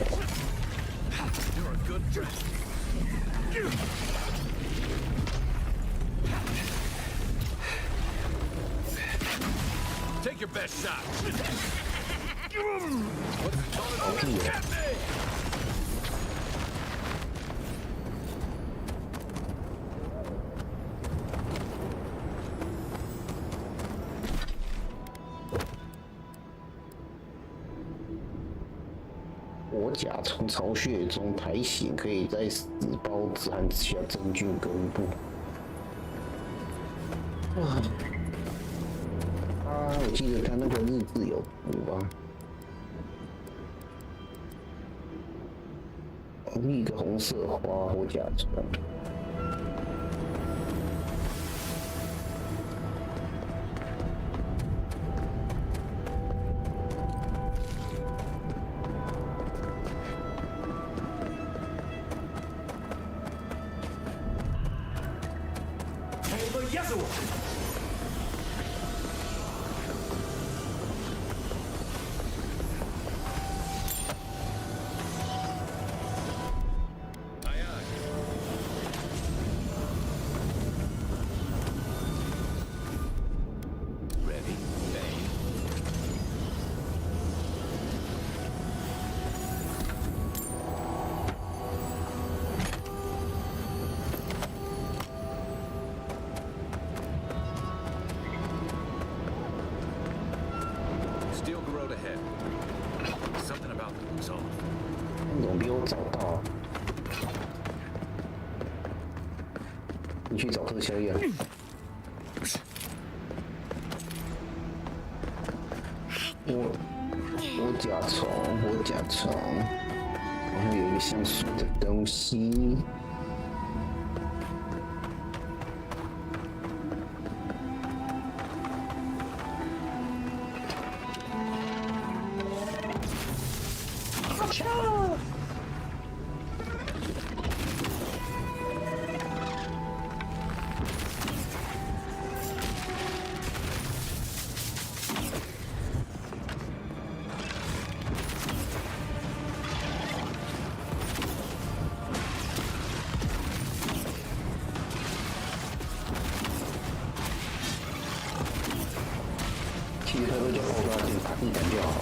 Take your best shot. 好屁眼！我甲从巢穴中抬醒，可以在死孢子和其他真菌根部。我记得他那个日志有补吧？一个红色花火甲虫。压死我！Steal the road ahead. Something about them was off. 你怎么比我早到？你去找特效药。我甲虫，然后有一个像素的东西。其实它都叫爆炸性打地板就好了。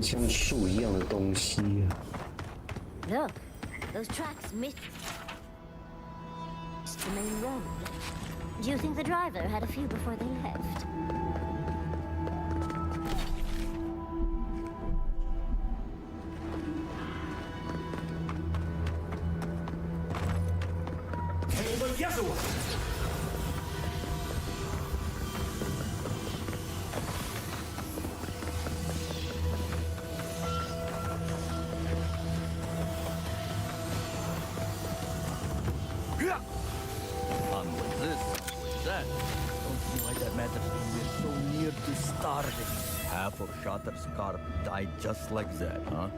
像树一样的东西啊。Look, those tracks missed the main road. Do you think the driver had a few before they left? On with this, with that. Don't see why that matters when we're so near to starving. Half of Shotter's car died just like that, huh?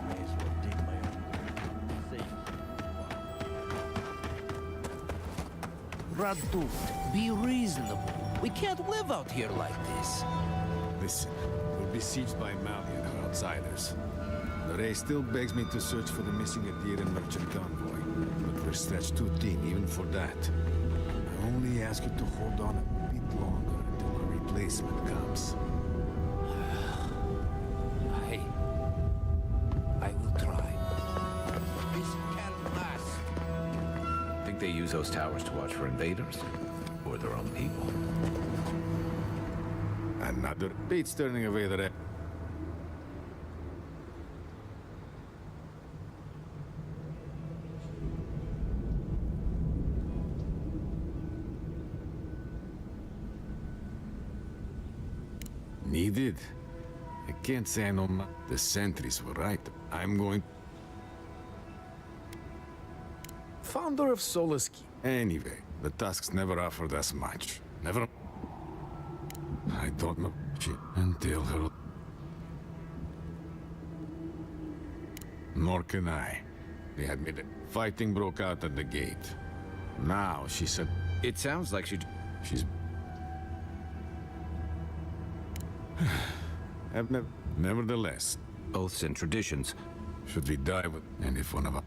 May as well dig my own grave. Radut, be reasonable. We can't live out here like this. Listen, we're besieged by Mali and her outsiders. The Ray still begs me to search for the missing Adiran merchant convoy, but we're stretched too thin even for that. I only ask you to hold on a bit longer until a replacement comes. I will try. This can't last. Think they use those towers to watch for invaders? Or their own people? Another beat's turning away the red. Needed? I can't say I know the sentries were right. I'm going... Founder of Solaski. Anyway, the tasks never offered us much. Never... I don't know shit until her... Nor can I. They had made it. Fighting broke out at the gate. Now, she said... It sounds like She's... Nevertheless, oaths and traditions. Should we die with... And if one of us...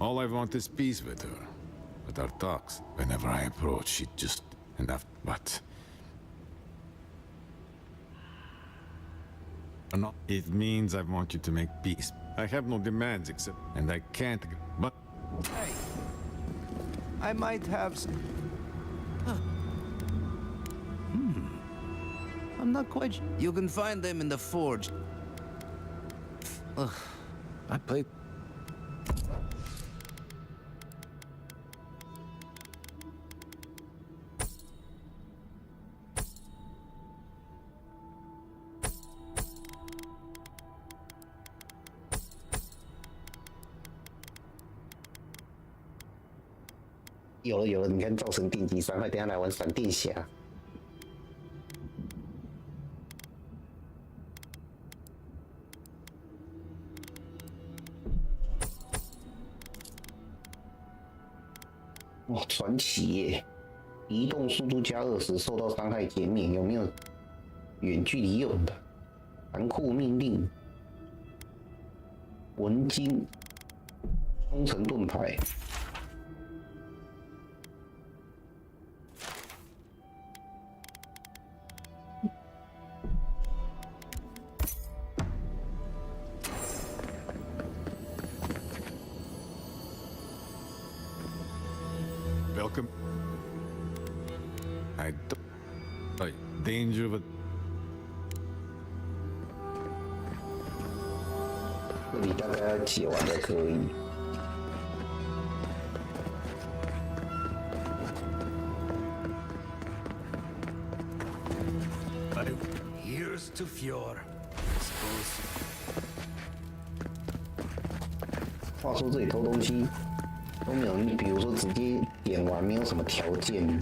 All I want is peace with her. But our talks, whenever I approach, she just... And after... But... No, it means I want you to make peace. I have no demands except... And I can't... But... Hey, I might have some... Huh. I'm not quite sure. You can find them in the forge. Ugh. I play...有了，你看造成电击伤害，等一下来玩闪电侠。哇，传奇耶！移动速度加20，受到伤害减免。有没有远距离用的？残酷命令，文金，忠诚盾牌。Welcome. I don't... danger of a... 这里大概要解完才可以。Here's to Fjord. 话说这里偷东西都没有，你比如说直接点完没有什么条件，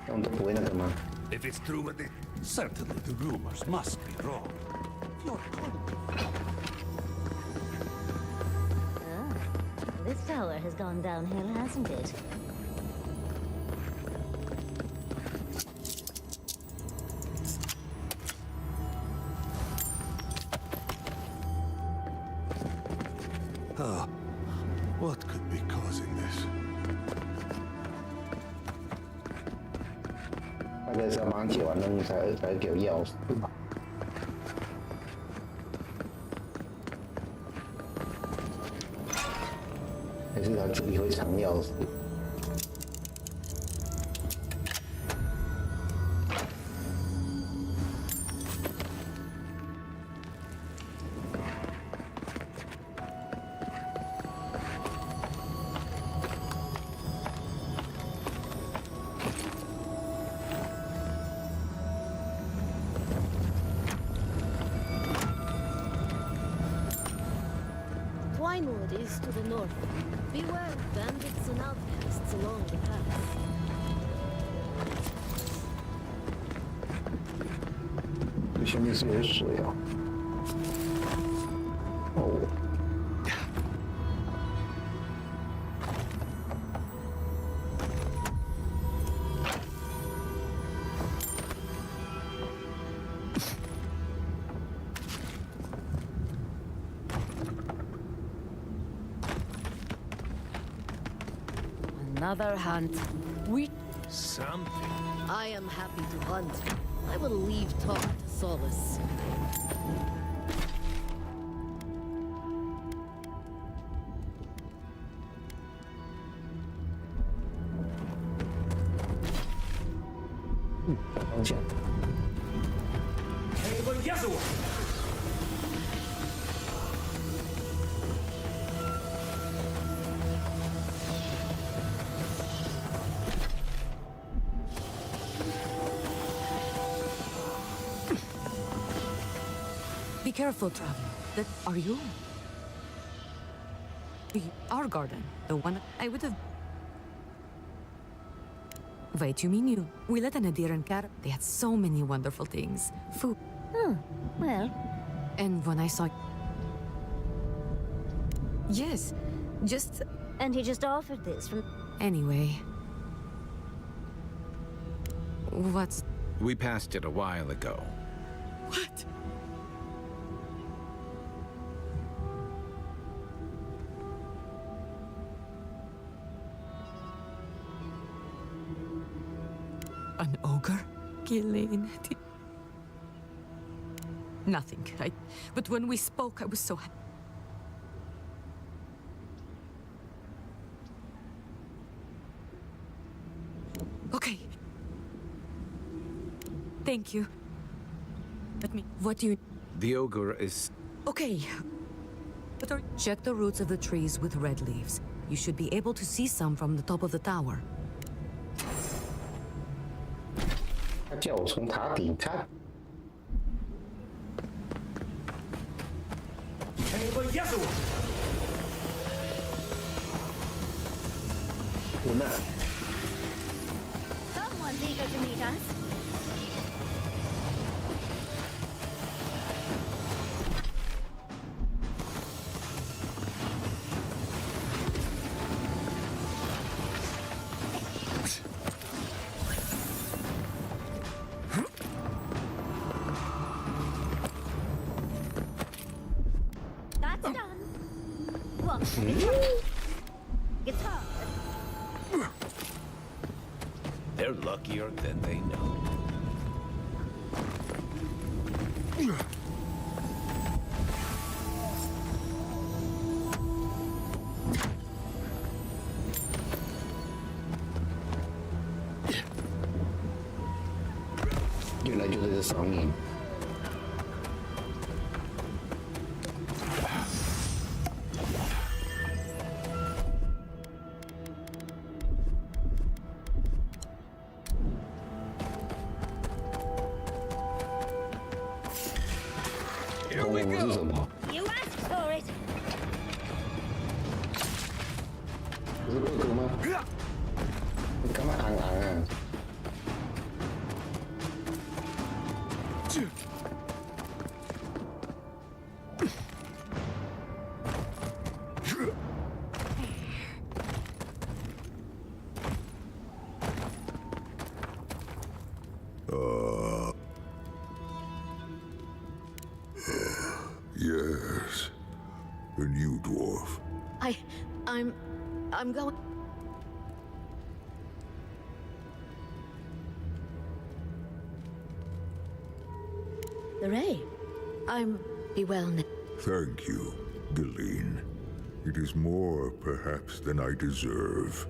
这样都不会那个吗？ If it's true what they... Certainly the rumors must be wrong. You're This tower has gone downhill, hasn't it? Oh, what could be causing this? 大概是要马上解完任务才给我钥匙吧。还是他自己会藏钥匙？Winewood is to the north. Beware of bandits and outcasts along the path. 这下面是有水啊！哦。Another hunt. Something. I am happy to hunt. I will leave talk to Solace. Be careful, traveler. That are you? Our garden, the one I would have. Wait, you mean you? We let an Adir and Car. They had so many wonderful things. Food. Oh, well. And when I saw. Yes, just. And he just offered this from. Anyway. What's. We passed it a while ago. What? An ogre? Ghislaine. Nothing. But when we spoke, I was so happy. Okay. Thank you. Let me... What do you... The ogre is... Okay. But check the roots of the trees with red leaves. You should be able to see some from the top of the tower. 他叫我从塔顶看。我呢？ Someone's eager to meet us. They're luckier than they know. 原来就在这上面。我是什么？ You asked for it. 不是哥哥吗？你干嘛昂昂啊？ Yes, a new dwarf. I'm going. The ray. Be well now. Thank you, Deline. It is more, perhaps, than I deserve.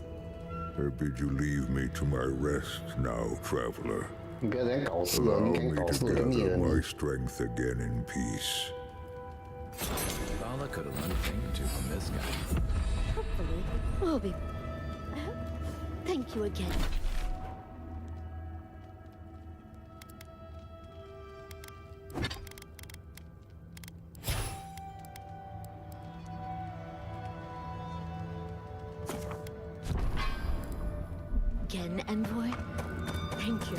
I bid you leave me to my rest now, traveler. Allow me to gather my strength again in peace. Vala could have learned a thing or two from this guy. Hopefully, we'll be. Thank you again. Again, envoy. Thank you.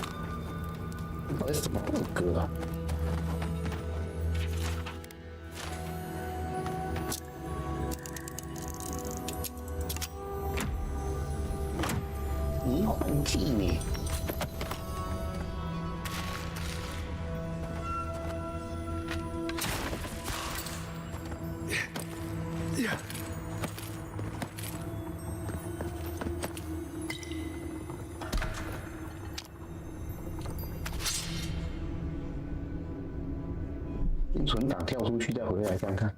到底是什么歌啊？咦，换季呢？存档跳出去再回来看看。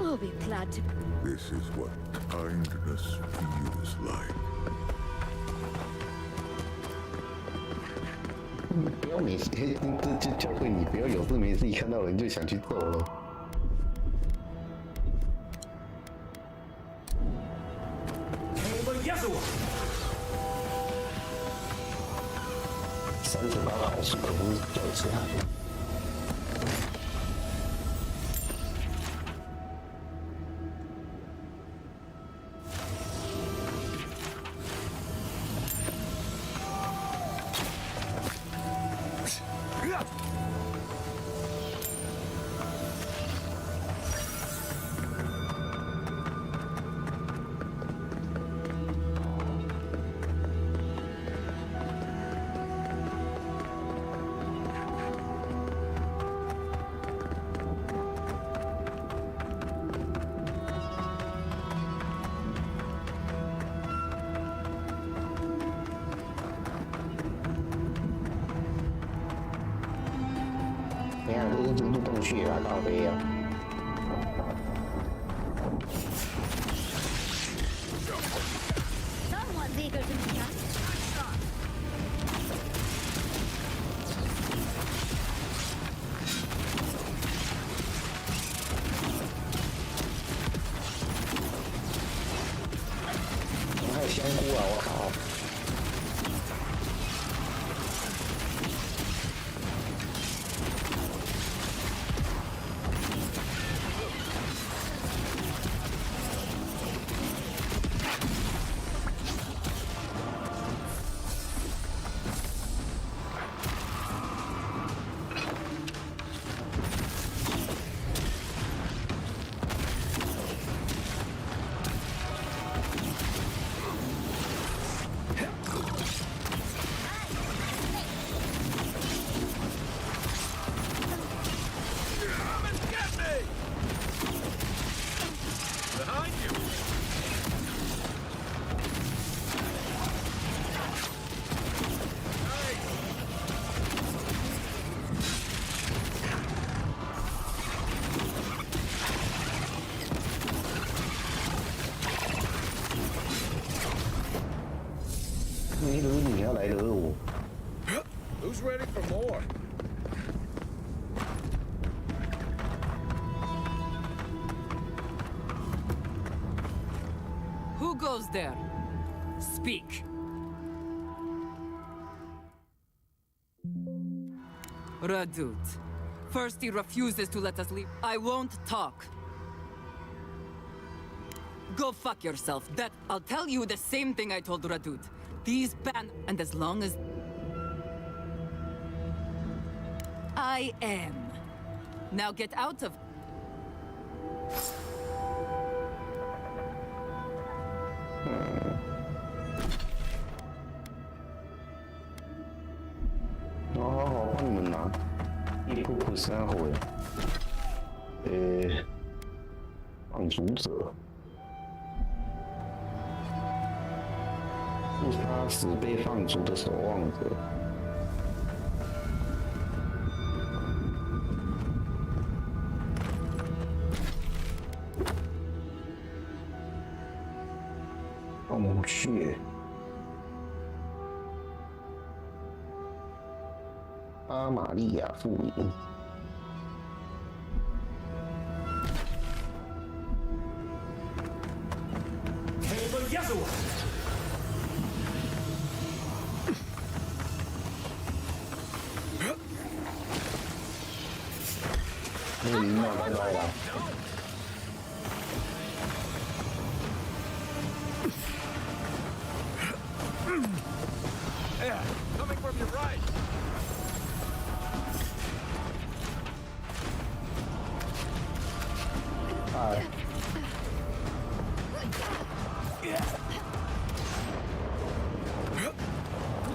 We'll be glad to. This is what kindness feels like. 不要每次这教会你不要有事没事一看到人就想去揍了。38个好处可不是叫吃啊。 你看，这是进入洞穴啊，靠北啊！怎么还有香菇啊！我靠！ This 你惹你要来惹我。Who's ready for more? Who goes there? Speak. Radut. First he refuses to let us leave. I won't talk. Go fuck yourself. That I'll tell you the same thing I told Radut. These ban and as long as I am. Now get out of我好好帮你们拿一步步三回。放逐者，不杀死被放逐的守望者。洞穴。阿玛利亚妇营。那拜拜了。Yeah, coming from your right. Hi.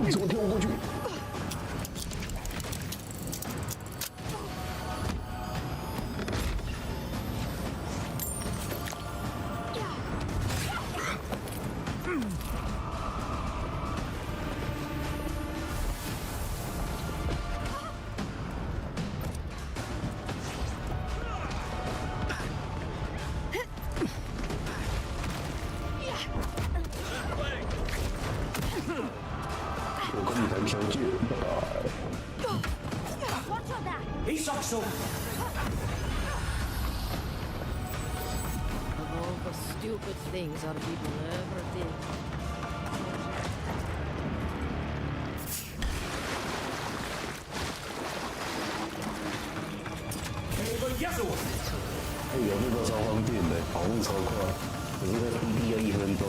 你怎么跳过去？我跟你谈条件。He's also. Of all the stupid things our people ever did.哎，有那个超方便的，跑路超快，可是那 PD 要1分钟。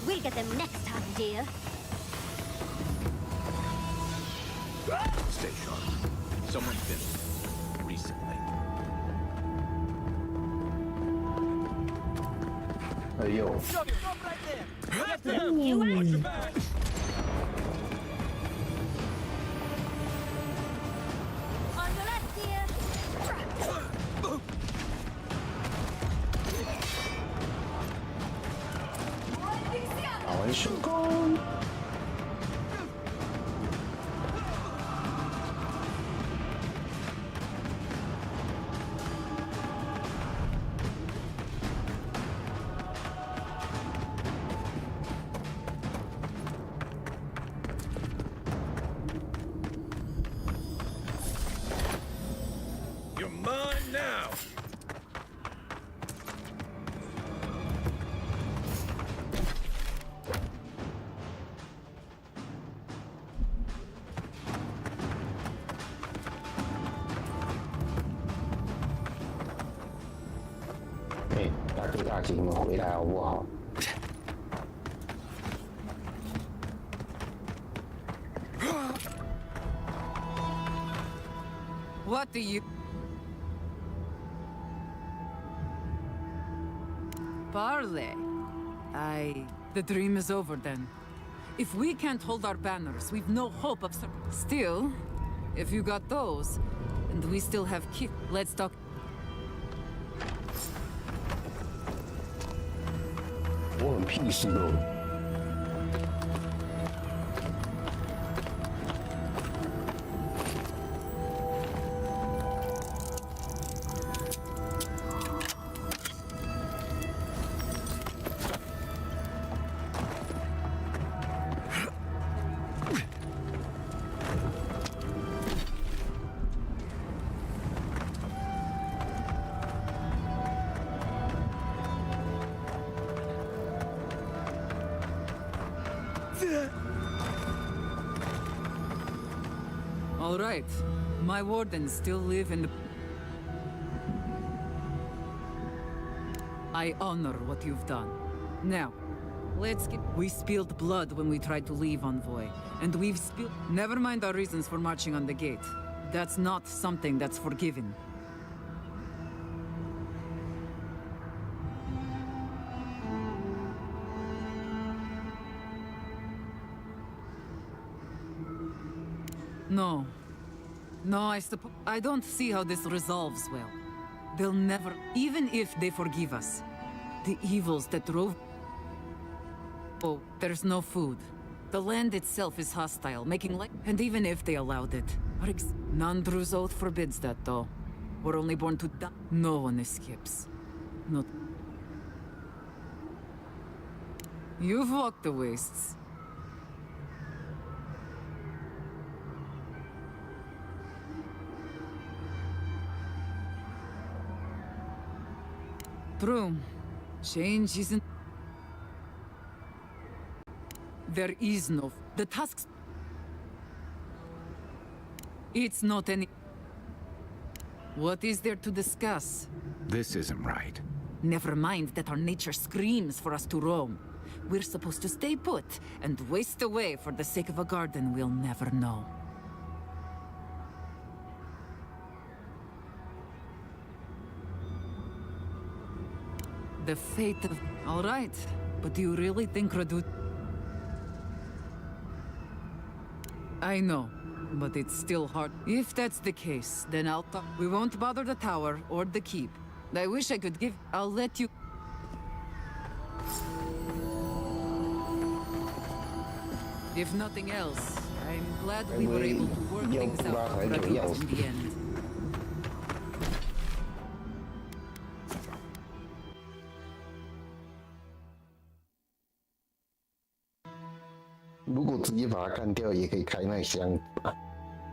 We'll get them next time, dear. Stay sharp. Someone finished recently. 哎呦！ 打完收工。You're mine now. Hey, 大哥大姐，你们回来好不好？ What do you... Parley. The dream is over then. If we can't hold our banners, we've no hope of... Still, if you got those, and we still have key... Let's talk... 我很屁事哦。 What All right. My wardens still live in the... I honor what you've done. Now, let's get... We spilled blood when we tried to leave Envoy, and we've spilled... Never mind our reasons for marching on the gate. That's not something that's forgiven. No. No, I don't see how this resolves well. They'll never... Even if they forgive us, the evils that drove... Oh, there's no food. The land itself is hostile, making like... And even if they allowed it... Nandru's oath forbids that, though. We're only born to die. No one escapes. Not... You've walked the wastes. True. Change isn't... There is no... The tasks... It's not any... What is there to discuss? This isn't right. Never mind that our nature screams for us to roam. We're supposed to stay put and waste away for the sake of a garden we'll never know. The fate of... All right, but do you really think Radut... I know, but it's still hard. If that's the case, then I'll talk. We won't bother the tower or the keep. I wish I could give... I'll let you... If nothing else, I'm glad we were able to work things out with Radut in the end. 如果直接把它干掉，也可以开那箱吧。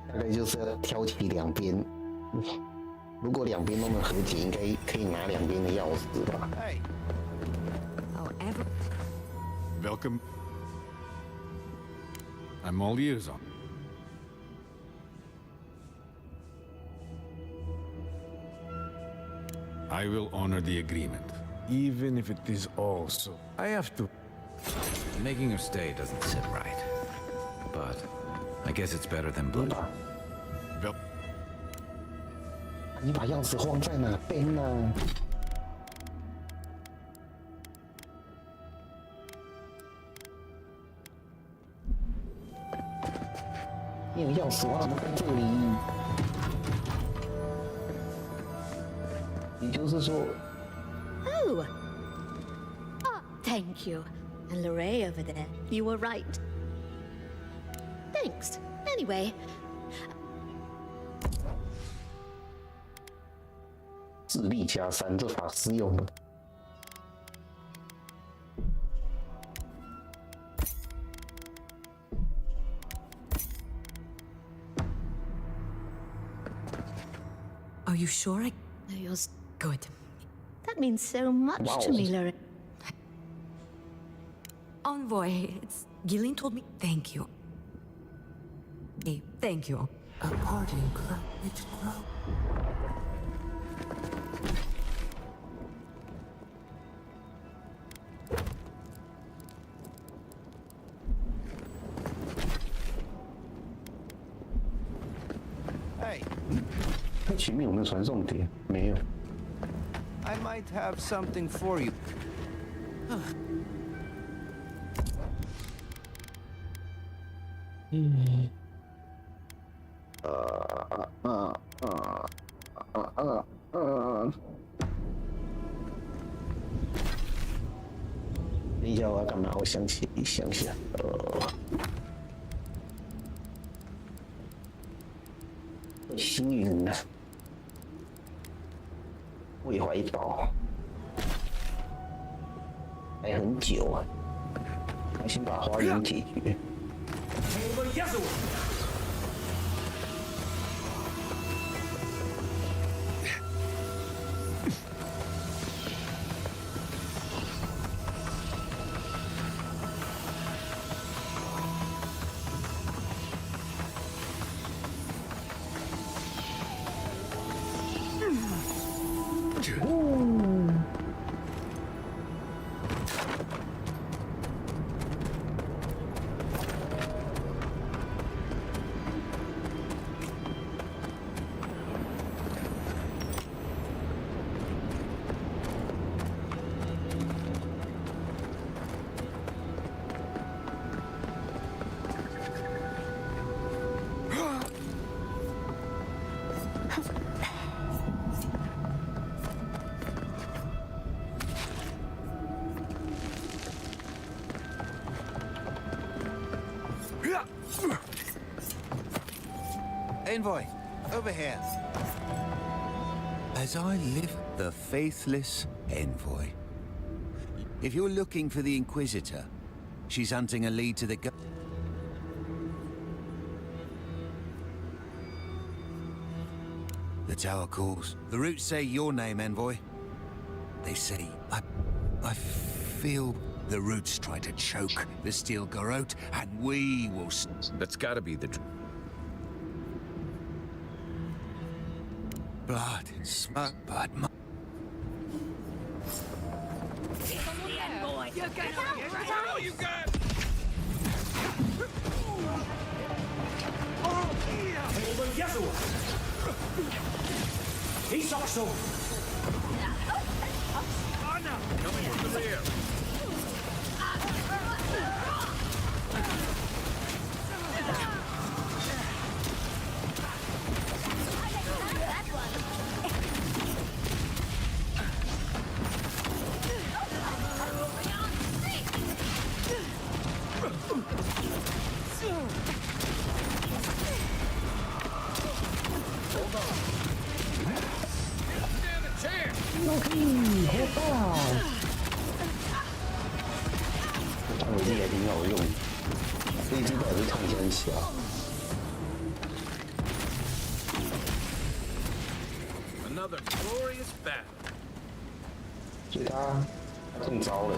大概就是要挑起两边，如果两边都能和解，应该可以拿两边的钥匙吧。Welcome. I'm all ears on. I will honor the agreement, even if it is all so. I have to. Making her stay doesn't sit right. But I guess it's better than blood. 你把钥匙放在哪边呢？没有钥匙，我怎么在这里？也就是说 Oh! Ah, thank you. And Lorraine over there, you were right. Thanks. Anyway... 智力加3，这法师用的。Are you sure I... No, you're... Good. That means so much to me, Lorraine. Envoy, it's... Gillian told me... Thank you. Hey, thank you. A parting cloud, which cloud? Hey. 它前面有没有传送点？没有。I might have something for you. 等一下，我要干嘛？我想起，想一下，幸运了，未怀宝，还很久啊，我先把花园解决。 Lorraine, Envoy, over here. As I live, the faithless envoy. If you're looking for the Inquisitor, she's hunting a lead to the The tower calls. The roots say your name, Envoy. They say, I feel the roots try to choke the steel garrote, and we will... That's gotta be the... Blood and smoke, but... Envoy! You're gonna all you got! 그리고 야수! 이석수! Coming from the rear. Another glorious battle. 所以他中招了。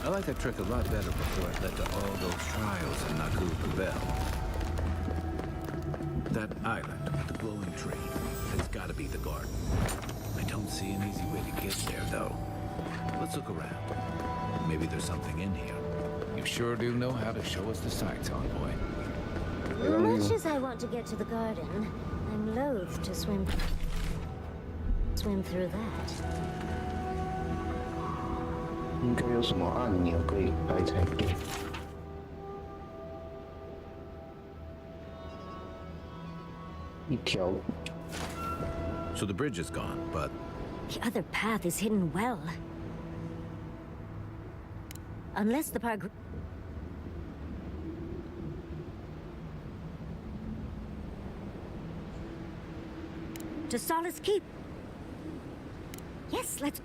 I like that trick a lot better before it led to all those trials in Naku Bell. That island with the glowing tree, it's gotta be the garden. I don't see an easy way to get there, though. Let's look around. Maybe there's something in here. You sure do know how to show us the sights, Envoy. Much as I want to get to the garden, I'm loath to swim through that. 应该有什么按钮可以开才对。一条。So the bridge is gone, but The other path is hidden well. Unless the park... To Solace Keep. Yes, let's...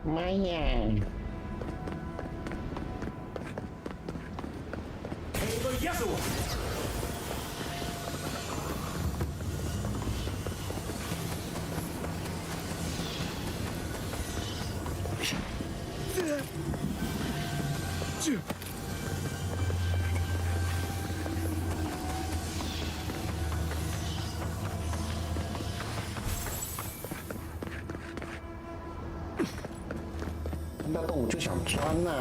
Maya. Yasuo! 那洞我就想钻呐、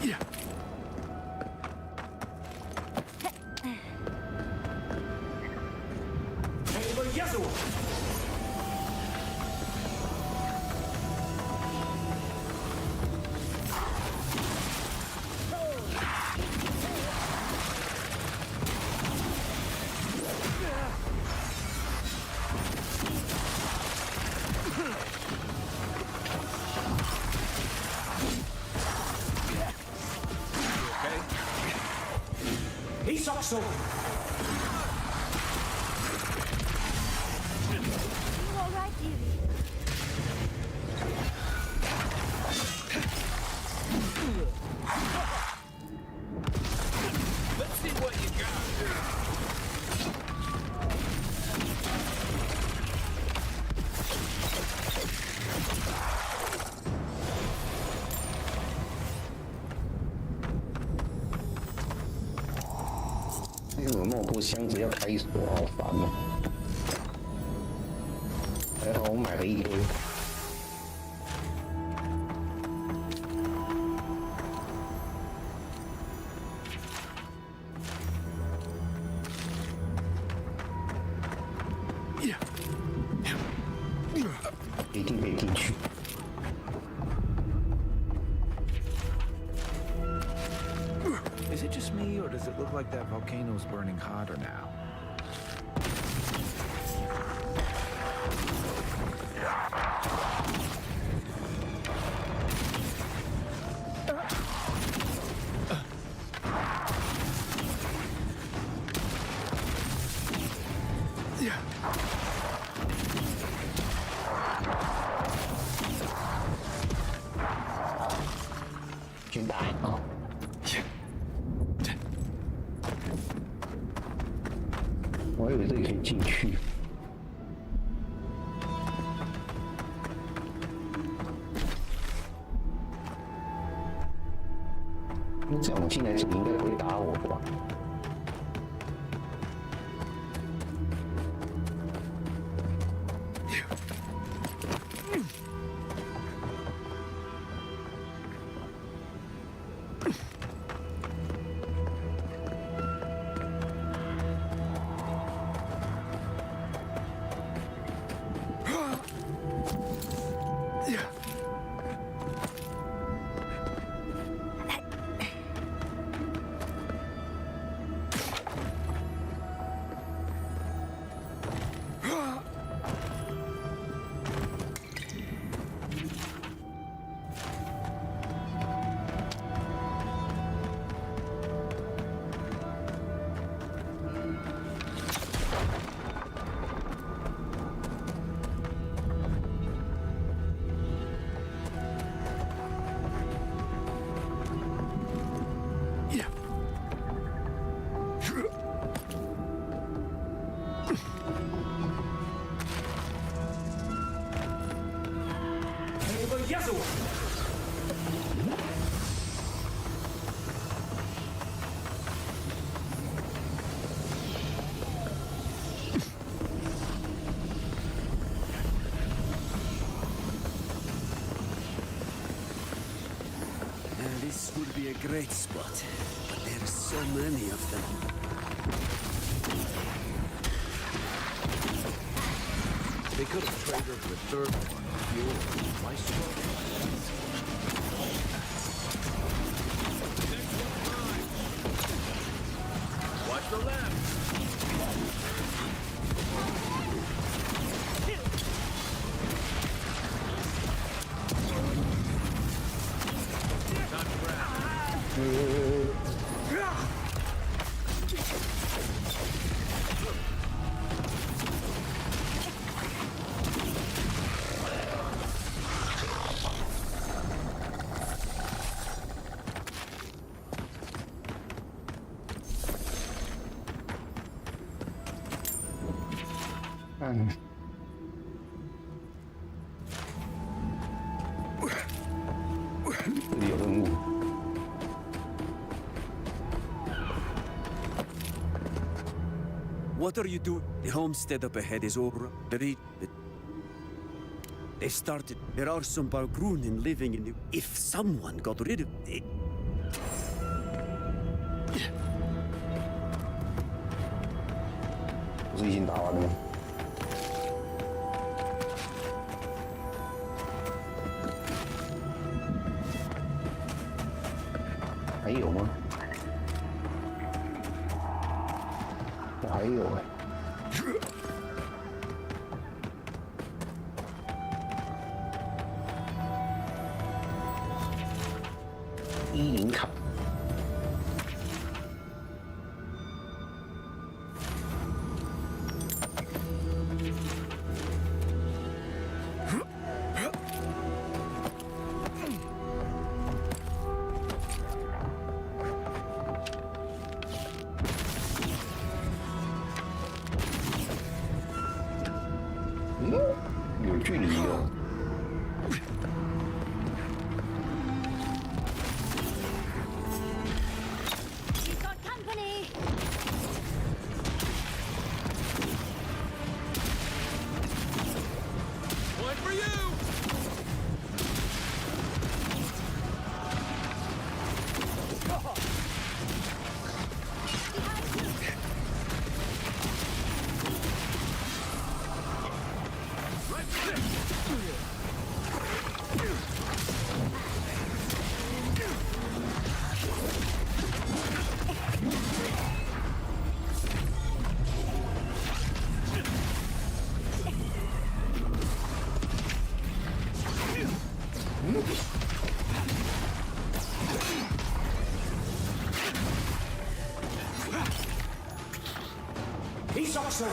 可以压死我！ He's also. You all right, dearie? Let's see what you got. 为什么那么多箱子要开锁，好烦啊！还好我买了一堆。一定可以进去。 Is it just me, or does it look like that volcano's burning hotter now? Chuyển đại我还以为这里可以进去。那这样我进来这里应该不会打我吧？压死我！ This would be a great spot, but there are so many of them. They could have traded the third one. Why watch the left.有任务。What are you doing? The homestead up ahead is over. They started. There are some Balgrunen living in the... If someone got rid of it... 不是已经打完了吗？还有吗？还有哎、10卡。有距离哦。You've got company. One for you. He's awesome.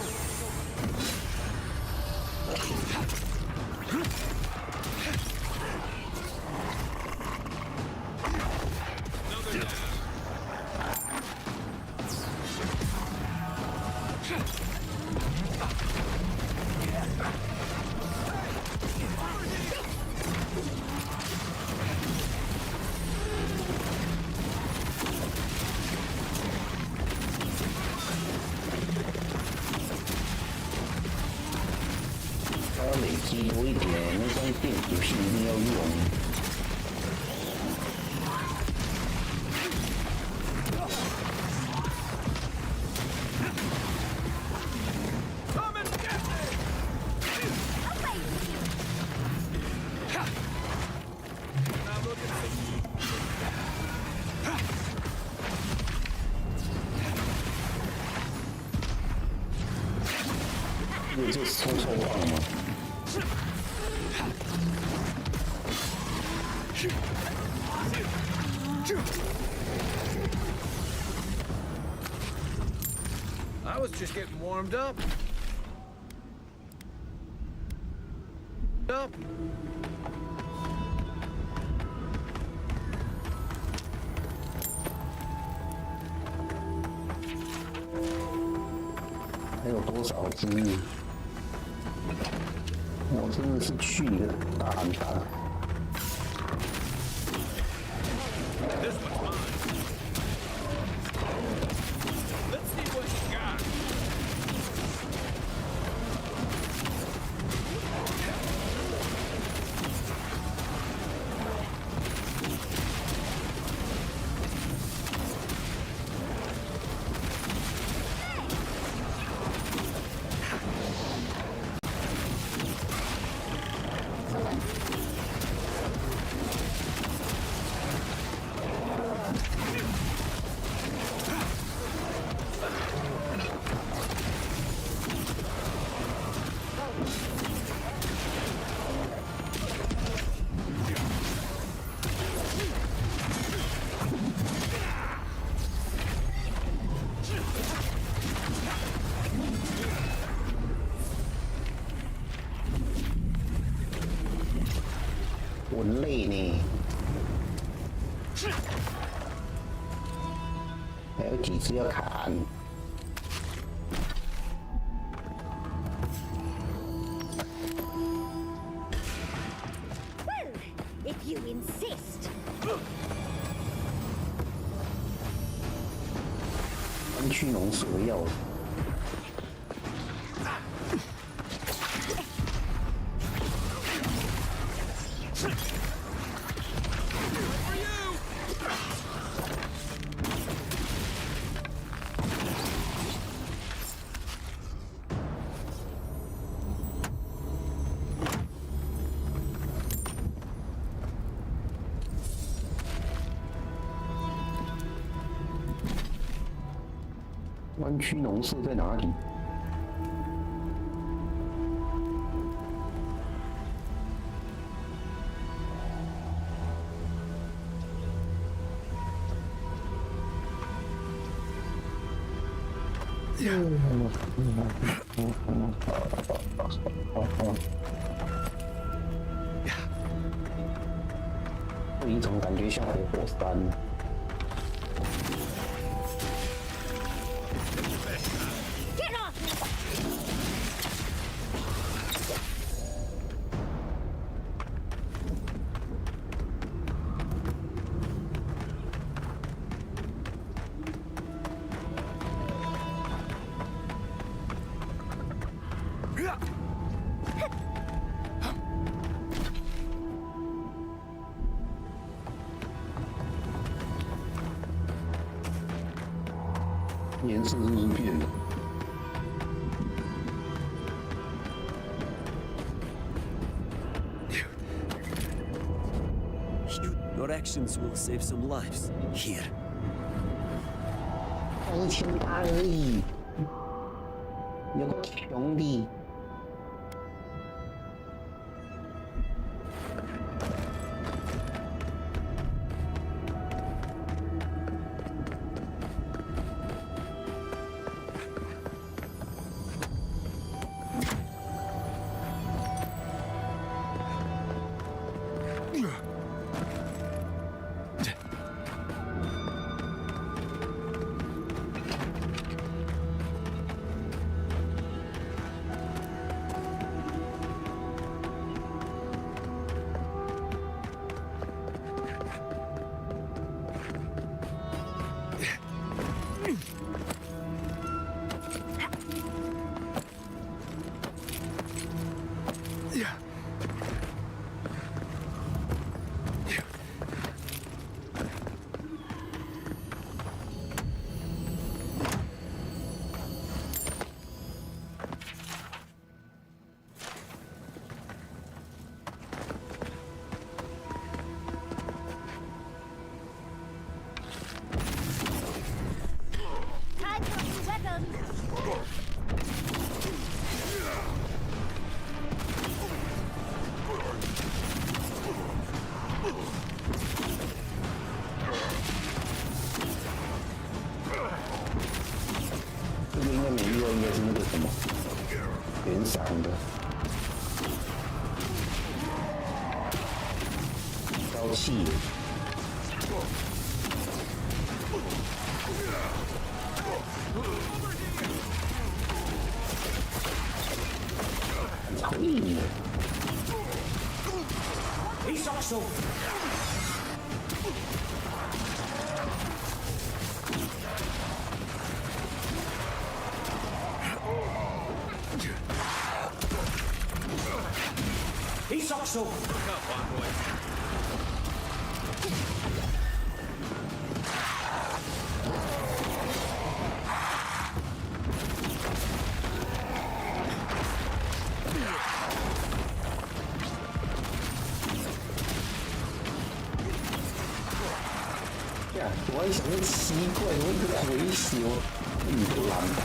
累积多一点，那张电子是一定要用。这是抽棒吗？ I was just getting warmed up.还有多少只？我真的是去了大喊大。 我累呢，还有几只要砍。 If you insist. 安区农是我要的。 One 湾区农舍在哪里？这一种感觉像活火山。颜色是不是变了？ Your actions will save some lives. Here. 2000八而已，有个穷的。这个应该没遇到，应该是那个什么原赏的高气。超硬的。你索數。 He sucks so. Look up, boy. Yeah, 我还想说奇怪，我一个回血，我你个蓝牌。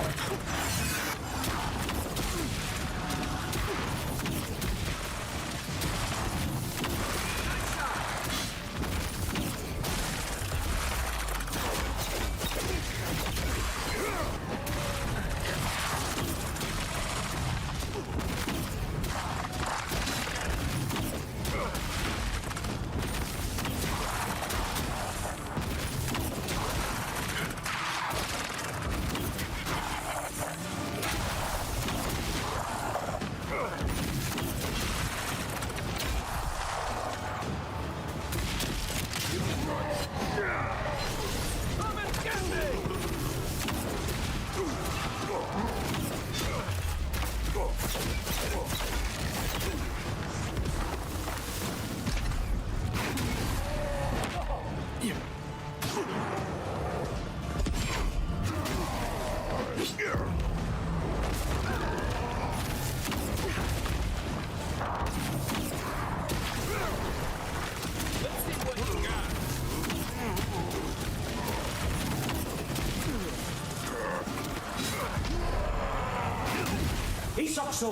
Isoxo!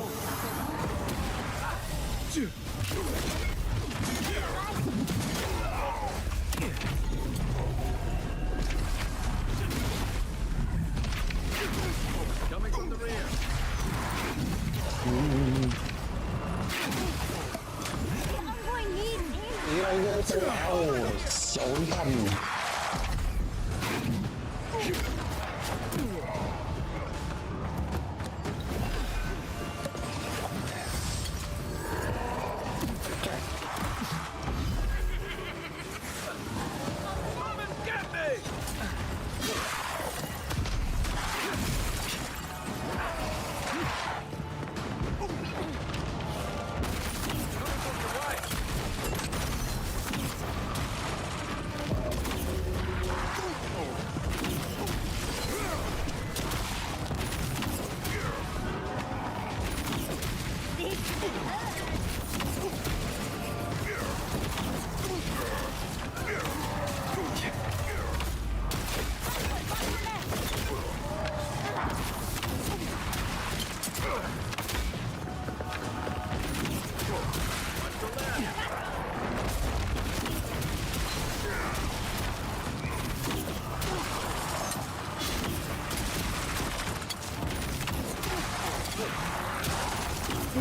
Coming from the rear. 原来一个这哦，小蛋。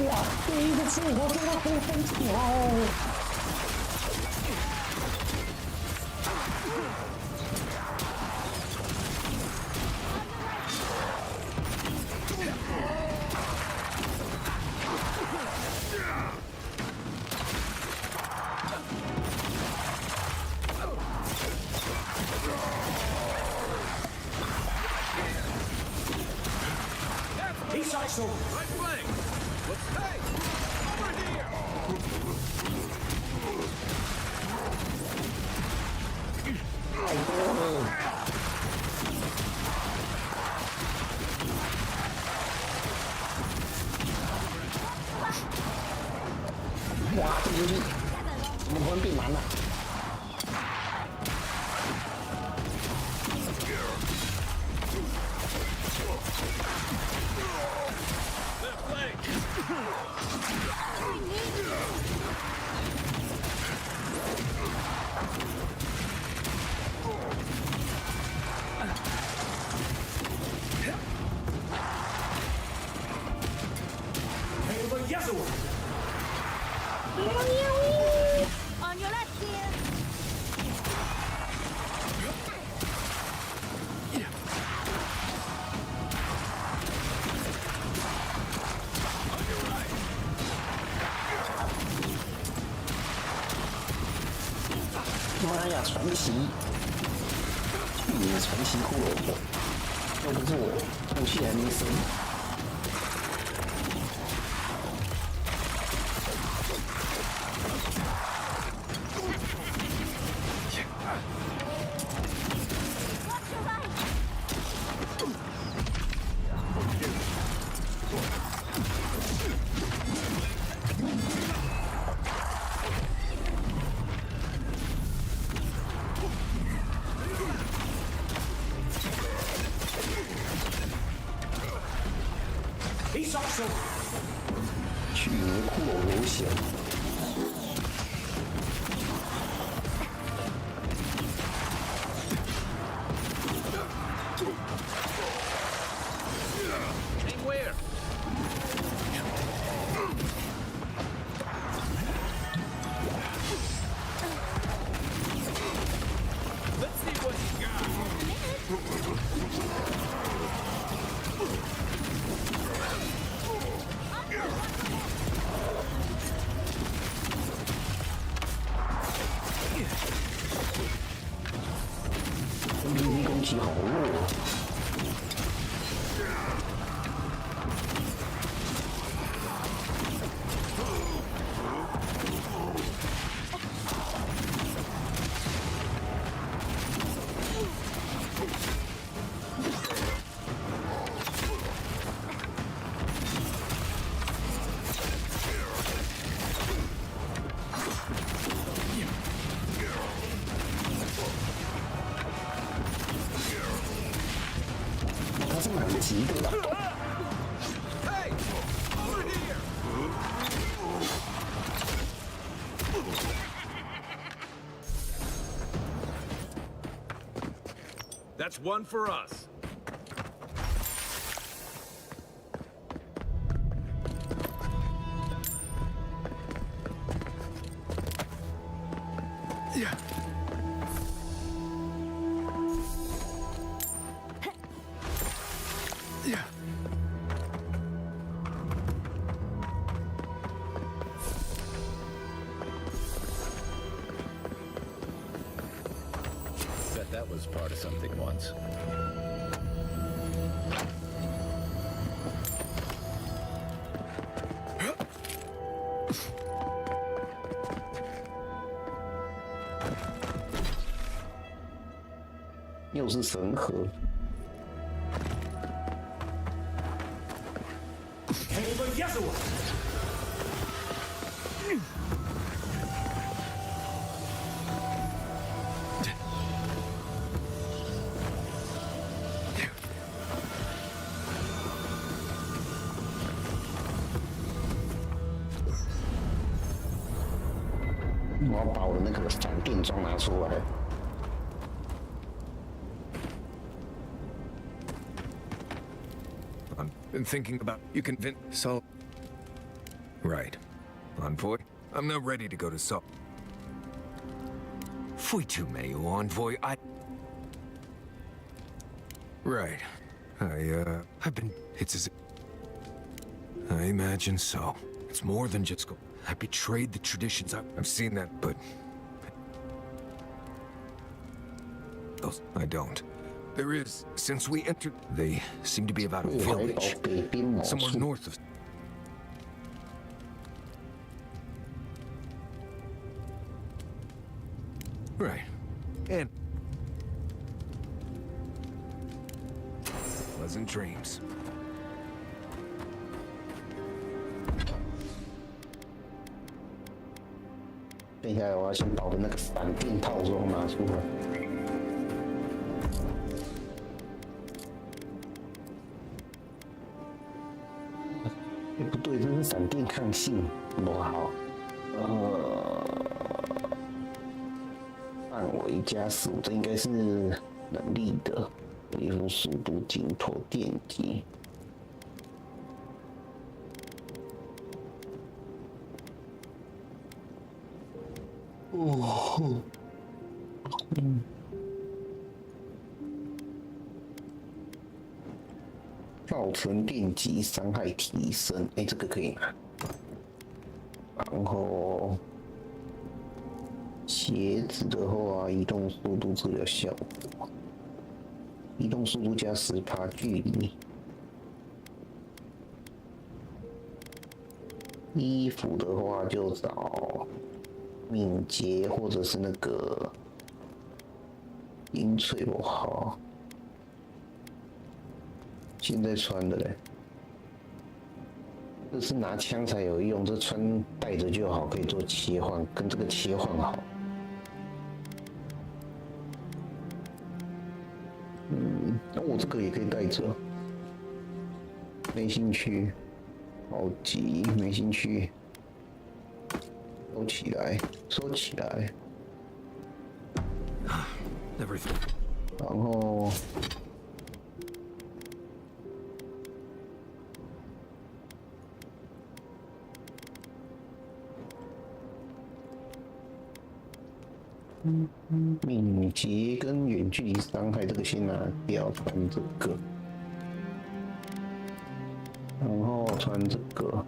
哇，第一个次我真的很屌。Isoxo! Right flank. Let's stay. Over here. 太多了。哇，这游戏怎么突然变难了？ On your left, dear. 妈呀，传奇！你的传奇骷髅头，要不是我武器还没升。 Isoxo! 去年骷髅游戏。 Aim where? Let's see what you got. 攻击好弱。 他是满级的。That's one for us. Yeah. Yeah. Bet that was part of something once. 又是神河。我要把我的那个闪电装拿出来。 Been thinking about you convince so. Right, Envoy. I'm not ready to go to Sol. Fui tu meio, Envoy. Right. I've been. It's as. I imagine so. It's more than just go. I betrayed the traditions. I've seen that, but. I don't. There is, since we entered, they seem to be about a village, somewhere north of. Right, and pleasant dreams. 等一下，我要先把我的那个闪电套装拿出来。 不对，这是闪电抗性，不好。范围加15，这应该是能力的。恢复速度、紧头电击。哦，造成电击伤害提升，哎，这个可以拿。然后鞋子的话，移动速度治疗效果，移动速度加10%距离。衣服的话就找敏捷或者是那个英翠不好。 现在穿的嘞，这是拿枪才有用，这穿带着就好，可以做切换，跟这个切换好。那我这个也可以带着，没兴趣，好急，没兴趣，收起来，收起来，然后。 敏捷跟远距离伤害这个先拿掉，穿这个，然后穿这个。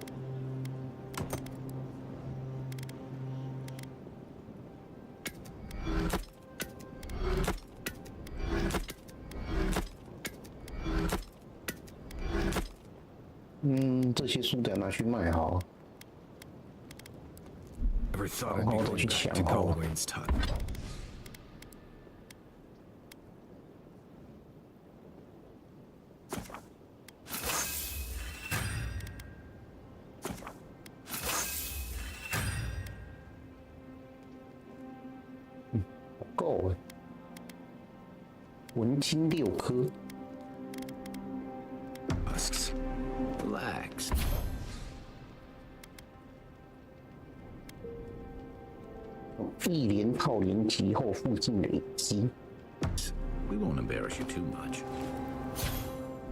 这些书得拿去卖好。 然后再去抢好。不够哎，文青6颗。Relax. 一连套连击后附近累积。We won't embarrass you too much.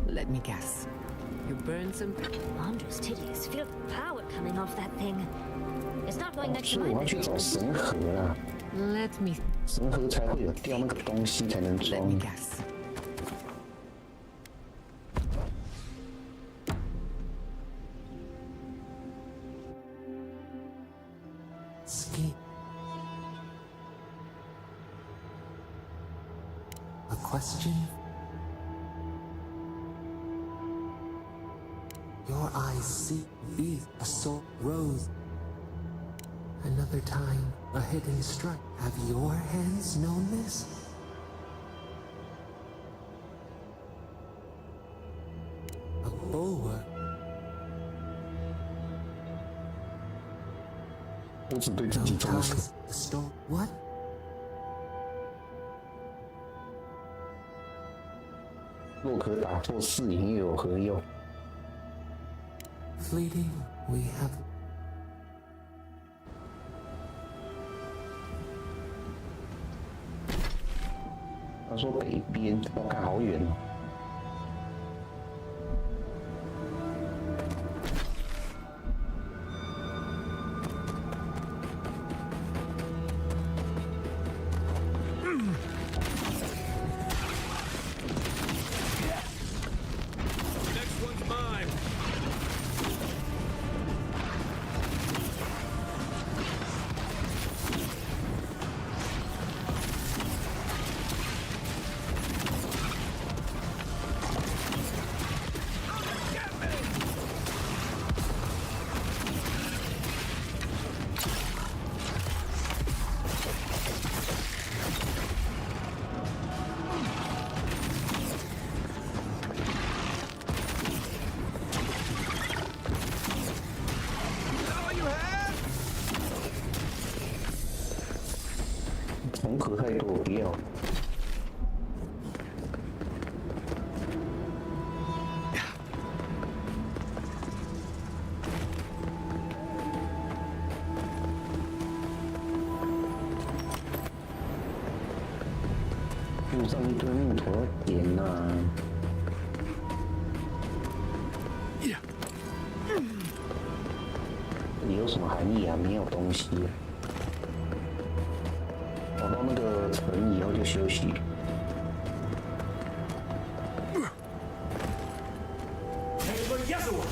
Let me guess. You burned some... Andre's titties. Feel the power coming off that thing. It's not going next 是 to 我 my 要去找神盒啊， Let me... 神盒才会有掉那个东西才能 Let 装 me。guess. Scheme. A question? Your eyes see these a soul rose. Another time, a hidden strike. Have your hands known this? A bulwark. 我只对自己忠实。 The storm. What? 若可打破誓言，又有何用？ Fleeting, we have. 他说北边，我看好远哦。 Next one's mine. All you have? 重壳太多，不要。路上一堆木头要捡呐、这里有什么含义啊？没有东西、啊。找到那个城以后就休息。 Everybody, yes, or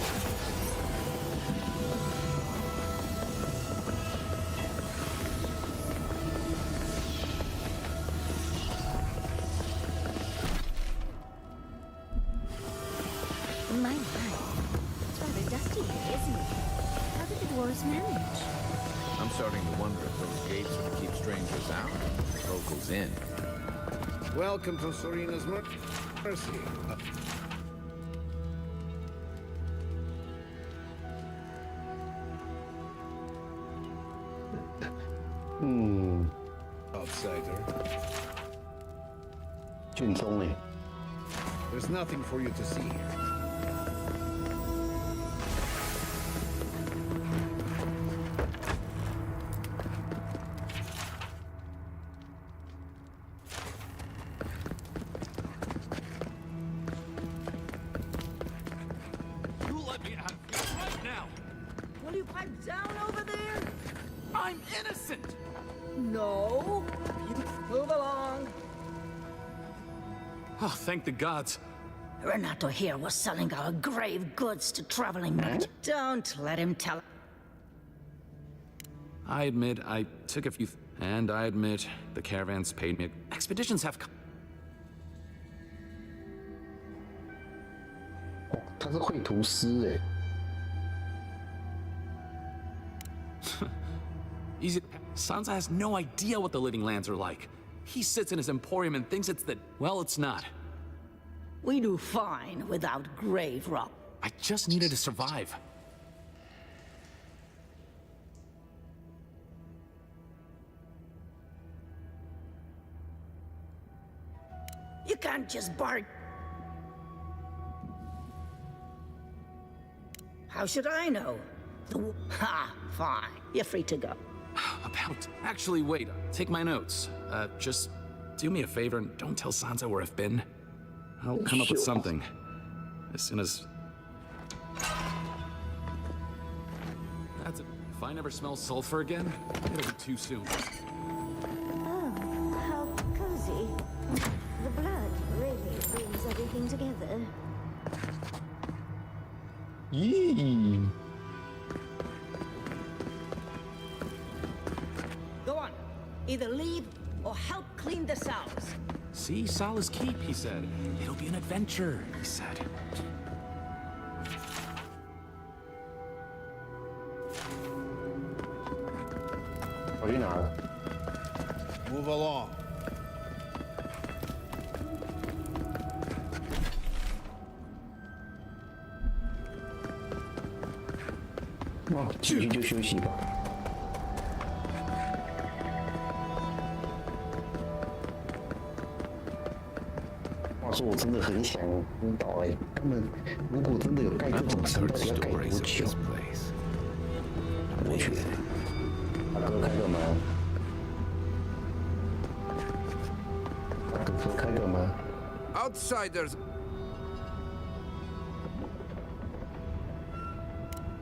My, it's rather dusty here, isn't it? How did the dwarves manage? I'm starting to wonder if those gates are to keep strangers out, locals in. Welcome to Serena's Mercy. Outsider. 卷宗哎， There's nothing for you to see here. You let me out of here right now. Will you pipe down over there? I'm innocent. No. You move along. Oh, thank the gods. Renato here was selling our grave goods to traveling merchants. Don't let him tell. I admit I took a few, and I admit the caravans paid me. Expeditions have. 哦，他是绘图师哎。 Easy. Sansa has no idea what the living lands are like. He sits in his emporium and thinks it's the. Well, it's not. We do fine without grave rob. I just needed to survive. You can't just bark. How should I know? Ha! Fine. You're free to go. About. Actually, wait. Take my notes. Just Do me a favor and don't tell Sansa where I've been. I'll come up with something. As soon as... That's it. If I never smell sulfur again, it'll be too soon. Oh, how cozy. The blood really brings everything together. Yee. Go on. Either leave or help clean the cells. See, Sala's Keep, he said. It'll be an adventure, he said. Move along. Oh, 继续就休息吧。话说我真的很想知道他们如果真的有盖这种城，到底要盖多久？我去，大哥开个门。大哥开个门。Outsiders.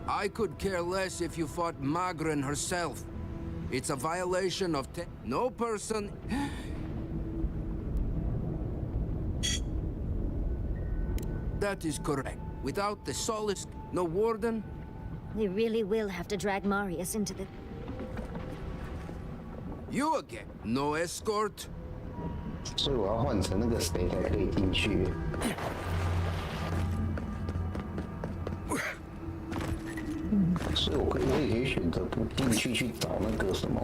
I could care less if you fought Magrin herself. It's a violation of no person. That is correct. Without the solace, no warden. We really will have to drag Marius into the... You again. No escort. 所以我要换成那个谁才可以进去。所以我也可以选择不进去去找那个什么。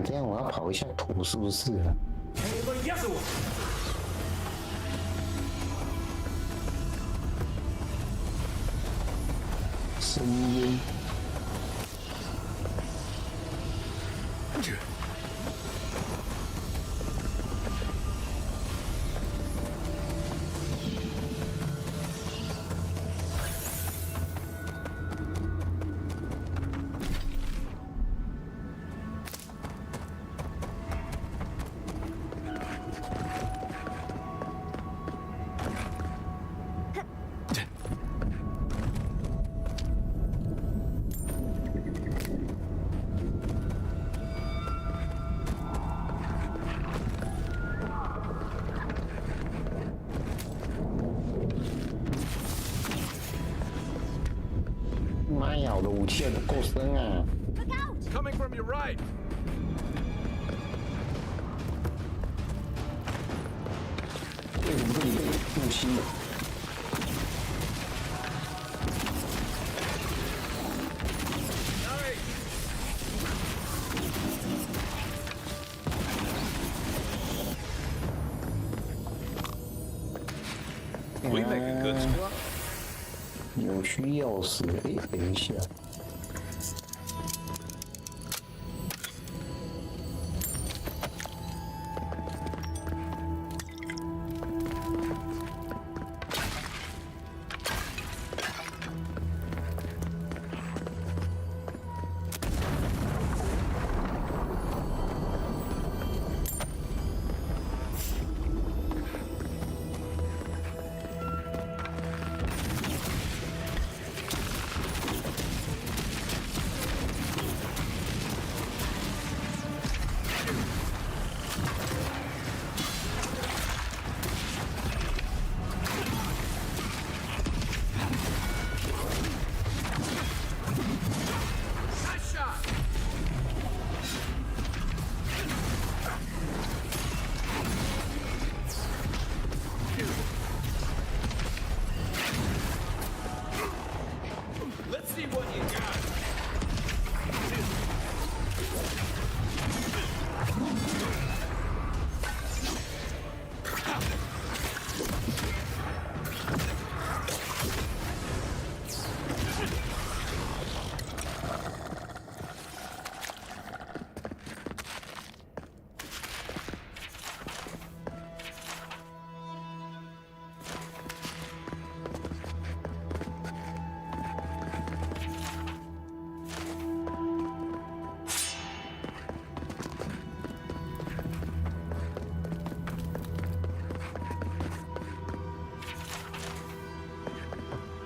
这样我要跑一下图是不是啊？声音。妈呀，我的武器不够深啊 Coming from your right. 为什么这里被入侵了？We make a good squad. 扭曲钥匙，等一下。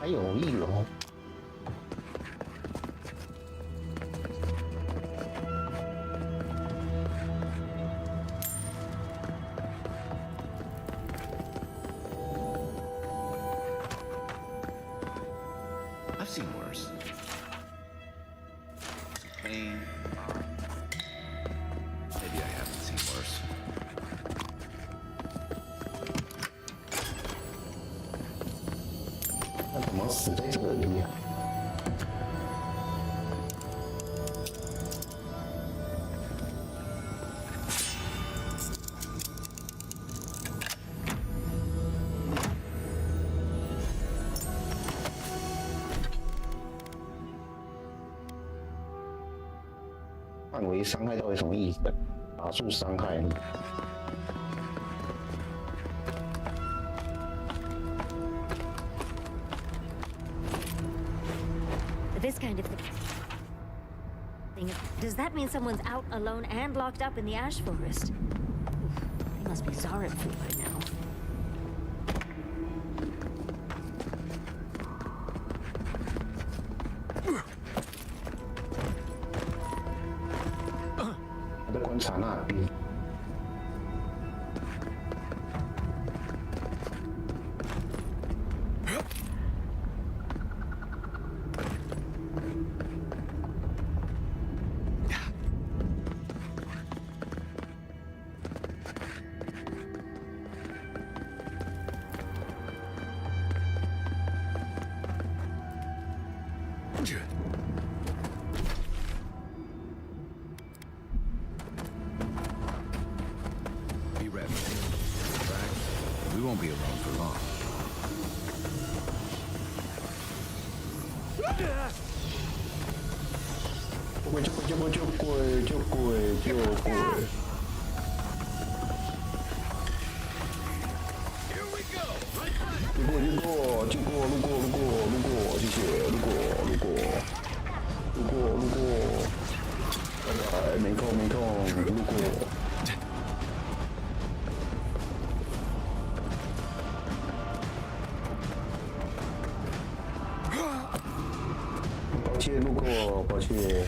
还有1楼。I've seen worse. Pain. Maybe I haven't seen worse. 他怎么死在这里呀、范围伤害到底什么意思？打数伤害。This kind of thing. Does that mean someone's out alone and locked up in the ash forest? They must be Zarepfu by now. Ada 观察那边。Be ready. In fact, we won't be alone for long. 就鬼。路过，谢谢，路过，拜拜，没空，路过。抱歉，路过，抱歉。对。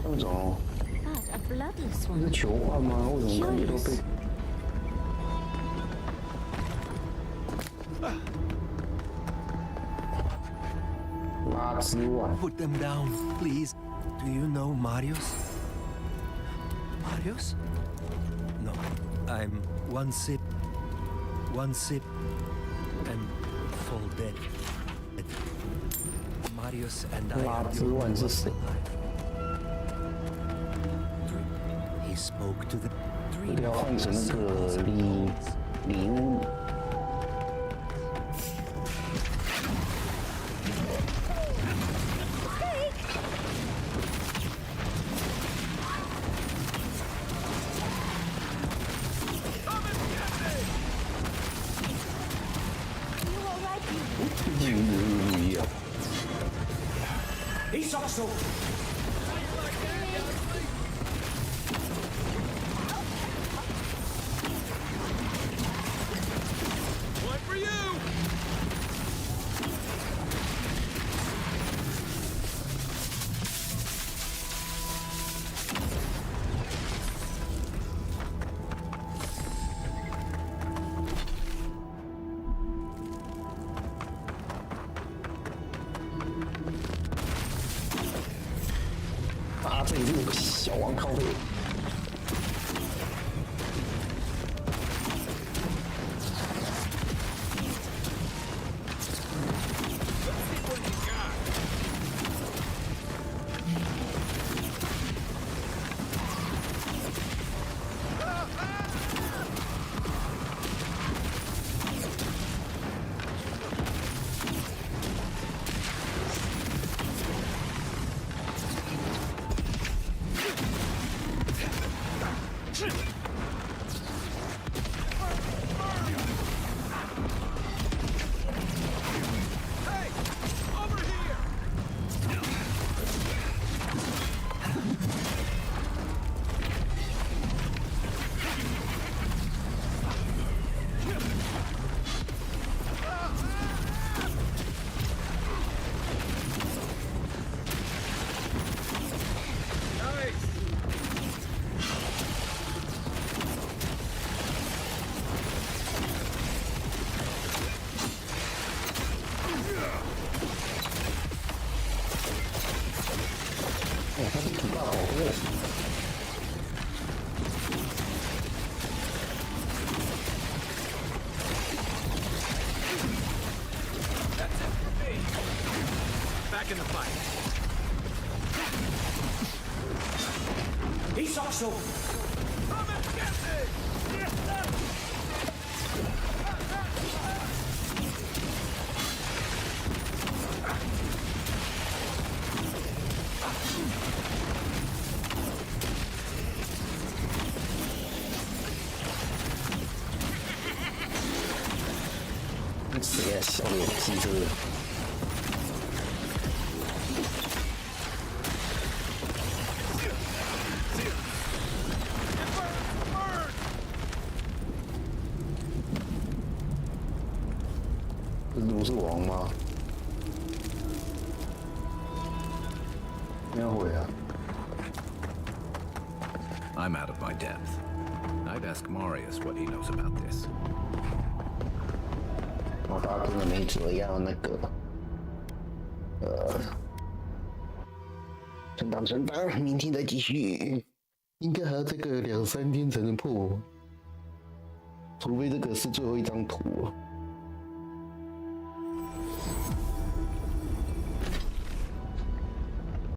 那种是囚犯吗？为什么感觉都被？拉之碗。 Put them down, please. Do you know Marius? Marius? No, I'm one sip, and fall dead. Marius and I are the only ones alive. He spoke to the dream. 要换成那个礼物。 He's also. One for you. Ah, 这里就有个小王靠背。他是土大保护。Back in the fight. He's also. Come and get me! Yes, sir! 谁呀？笑脸机车。这是王吗？没有回啊。I'm out of my depth. I'd ask Marius what he knows about this. 我大真的没辙，要那个，存档，明天再继续。应该还要再个2、3天才能破，除非这个是最后一张图。